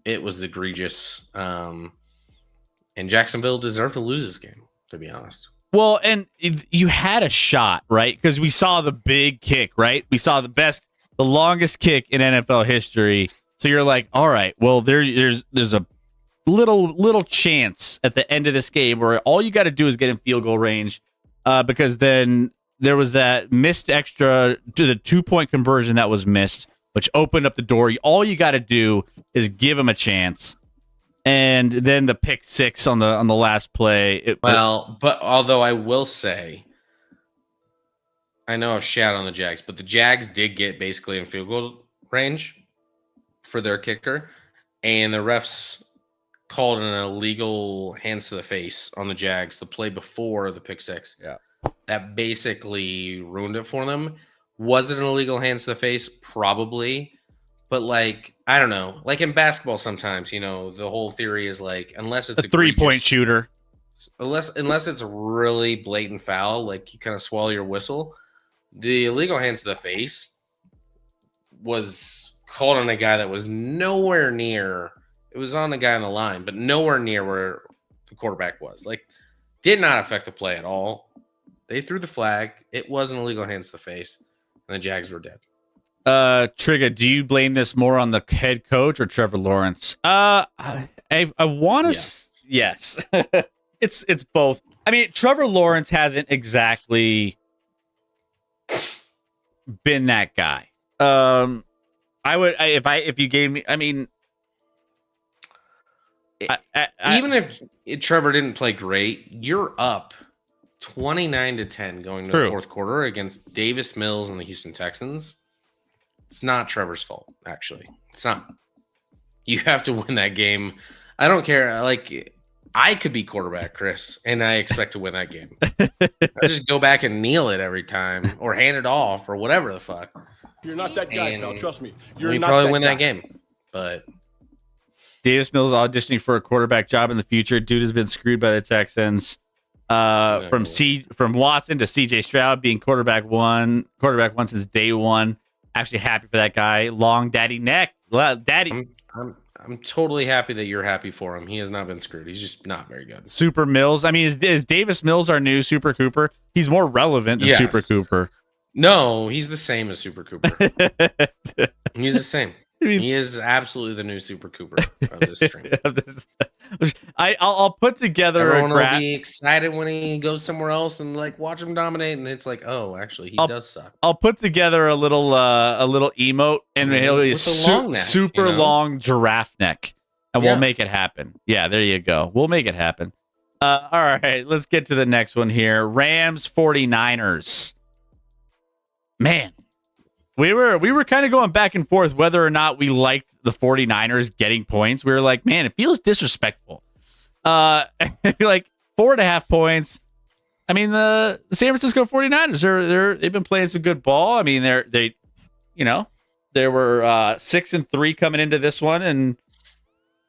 Speaker 5: it was egregious. And Jacksonville deserved to lose this game, to be honest.
Speaker 2: Well, and you had a shot, right? Because we saw the big kick, right? We saw the longest kick in NFL history. So you're like, all right, well, there's a little chance at the end of this game where all you got to do is get in field goal range, because then there was that missed extra to the 2-point conversion that was missed, which opened up the door. All you got to do is give them a chance. And then the pick six on the last play.
Speaker 5: Well, but although I will say, I know I've shat on the Jags, but the Jags did get basically in field goal range for their kicker, and the refs called an illegal hands to the face on the Jags the play before the pick six.
Speaker 2: Yeah.
Speaker 5: That basically ruined it for them. Was it an illegal hands to the face? Probably. But like, I don't know. Like in basketball sometimes, the whole theory is like, unless it's
Speaker 2: a 3-point shooter.
Speaker 5: Unless it's a really blatant foul, like you kind of swallow your whistle. The illegal hands to the face was called on a guy that was nowhere near. It was on the guy on the line, but nowhere near where the quarterback was. Like, did not affect the play at all. They threw the flag. It was an illegal hands to the face, and the Jags were dead.
Speaker 2: Trigger, do you blame this more on the head coach or Trevor Lawrence? I want to. Yes, it's both. I mean, Trevor Lawrence hasn't exactly been that guy. If you gave me, I mean,
Speaker 5: even if Trevor didn't play great, you're up 29-10 going to the fourth quarter against Davis Mills and the Houston Texans. It's not Trevor's fault, actually. It's not. You have to win that game. I don't care. Like, I could be quarterback, Chris, and I expect to win that game. I just go back and kneel it every time or hand it off or whatever the fuck.
Speaker 1: You're not that guy, pal. Trust me.
Speaker 5: You probably win that game. But
Speaker 2: Davis Mills auditioning for a quarterback job in the future. Dude has been screwed by the Texans. From Watson to CJ Stroud being quarterback one since day one. Actually happy for that guy. Long daddy neck. Daddy.
Speaker 5: I'm totally happy that you're happy for him. He has not been screwed. He's just not very good.
Speaker 2: Super Mills. I mean, is Davis Mills our new Super Cooper? He's more relevant than Super Cooper.
Speaker 5: No, he's the same as Super Cooper. He's the same. I mean, he is absolutely the new Super Cooper of this stream.
Speaker 2: I'll put together
Speaker 5: Everyone will be excited when he goes somewhere else and like watch him dominate, and it's like, oh, actually, he does suck.
Speaker 2: I'll put together a little emote, and it'll be super long giraffe neck, and we'll make it happen. Yeah, there you go. We'll make it happen. All right, let's get to the next one here. Rams 49ers. Man. We were kind of going back and forth whether or not we liked the 49ers getting points. We were like, man, it feels disrespectful. Like 4.5 points. I mean, the San Francisco 49ers, they've been playing some good ball. I mean, they were 6-3 coming into this one, and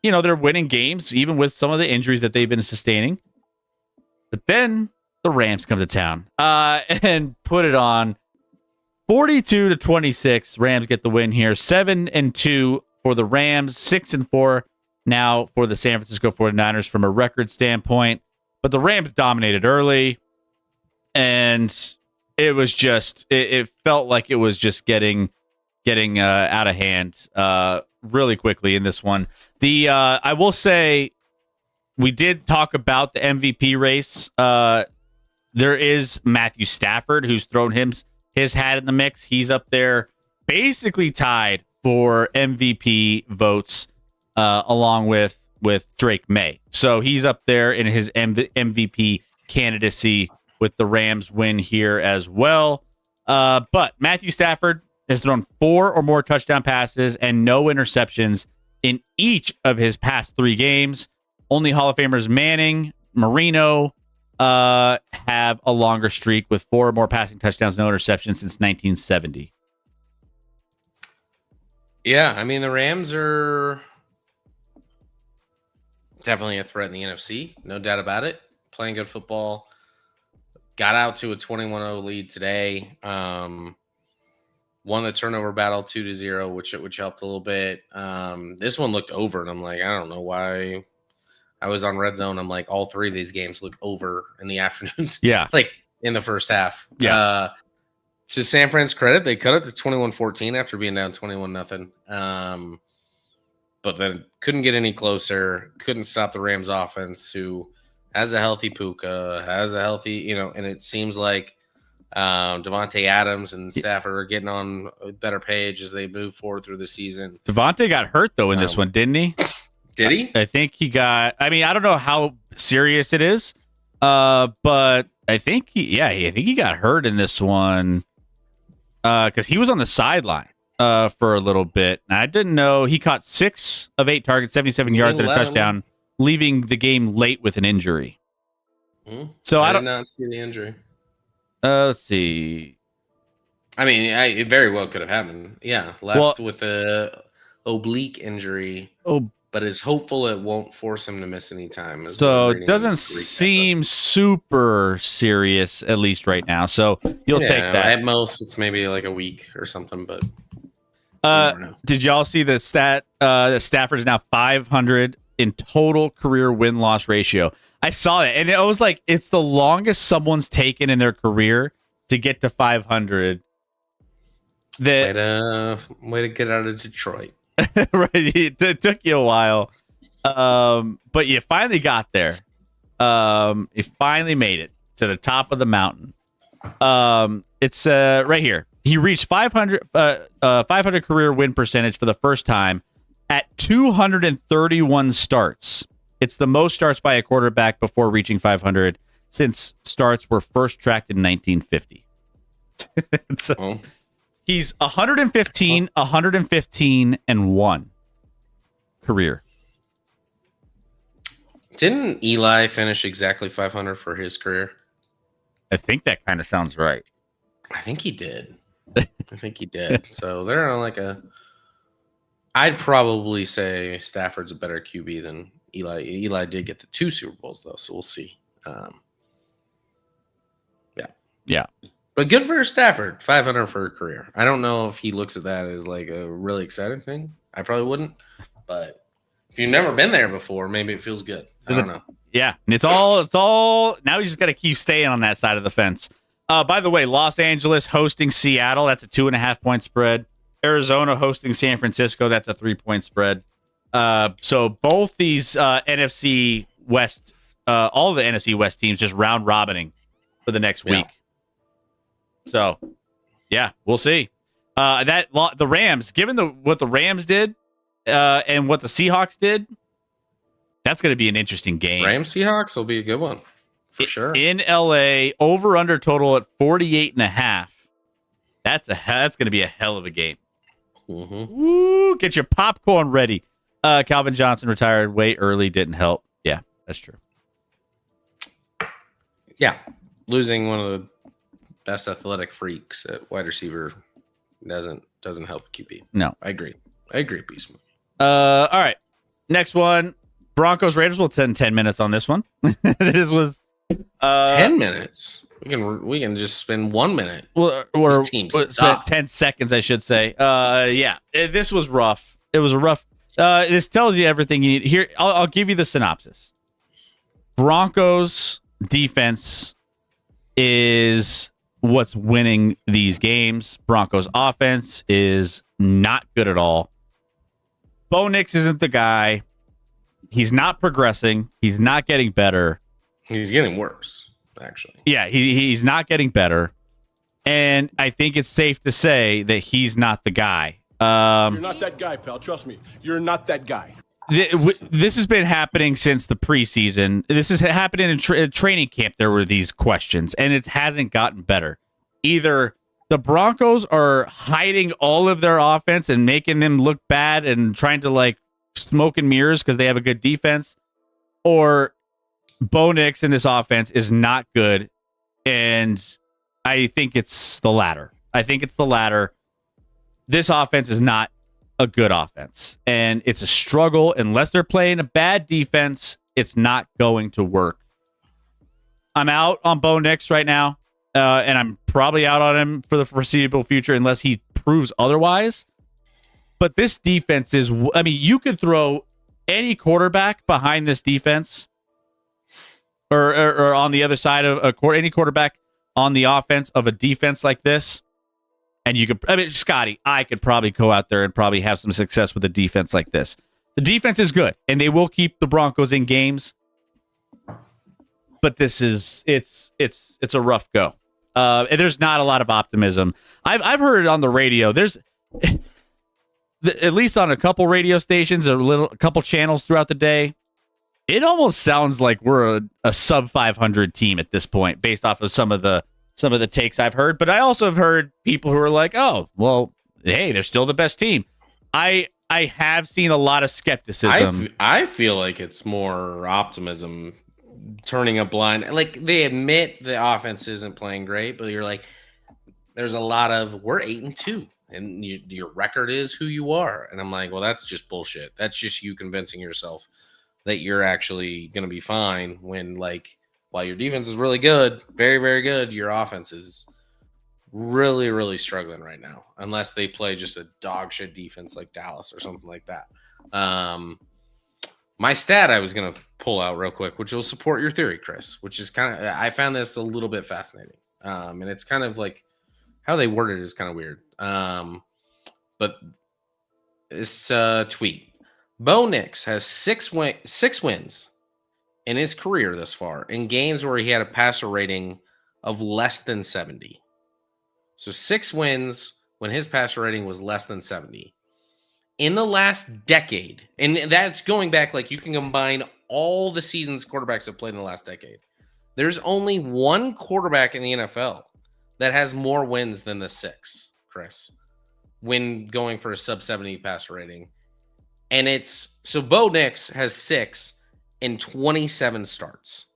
Speaker 2: they're winning games even with some of the injuries that they've been sustaining. But then the Rams come to town and put it on. 42-26, Rams get the win here. 7-2 for the Rams, 6-4 now for the San Francisco 49ers from a record standpoint. But the Rams dominated early, and it was just it felt like it was just getting out of hand really quickly in this one. I will say we did talk about the MVP race. There is Matthew Stafford, who's thrown his hat in the mix. He's up there basically tied for MVP votes along with Drake May. So he's up there in his MVP candidacy with the Rams win here as well. But Matthew Stafford has thrown 4 or more touchdown passes and no interceptions in each of his past 3 games. Only Hall of Famers Manning, Marino, have a longer streak with 4 or more passing touchdowns, no interceptions since 1970.
Speaker 5: Yeah, I mean, the Rams are definitely a threat in the NFC, no doubt about it. Playing good football. Got out to a 21-0 lead today. Won the turnover battle 2-0, which helped a little bit. This one looked over, and I'm like, I don't know why. I was on Red Zone. I'm like, all 3 of these games look over in the afternoons.
Speaker 2: Yeah.
Speaker 5: Like in the first half.
Speaker 2: Yeah.
Speaker 5: To San Fran's credit, they cut it to 21-14 after being down 21-0. But then couldn't get any closer. Couldn't stop the Rams offense, who has a healthy Puka, has a healthy, and it seems like Devontae Adams and Stafford are getting on a better page as they move forward through the season.
Speaker 2: Devontae got hurt, though, in this one, didn't he?
Speaker 5: Did he?
Speaker 2: I think he got. I mean, I don't know how serious it is, but I think I think he got hurt in this one because he was on the sideline for a little bit. And I didn't know he caught 6 of 8 targets, 77 yards and a touchdown, leaving the game late with an injury. So I
Speaker 5: did not see the injury.
Speaker 2: Let's see.
Speaker 5: I mean, it very well could have happened. Yeah, left with a oblique injury.
Speaker 2: Oh,
Speaker 5: but is hopeful it won't force him to miss any time.
Speaker 2: So it doesn't seem super serious, at least right now. So you'll take that.
Speaker 5: At most, it's maybe like a week or something. But
Speaker 2: did y'all see the stat? That Stafford is now 500 in total career win-loss ratio. I saw it, and it was like it's the longest someone's taken in their career to get to 500.
Speaker 5: Way to get out of Detroit.
Speaker 2: Right, it took you a while, but you finally got there. You finally made it to the top of the mountain. It's right here. He reached 500 career win percentage for the first time at 231 starts. It's the most starts by a quarterback before reaching 500 since starts were first tracked in 1950. He's 115, 115, and 1 career.
Speaker 5: Didn't Eli finish exactly 500 for his career?
Speaker 2: I think that kind of sounds right.
Speaker 5: I think he did. So they're on like I'd probably say Stafford's a better QB than Eli. Eli did get the 2 Super Bowls, though, so we'll see.
Speaker 2: Yeah.
Speaker 5: But good for Stafford, 500 for a career. I don't know if he looks at that as like a really exciting thing. I probably wouldn't. But if you've never been there before, maybe it feels good. I don't know.
Speaker 2: Yeah, and it's all. Now we just got to keep staying on that side of the fence. By the way, Los Angeles hosting Seattle. That's a 2.5-point spread. Arizona hosting San Francisco. That's a 3-point spread. So both these NFC West, all the NFC West teams just round robining for the next week. So, yeah, we'll see. The Rams, given what the Rams did and what the Seahawks did, that's going to be an interesting game.
Speaker 5: Rams Seahawks will be a good one for sure.
Speaker 2: In LA, over under total at 48.5. That's going to be a hell of a game.
Speaker 5: Mm-hmm.
Speaker 2: Woo, get your popcorn ready. Calvin Johnson retired way early, didn't help. Yeah, that's true.
Speaker 5: Yeah, losing one of the best athletic freaks at wide receiver doesn't help QB.
Speaker 2: No,
Speaker 5: I agree, Beastman.
Speaker 2: All right, next one. Broncos Raiders. We'll spend 10 minutes on this one. This was
Speaker 5: 10 minutes. We can just spend 1 minute.
Speaker 2: Or 10 seconds, I should say. Yeah, this was rough. It was a rough. This tells you everything you need. Here, I'll give you the synopsis. Broncos defense is what's winning these games. Broncos offense is not good at all. Bo Nix isn't the guy. He's not progressing. He's not getting better.
Speaker 5: He's getting worse, actually.
Speaker 2: Yeah, he's not getting better. And I think it's safe to say that he's not the guy.
Speaker 1: You're not that guy, pal. Trust me. You're not that guy.
Speaker 2: This has been happening since the preseason. This is happening in training camp. There were these questions, and it hasn't gotten better. Either the Broncos are hiding all of their offense and making them look bad and trying to like smoke and mirrors because they have a good defense, or Bo Nix in this offense is not good. And I think it's the latter. This offense is not a good offense, and it's a struggle. Unless they're playing a bad defense, it's not going to work. I'm out on Bo Nix right now, and I'm probably out on him for the foreseeable future unless he proves otherwise. But this defense is, I mean, you could throw any quarterback behind this defense or on the other side of any quarterback on the offense of a defense like this. And you could, I mean, Scotty, I could probably go out there and probably have some success with a defense like this. The defense is good, and they will keep the Broncos in games. But this is, it's a rough go. And there's not a lot of optimism. I've heard it on the radio. at least on a couple radio stations, a couple channels throughout the day, it almost sounds like we're a sub 500 team at this point, based off of some of the takes I've heard. But I also have heard people who are like, "Oh, well, hey, they're still the best team." I have seen a lot of skepticism.
Speaker 5: I feel like it's more optimism, turning a blind. Like, they admit the offense isn't playing great, but you're like, there's a lot of, we're 8-2, and your record is who you are. And I'm like, well, that's just bullshit. That's just you convincing yourself that you're actually going to be fine when, like, while your defense is really good, very, very good, your offense is really, really struggling right now, unless they play just a dog shit defense like Dallas or something like that. My stat I was going to pull out real quick, which will support your theory, Chris, which is kind of, I found this a little bit fascinating. And it's kind of like, how they worded it is kind of weird. But this tweet, Bo Nix has six wins in his career thus far in games where he had a passer rating of less than 70. So 6 wins when his passer rating was less than 70. In the last decade, and that's going back, like, you can combine all the seasons quarterbacks have played in the last decade. There's only one quarterback in the NFL that has more wins than the 6, Chris, when going for a sub 70 passer rating. And it's, so Bo Nix has 6 in 27 starts.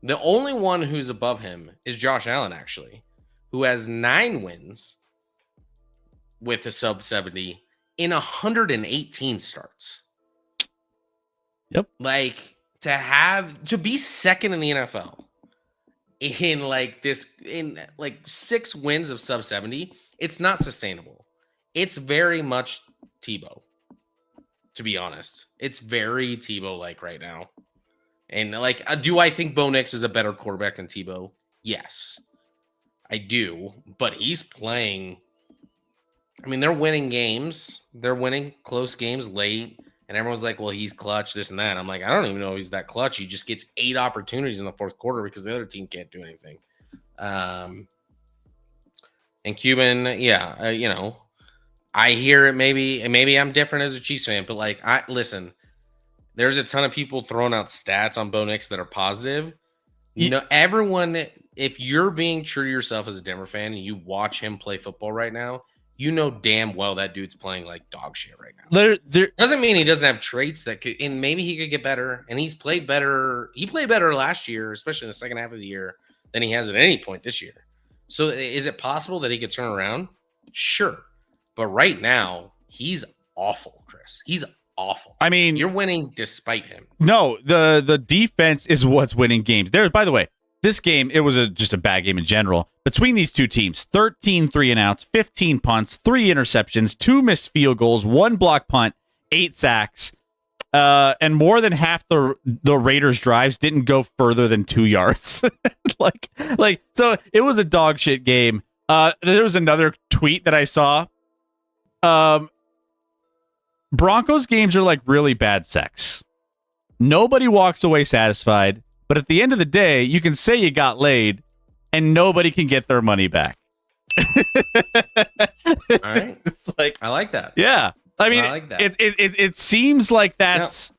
Speaker 5: The only one who's above him is Josh Allen, actually, who has 9 wins with a sub 70 in 118 starts.
Speaker 2: Yep.
Speaker 5: Like, to be second in the NFL in like 6 wins of sub 70, it's not sustainable. It's very much Tebow, to be honest. It's very Tebow-like right now. And, like, do I think Bo Nix is a better quarterback than Tebow? Yes, I do. But he's playing. I mean, they're winning games. They're winning close games late. And everyone's like, well, he's clutch, this and that. I'm like, I don't even know if he's that clutch. He just gets 8 opportunities in the fourth quarter because the other team can't do anything. And Cuban, I hear it. Maybe I'm different as a Chiefs fan, but, like, listen, there's a ton of people throwing out stats on Bo Nix that are positive. Everyone, if you're being true to yourself as a Denver fan and you watch him play football right now, you know damn well that dude's playing like dog shit right now. Doesn't mean he doesn't have traits that could, and maybe he could get better. And he's played better. He played better last year, especially in the second half of the year, than he has at any point this year. So is it possible that he could turn around? Sure. But right now, he's awful, Chris. He's awful. I mean, you're winning despite him.
Speaker 2: No, the defense is what's winning games. By the way, this game, it was just a bad game in general. Between these two teams, 13 3-and-outs, 15 punts, 3 interceptions, 2 missed field goals, 1 block punt, 8 sacks, and more than half the Raiders' drives didn't go further than 2 yards. So it was a dog shit game. There was another tweet that I saw. Broncos games are like really bad sex. Nobody walks away satisfied, but at the end of the day, you can say you got laid, and nobody can get their money back.
Speaker 5: All right,
Speaker 2: it's like,
Speaker 5: I like that.
Speaker 2: Yeah, I mean,
Speaker 5: I like that.
Speaker 2: It seems like that's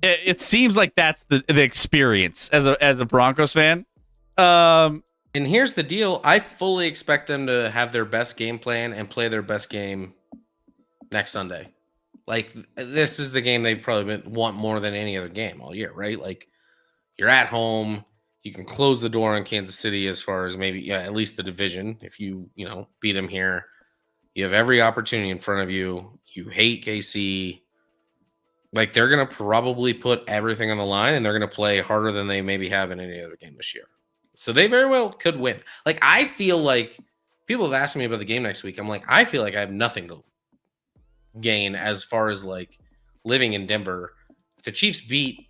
Speaker 2: it seems like that's the experience as a Broncos fan.
Speaker 5: And here's the deal: I fully expect them to have their best game plan and play their best game next Sunday. Like, this is the game they probably want more than any other game all year, right? Like, you're at home. You can close the door on Kansas City as far as maybe at least the division. If you beat them here, you have every opportunity in front of you. You hate KC. Like, they're going to probably put everything on the line, and they're going to play harder than they maybe have in any other game this year. So they very well could win. Like, I feel like people have asked me about the game next week. I'm like, I feel like I have nothing to gain as far as, like, living in Denver. If the Chiefs beat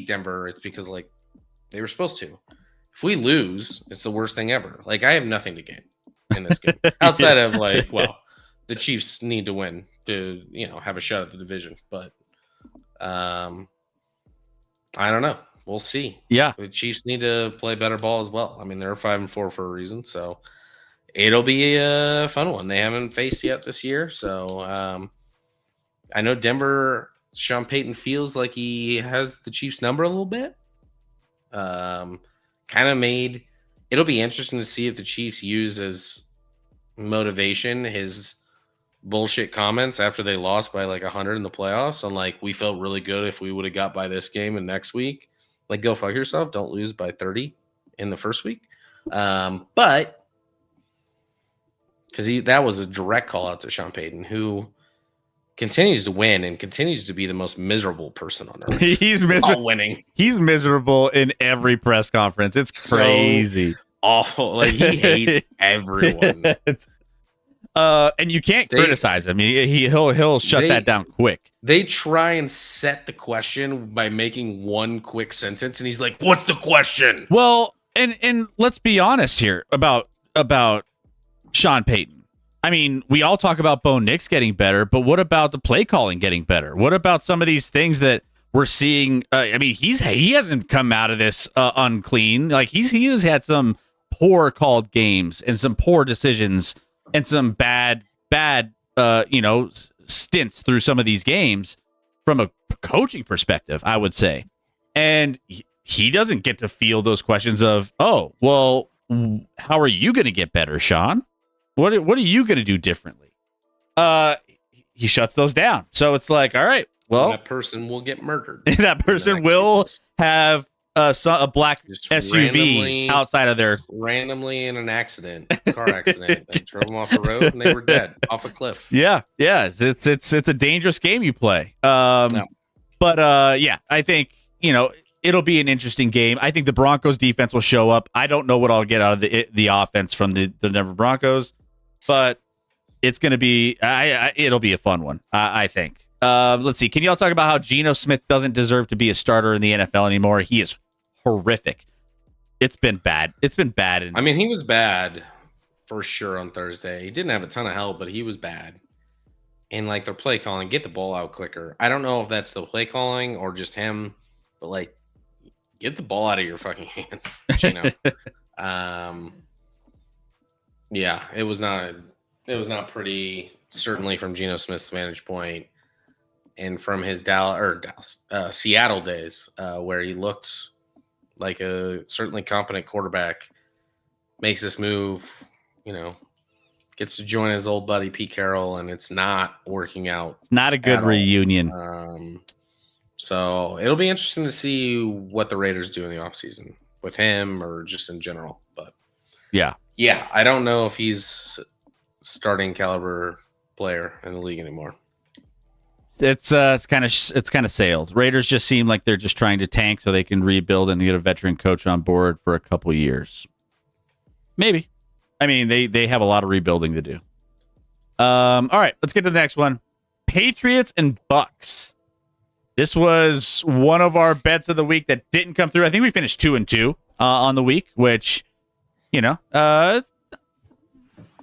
Speaker 5: Denver, it's because, like, they were supposed to. If we lose, it's the worst thing ever. Like, I have nothing to gain in this game outside of, like, well, the Chiefs need to win to, have a shot at the division. But I don't know. We'll see.
Speaker 2: Yeah,
Speaker 5: the Chiefs need to play better ball as well. I mean, they're 5-4 for a reason. So it'll be a fun one. They haven't faced yet this year, so I know Denver. Sean Payton feels like he has the Chiefs' number a little bit. Kind of made. It'll be interesting to see if the Chiefs use as motivation his bullshit comments after they lost by like 100 in the playoffs. And like, we felt really good if we would have got by this game and next week. Like, go fuck yourself. Don't lose by 30 in the first week. But because that was a direct call out to Sean Payton, who continues to win and continues to be the most miserable person on earth.
Speaker 2: He's miserable.
Speaker 5: Winning.
Speaker 2: He's miserable in every press conference. It's crazy.
Speaker 5: So awful. Like, he hates everyone.
Speaker 2: And you can't criticize him. He'll shut that down quick.
Speaker 5: They try and set the question by making one quick sentence, and he's like, "What's the question?"
Speaker 2: Well, and let's be honest here about Sean Payton. I mean, we all talk about Bo Nix getting better, but what about the play calling getting better? What about some of these things that we're seeing? I mean, he hasn't come out of this unclean. Like he has had some poor called games and some poor decisions and some bad stints through some of these games from a coaching perspective, I would say. And he doesn't get to field those questions of, oh, well, how are you going to get better, Sean? What are you going to do differently? He shuts those down. So it's like, all right, well,
Speaker 5: that person will get murdered.
Speaker 2: That person will have a black
Speaker 5: Just
Speaker 2: SUV outside of their
Speaker 5: randomly in an car accident. They drove them off the road and they were dead off a cliff.
Speaker 2: Yeah. It's a dangerous game you play. But I think it'll be an interesting game. I think the Broncos defense will show up. I don't know what I'll get out of the offense from the Denver Broncos, but it's going to be it'll be a fun one. I think. Let's see. Can y'all talk about how Geno Smith doesn't deserve to be a starter in the NFL anymore? He is horrific. It's been bad.
Speaker 5: I mean, he was bad for sure on Thursday. He didn't have a ton of help, but he was bad. And like, their play calling, get the ball out quicker. I don't know if that's the play calling or just him, but like, get the ball out of your fucking hands, Geno. Yeah, it was not pretty, certainly from Geno Smith's vantage point. And from his Seattle days, where he looked like a certainly competent quarterback, makes this move, gets to join his old buddy Pete Carroll, and it's not working out.
Speaker 2: It's not a good reunion.
Speaker 5: So it'll be interesting to see what the Raiders do in the offseason with him or just in general. But
Speaker 2: yeah,
Speaker 5: I don't know if he's starting caliber player in the league anymore.
Speaker 2: It's kind of sailed. Raiders just seem like they're just trying to tank so they can rebuild and get a veteran coach on board for a couple years. Maybe. I mean, they have a lot of rebuilding to do. All right, let's get to the next one. Patriots and Bucks. This was one of our bets of the week that didn't come through. I think we finished 2-2 on the week, which,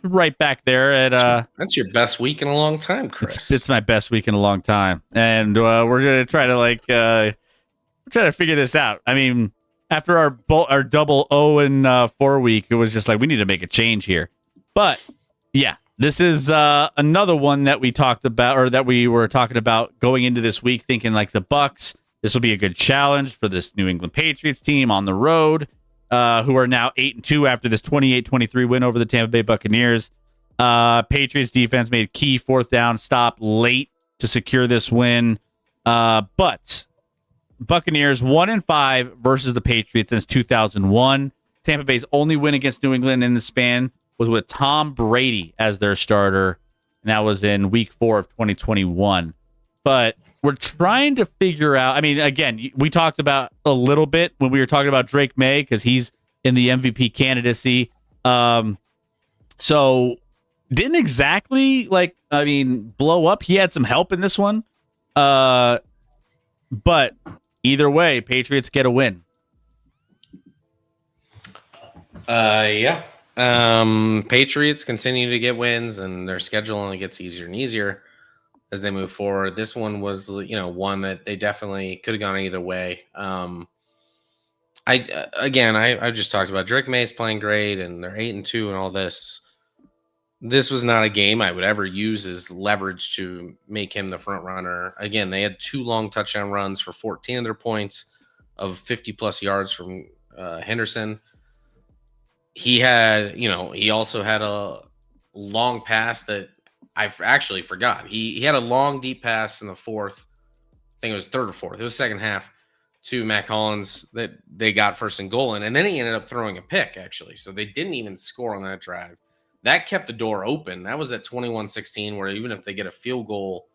Speaker 2: right back there at
Speaker 5: that's your best week in a long time, Chris.
Speaker 2: It's my best week in a long time, and we're gonna try to figure this out. I mean, after our double 0-4 week, it was just like we need to make a change here. But yeah, this is another one that we talked about, or that we were talking about going into this week, thinking like the Bucks. This will be a good challenge for this New England Patriots team on the road. Who are now 8-2 after this 28-23 win over the Tampa Bay Buccaneers. Patriots defense made a key fourth down stop late to secure this win. But Buccaneers 1-5 versus the Patriots since 2001. Tampa Bay's only win against New England in the span was with Tom Brady as their starter, and that was in week 4 of 2021. But we're trying to figure out. I mean, again, we talked about a little bit when we were talking about Drake May because he's in the MVP candidacy. So didn't exactly blow up. He had some help in this one. But either way, Patriots get a win.
Speaker 5: Yeah. Patriots continue to get wins, and their schedule only gets easier and easier as they move forward. This one was, one that they definitely could have gone either way. I just talked about Drake May's playing great, and they're 8-2 and all this. this was not a game I would ever use as leverage to make him the front runner. Again, they had 2 long touchdown runs for 14 of their points of 50 plus yards from Henderson. He had, he also had a long pass that I actually forgot. He had a long deep pass in the fourth. I think it was third or fourth. It was second half to Mac Hollins that they got first and goal in. And then he ended up throwing a pick, actually. So they didn't even score on that drive. That kept the door open. That was at 21-16, where even if they get a field goal,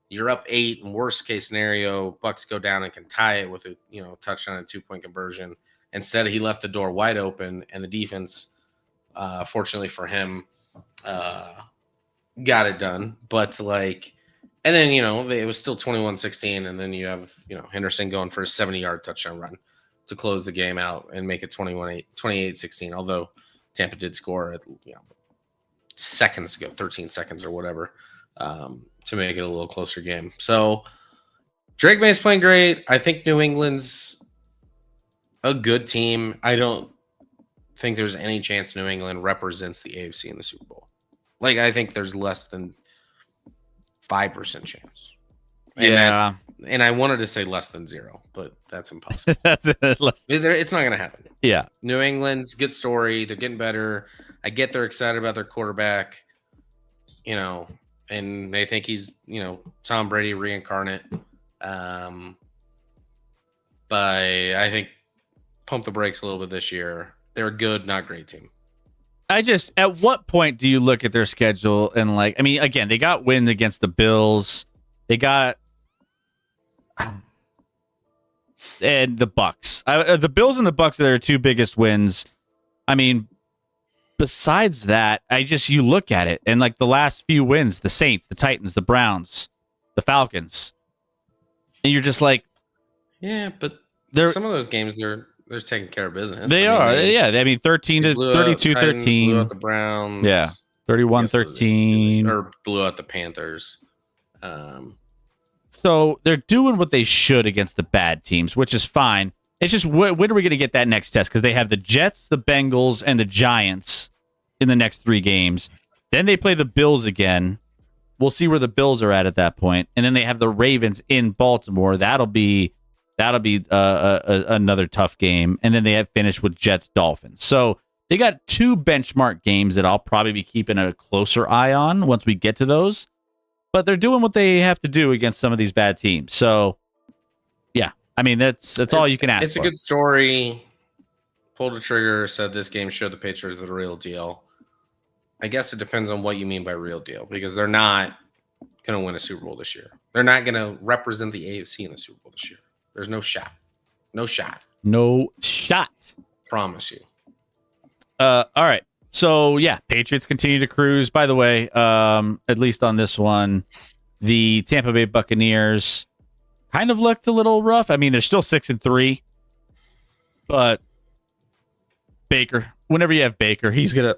Speaker 5: you're up 8. In worst case scenario, Bucks go down and can tie it with a touchdown and 2-point conversion. Instead, he left the door wide open, and the defense, fortunately for him, got it done. But and then it was still 21-16, and then you have Henderson going for a 70-yard touchdown run to close the game out and make it 28-16. Although Tampa did score at seconds ago, 13 seconds or whatever, to make it a little closer game. So Drake May's playing great. I think New England's a good team. I don't think there's any chance New England represents the AFC in the Super Bowl. I think there's less than 5% chance. And I wanted to say less than 0, but that's impossible. It's not going to happen.
Speaker 2: Yeah.
Speaker 5: New England's good story. They're getting better. I get they're excited about their quarterback, and they think he's, Tom Brady reincarnate. But I think pump the brakes a little bit this year. They're a good, not great team.
Speaker 2: At what point do you look at their schedule and again, they got wins against the Bills. They got and the Bucks. The Bills and the Bucks are their 2 biggest wins. Besides that, you look at it and the last few wins, the Saints, the Titans, the Browns, the Falcons, and you're just
Speaker 5: yeah, but some of those games they're taking care of business.
Speaker 2: They are. 13 to 32, 13.
Speaker 5: Blew out the Browns.
Speaker 2: Yeah. 31-13.
Speaker 5: Or blew out the Panthers.
Speaker 2: So they're doing what they should against the bad teams, which is fine. It's just when are we going to get that next test? Because they have the Jets, the Bengals, and the Giants in the next 3 games. Then they play the Bills again. We'll see where the Bills are at that point. And then they have the Ravens in Baltimore. That'll be another tough game. And then they have finished with Jets, Dolphins. So they got 2 benchmark games that I'll probably be keeping a closer eye on once we get to those. But they're doing what they have to do against some of these bad teams. So, yeah, that's all you can ask for.
Speaker 5: It's a good story. Pulled the trigger, said this game showed the Patriots are the real deal. I guess it depends on what you mean by real deal, because they're not going to win a Super Bowl this year. They're not going to represent the AFC in the Super Bowl this year. There's no shot. No shot.
Speaker 2: No shot.
Speaker 5: Promise you.
Speaker 2: All right. So, yeah, Patriots continue to cruise. By the way, at least on this one, the Tampa Bay Buccaneers kind of looked a little rough. They're still 6-3, but Baker, whenever you have Baker, he's gonna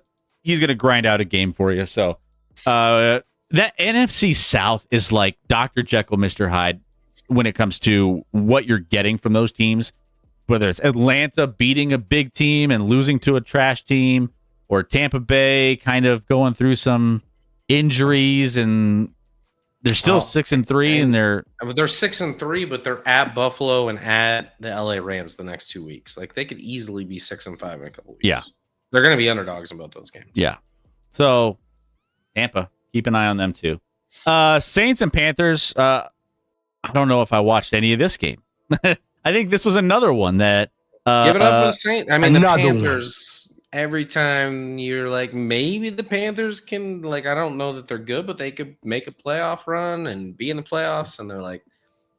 Speaker 2: grind out a game for you. So, that NFC South is like Dr. Jekyll, Mr. Hyde when it comes to what you're getting from those teams, whether it's Atlanta beating a big team and losing to a trash team, or Tampa Bay kind of going through some injuries, and they're still 6-3, and they're
Speaker 5: 6-3, but they're at Buffalo and at the LA Rams the next 2 weeks. They could easily be 6-5 in a couple weeks.
Speaker 2: Yeah,
Speaker 5: they're going to be underdogs in both those games.
Speaker 2: Yeah, so Tampa, keep an eye on them too. Saints and Panthers. I don't know if I watched any of this game. I think this was another one that
Speaker 5: give it up for the Saints. The Panthers.
Speaker 6: One.
Speaker 5: Every time you're maybe the Panthers can, I don't know that they're good, but they could make a playoff run and be in the playoffs. And they're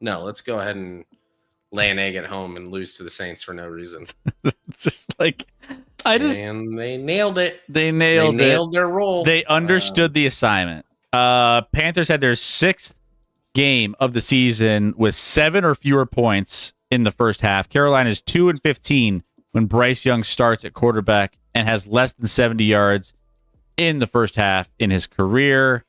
Speaker 5: no, let's go ahead and lay an egg at home and lose to the Saints for no reason.
Speaker 2: It's just
Speaker 5: and they nailed it.
Speaker 2: They nailed
Speaker 5: their role.
Speaker 2: They understood the assignment. Panthers had their 6th game of the season with 7 or fewer points in the first half. Carolina's 2-15 when Bryce Young starts at quarterback and has less than 70 yards in the first half in his career.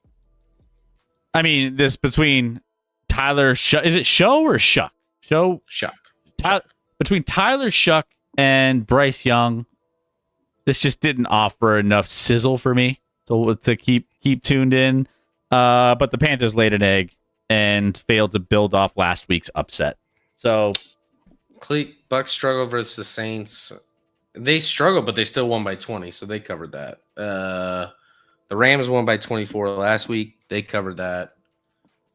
Speaker 2: This between Tyler Shuck, is it Show or Shuck?
Speaker 5: Shuck.
Speaker 2: Between Tyler Shuck and Bryce Young, this just didn't offer enough sizzle for me to keep tuned in. But the Panthers laid an egg and failed to build off last week's upset. So
Speaker 5: Bucks struggle versus the Saints. They struggled, but they still won by 20, so they covered that. The Rams won by 24 last week. They covered that.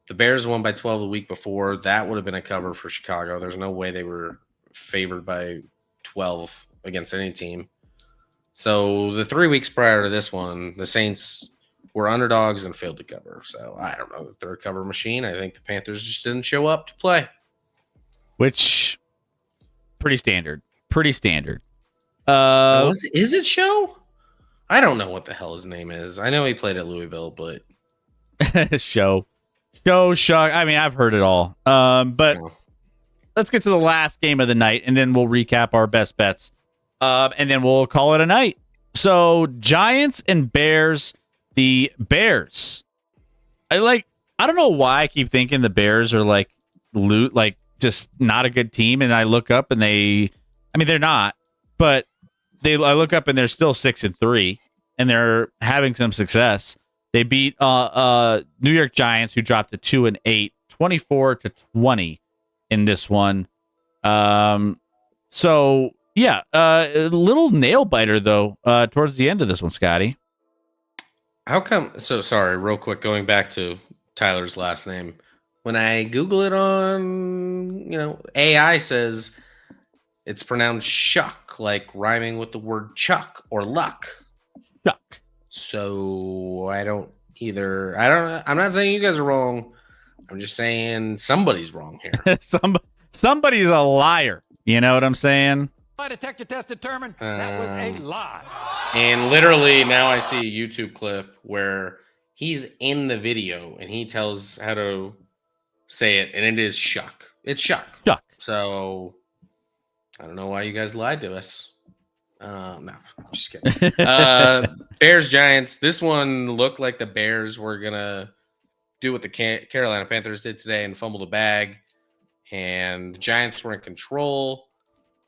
Speaker 5: The Bears won by 12 the week before. That would have been a cover for Chicago. There's no way they were favored by 12 against any team. So the 3 weeks prior to this one, the Saints were underdogs and failed to cover. So I don't know that they're a cover machine. I think the Panthers just didn't show up to play.
Speaker 2: Which, pretty standard.
Speaker 5: Is it Show? I don't know what the hell his name is. I know he played at Louisville, but
Speaker 2: Show. I mean, I've heard it all. But let's get to the last game of the night, and then we'll recap our best bets. And then we'll call it a night. So Giants and Bears. The Bears. I don't know why I keep thinking the Bears are just not a good team, and I look up and they're not, but I look up and they're still 6-3, and they're having some success. They beat New York Giants, who dropped to 2-8, 24-20 in this one. So yeah, a little nail biter though towards the end of this one, Scotty.
Speaker 5: how come? So sorry, real quick, going back to Tyler's last name. When I Google it on, AI says it's pronounced shuck, like rhyming with the word chuck or luck.
Speaker 2: Chuck.
Speaker 5: So I'm not saying you guys are wrong. I'm just saying somebody's wrong here.
Speaker 2: Somebody's a liar. You know what I'm saying?
Speaker 6: My detector test determined that was a lie.
Speaker 5: And literally now I see a YouTube clip where he's in the video and he tells how to say it, and it is shuck. It's shuck.
Speaker 2: Shuck.
Speaker 5: So I don't know why you guys lied to us. No, I'm just kidding. Bears Giants. This one looked like the Bears were gonna do what the Carolina Panthers did today and fumble the bag, and the Giants were in control.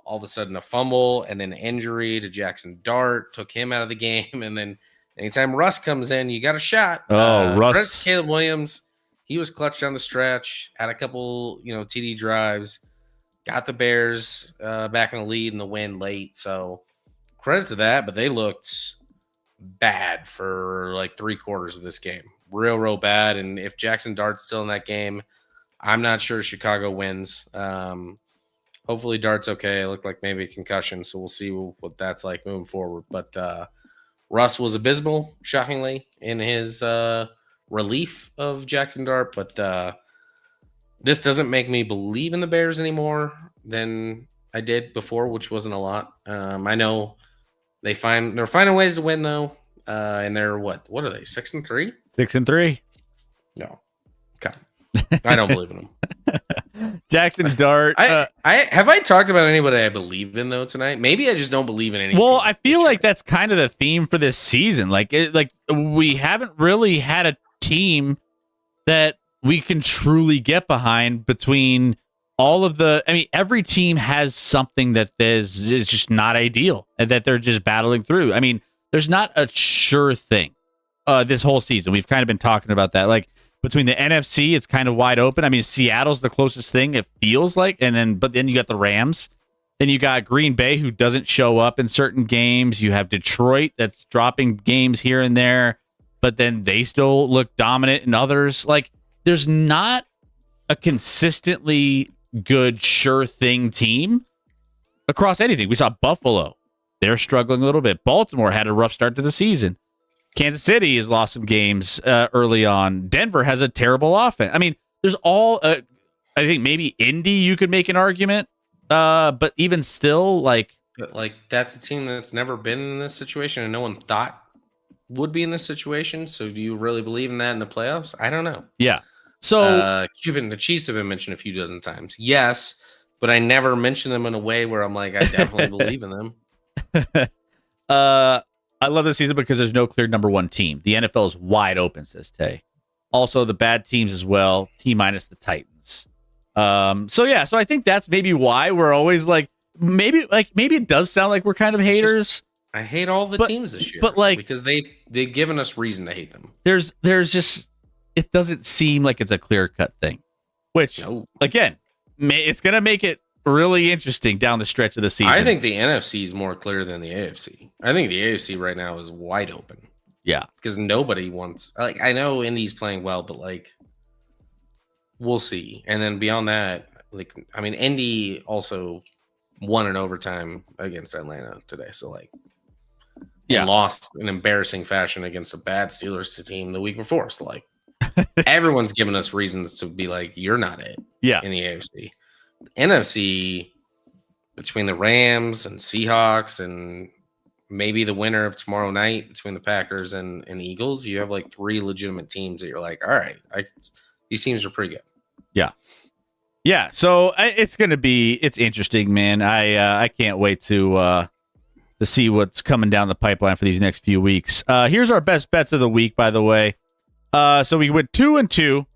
Speaker 5: All of a sudden, a fumble and then injury to Jackson Dart took him out of the game. And then anytime Russ comes in, you got a shot.
Speaker 2: Russ.
Speaker 5: Credit to Caleb Williams. He was clutch down the stretch, had a couple, TD drives, got the Bears back in the lead and the win late. So credit to that, but they looked bad for like 3/4 of this game. Real bad. And if Jackson Dart's still in that game, I'm not sure Chicago wins. Hopefully Dart's okay. It looked like maybe a concussion, so we'll see what that's like moving forward. But Russ was abysmal, shockingly, in his relief of Jackson Dart. But this doesn't make me believe in the Bears anymore than I did before, which wasn't a lot. I know they're finding ways to win though, and they're what are they? 6-3?
Speaker 2: 6-3.
Speaker 5: No, okay. I don't believe in them.
Speaker 2: Jackson Dart.
Speaker 5: I talked about anybody I believe in though tonight? Maybe I just don't believe in any.
Speaker 2: Well, I feel like that's kind of the theme for this season. Like we haven't really had a team that we can truly get behind between all of the. I mean, every team has something that is just not ideal and that they're just battling through. I mean, there's not a sure thing this whole season. We've kind of been talking about that. Like, between the NFC, it's kind of wide open. I mean, Seattle's the closest thing, it feels like. But then you got the Rams. Then you got Green Bay, who doesn't show up in certain games. You have Detroit that's dropping games here and there, but then they still look dominant in others. Like, there's not a consistently good, sure thing team across anything. We saw Buffalo. They're struggling a little bit. Baltimore had a rough start to the season. Kansas City has lost some games early on. Denver has a terrible offense. I mean, there's all. I think maybe Indy you could make an argument, but even still,
Speaker 5: that's a team that's never been in this situation, and no one thought would be in this situation. So, do you really believe in that in the playoffs? I don't know.
Speaker 2: Yeah. So,
Speaker 5: the Chiefs have been mentioned a few dozen times. Yes, but I never mention them in a way where I'm like, I definitely believe in them.
Speaker 2: I love this season because there's no clear number one team. The NFL is wide open, says Tay. Also, the bad teams as well, T minus the Titans. So I think that's maybe why we're always maybe it does sound like we're kind of haters.
Speaker 5: I hate all the
Speaker 2: But-
Speaker 5: teams this year,
Speaker 2: but, like-
Speaker 5: because they've given us reason to hate them.
Speaker 2: There's just it doesn't seem like it's a clear-cut thing, which
Speaker 5: No,
Speaker 2: again, it's going to make it really interesting down the stretch of the season.
Speaker 5: I think the NFC is more clear than the AFC. I think the AFC right now is wide open.
Speaker 2: Yeah.
Speaker 5: Because nobody wants, like, I know Indy's playing well, but like, we'll see. And then beyond that, like, I mean, Indy also won in overtime against Atlanta today. So, like,
Speaker 2: Yeah.
Speaker 5: and lost in embarrassing fashion against a bad Steelers team the week before. So, like, everyone's giving us reasons to be like, you're not it
Speaker 2: Yeah.
Speaker 5: in the AFC. NFC, between the Rams and Seahawks and maybe the winner of tomorrow night between the Packers and Eagles, you have like three legitimate teams that you're like, all right, these teams are pretty good.
Speaker 2: Yeah, so it's interesting, man. I can't wait to see what's coming down the pipeline for these next few weeks. Here's our best bets of the week, by the way. So we went 2-2.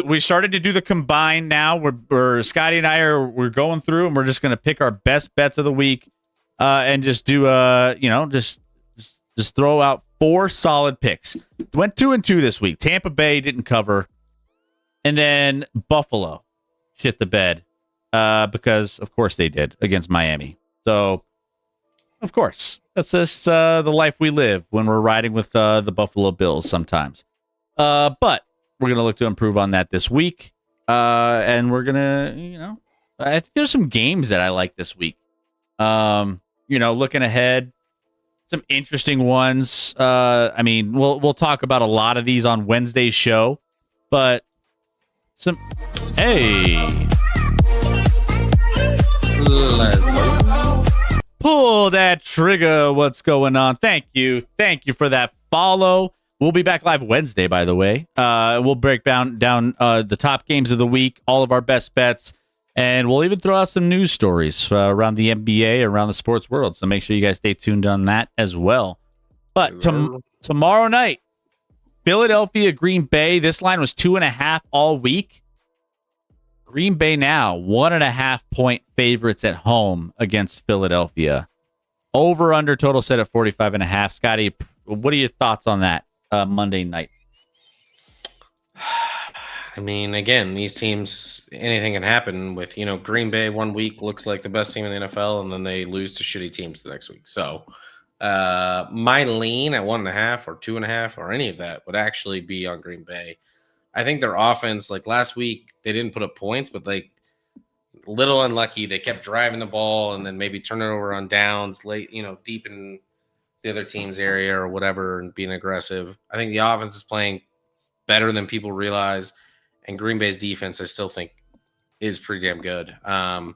Speaker 2: We started to do the combine now. We're Scotty and we're going through, and we're just going to pick our best bets of the week, and just do just throw out 4 solid picks. Went 2-2 this week. Tampa Bay didn't cover. And then Buffalo shit the bed because, of course, they did against Miami. So, of course, that's just the life we live when we're riding with the Buffalo Bills sometimes. But we're going to look to improve on that this week. And we're going to, I think there's some games that I like this week. Looking ahead, some interesting ones. I mean, we'll talk about a lot of these on Wednesday's show, but pull that trigger. What's going on? Thank you for that follow. We'll be back live Wednesday, by the way. We'll break down the top games of the week, all of our best bets, and we'll even throw out some news stories around the NBA, around the sports world. So make sure you guys stay tuned on that as well. But tomorrow night, Philadelphia, Green Bay. This line was 2.5 all week. Green Bay now 1.5 point favorites at home against Philadelphia. Over under total set at 45.5. Scotty, what are your thoughts on that Monday night?
Speaker 5: I mean, again, these teams, anything can happen with, Green Bay one week looks like the best team in the NFL, and then they lose to shitty teams the next week. So my lean at 1.5 or 2.5 or any of that would actually be on Green Bay. I think their offense, like last week, they didn't put up points, but like little unlucky. They kept driving the ball and then maybe turn it over on downs late, deep in the other team's area or whatever, and being aggressive. I think the offense is playing better than people realize, and Green Bay's defense, I still think, is pretty damn good. I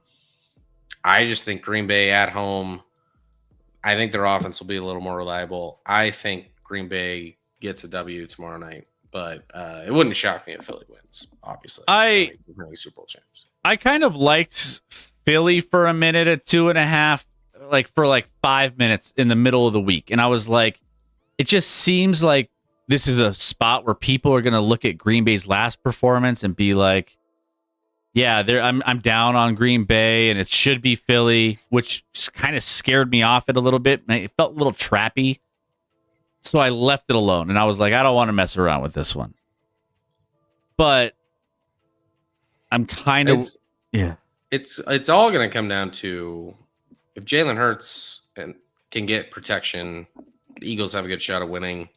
Speaker 5: just think Green Bay at home, I think their offense will be a little more reliable. I think Green Bay gets a W tomorrow night, but it wouldn't shock me if Philly wins, obviously. They're Super Bowl champs.
Speaker 2: I kind of liked Philly for a minute at 2.5, for 5 minutes in the middle of the week. And I was like, it just seems like this is a spot where people are going to look at Green Bay's last performance and be like, yeah, I'm down on Green Bay and it should be Philly, which kind of scared me off it a little bit. It felt a little trappy. So I left it alone, and I was like, I don't want to mess around with this one. But I'm kind of
Speaker 5: It's all going to come down to if Jalen Hurts can get protection, the Eagles have a good shot of winning.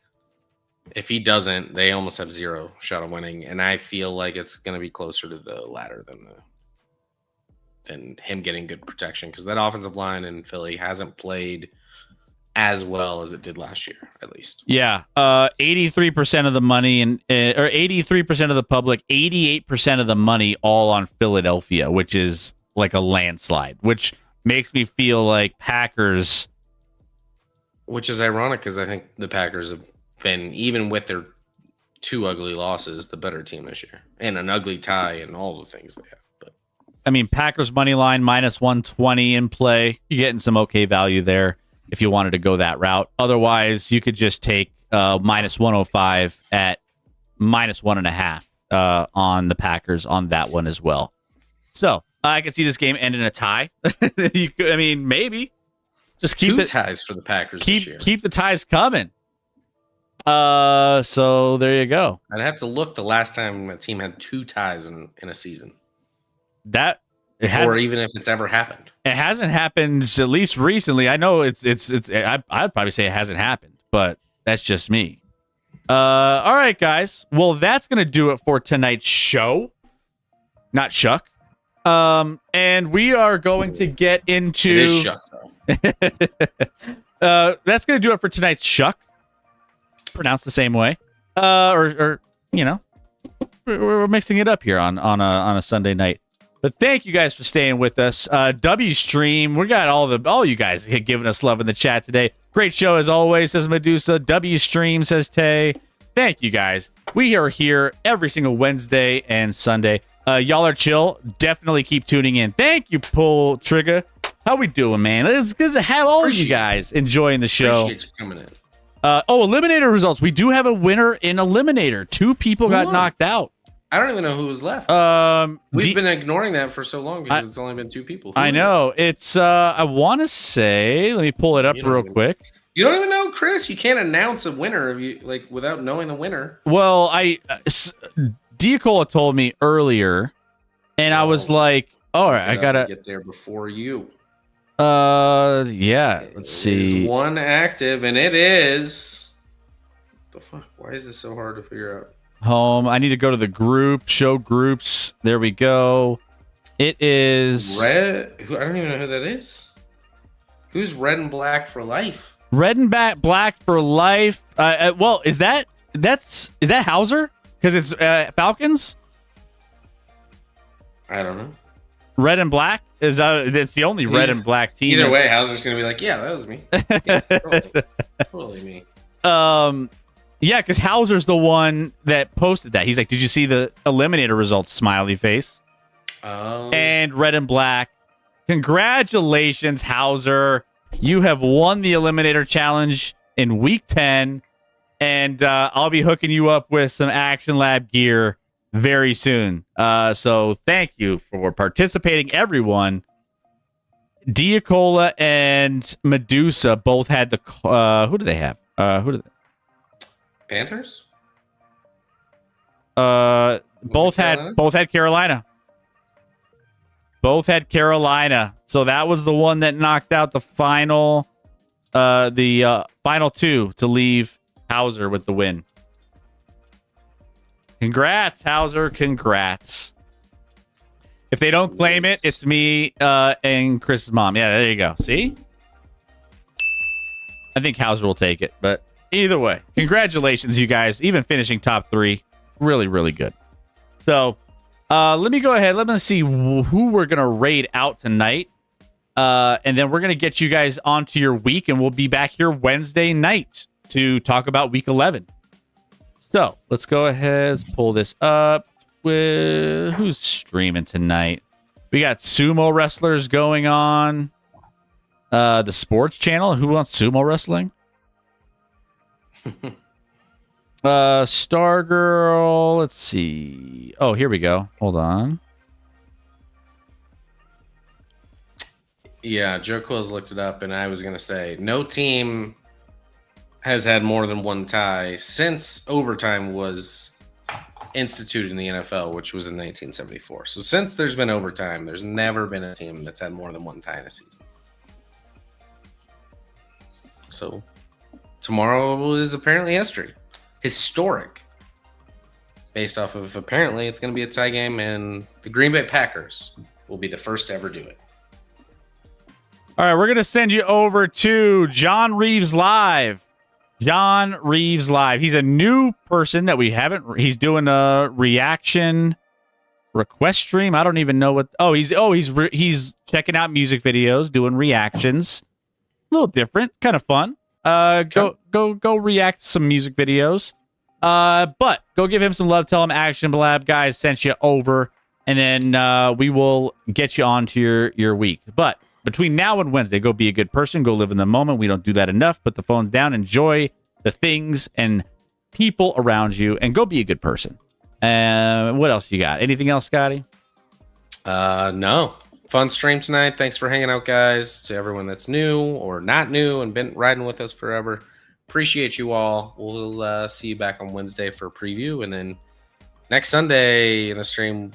Speaker 5: If he doesn't, they almost have zero shot of winning, and I feel like it's going to be closer to the latter than him getting good protection, because that offensive line in Philly hasn't played as well as it did last year, at least.
Speaker 2: Yeah, 83% of the money or 83% of the public, 88% of the money, all on Philadelphia, which is like a landslide, which makes me feel like Packers.
Speaker 5: Which is ironic because I think the Packers have been, even with their 2 ugly losses, the better team this year, and an ugly tie and all the things they have. But
Speaker 2: I mean, Packers money line -120 in play. You're getting some okay value there if you wanted to go that route. Otherwise, you could just take -105 at -1.5 on the Packers on that one as well. So I can see this game end in a tie. Maybe. Just keep
Speaker 5: Two
Speaker 2: the
Speaker 5: ties for the Packers this year.
Speaker 2: keep the ties coming. So there you go.
Speaker 5: I'd have to look the last time a team had 2 ties in a season,
Speaker 2: That it
Speaker 5: or
Speaker 2: hasn't,
Speaker 5: even if it's ever happened.
Speaker 2: it hasn't happened at least recently. I know it's I'd probably say it hasn't happened, but that's just me. All right, guys. Well, that's gonna do it for tonight's show. Not Shuck. And we are going to get into.
Speaker 5: It is Shuck though.
Speaker 2: That's gonna do it for tonight's Shuck. Pronounced the same way. Or you know, we're mixing it up here on a Sunday night. But thank you guys for staying with us. W Stream, we got all you guys giving us love in the chat today. Great show as always, says Medusa. W Stream, says Tay. Thank you guys. We are here every single Wednesday and Sunday. Y'all are chill. Definitely keep tuning in. Thank you, Pull Trigger. How we doing, man? It's good to have all of you guys enjoying the show.
Speaker 5: Appreciate you coming in.
Speaker 2: Eliminator results. We do have a winner in Eliminator. 2 people got
Speaker 5: won?
Speaker 2: knocked out.
Speaker 5: I don't even know who was left. We've been ignoring that for so long because it's only been 2 people. Who
Speaker 2: I
Speaker 5: was
Speaker 2: know. It's I want to say, let me pull it up
Speaker 5: You don't
Speaker 2: real
Speaker 5: even-
Speaker 2: quick.
Speaker 5: You don't even know, Chris. You can't announce a winner if you without knowing the winner.
Speaker 2: Well, Diacola told me earlier, and I was
Speaker 5: Oh.
Speaker 2: like, all right, I gotta
Speaker 5: get there before you.
Speaker 2: yeah, let's see.
Speaker 5: There's one active, and it is. The fuck? Why is this so hard to figure out?
Speaker 2: Home. I need to go to the group, show groups. There we go. It is
Speaker 5: Red. I don't even know who that is. Who's Red and Black for life?
Speaker 2: Red and Black for life. Well, is that Hauser? Because it's Falcons.
Speaker 5: I don't know.
Speaker 2: Red and Black is it's the only red and black team.
Speaker 5: Either way, Hauser's gonna be like, yeah, that was me. Yeah, totally me.
Speaker 2: Yeah, because Hauser's the one that posted that. He's like, "Did you see the Eliminator results?" Smiley face.
Speaker 5: Oh.
Speaker 2: And Red and Black. Congratulations, Hauser. You have won the Eliminator Challenge in Week 10, and I'll be hooking you up with some Action Lab gear very soon. So thank you for participating, everyone. Diacola and Medusa both had the. Who do they have? Who do they?
Speaker 5: Panthers?
Speaker 2: Both
Speaker 5: Carolina?
Speaker 2: had Carolina. Both had Carolina. So that was the one that knocked out the final final 2 to leave Hauser with the win. Congrats, Hauser. Congrats. If they don't claim it, it's me and Chris's mom. Yeah, there you go. See? I think Hauser will take it, but either way, congratulations, you guys. Even finishing top 3, really, really good. So let me go ahead. Let me see who we're going to raid out tonight. And then we're going to get you guys onto your week, and we'll be back here Wednesday night to talk about week 11. So let's go ahead. Let's pull this up. With who's streaming tonight? We got sumo wrestlers going on. The sports channel. Who wants sumo wrestling? Stargirl. Let's see. Oh, here we go. Hold on.
Speaker 5: Yeah, Joe Quills looked it up, and I was gonna say no team has had more than 1 tie since overtime was instituted in the NFL, which was in 1974. So since there's been overtime, there's never been a team that's had more than 1 tie in a season. So tomorrow is apparently history. Historic. Based off of apparently it's going to be a tie game, and the Green Bay Packers will be the first to ever do it.
Speaker 2: All right, we're going to send you over to John Reeves Live. John Reeves Live. He's a new person that we haven't. He's doing a reaction request stream. I don't even know what. He's checking out music videos, doing reactions. A little different, kind of fun. Go react to some music videos. But go give him some love. Tell him Action Lab guys sent you over, and then we will get you on to your week. But between now and Wednesday, go be a good person. Go live in the moment. We don't do that enough. Put the phones down. Enjoy the things and people around you, and go be a good person. What else you got? Anything else, Scotty?
Speaker 5: No. Fun stream tonight. Thanks for hanging out, guys. To everyone that's new or not new and been riding with us forever. Appreciate you all. We'll see you back on Wednesday for a preview. And then next Sunday in the stream,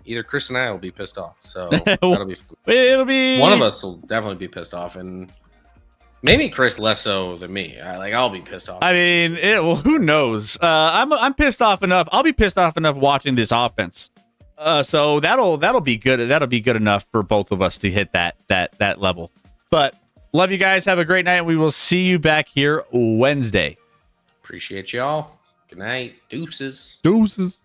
Speaker 5: either Chris and I will be pissed off. So that'll be fun.
Speaker 2: It'll be
Speaker 5: One of us will definitely be pissed off. And maybe Chris less so than me. I'll be pissed off.
Speaker 2: I mean, well, who knows? I'm pissed off enough. I'll be pissed off enough watching this offense. So that'll be good. That'll be good enough for both of us to hit that level. But love you guys. Have a great night. And we will see you back here Wednesday.
Speaker 5: Appreciate y'all. Good night. Deuces.
Speaker 2: Deuces.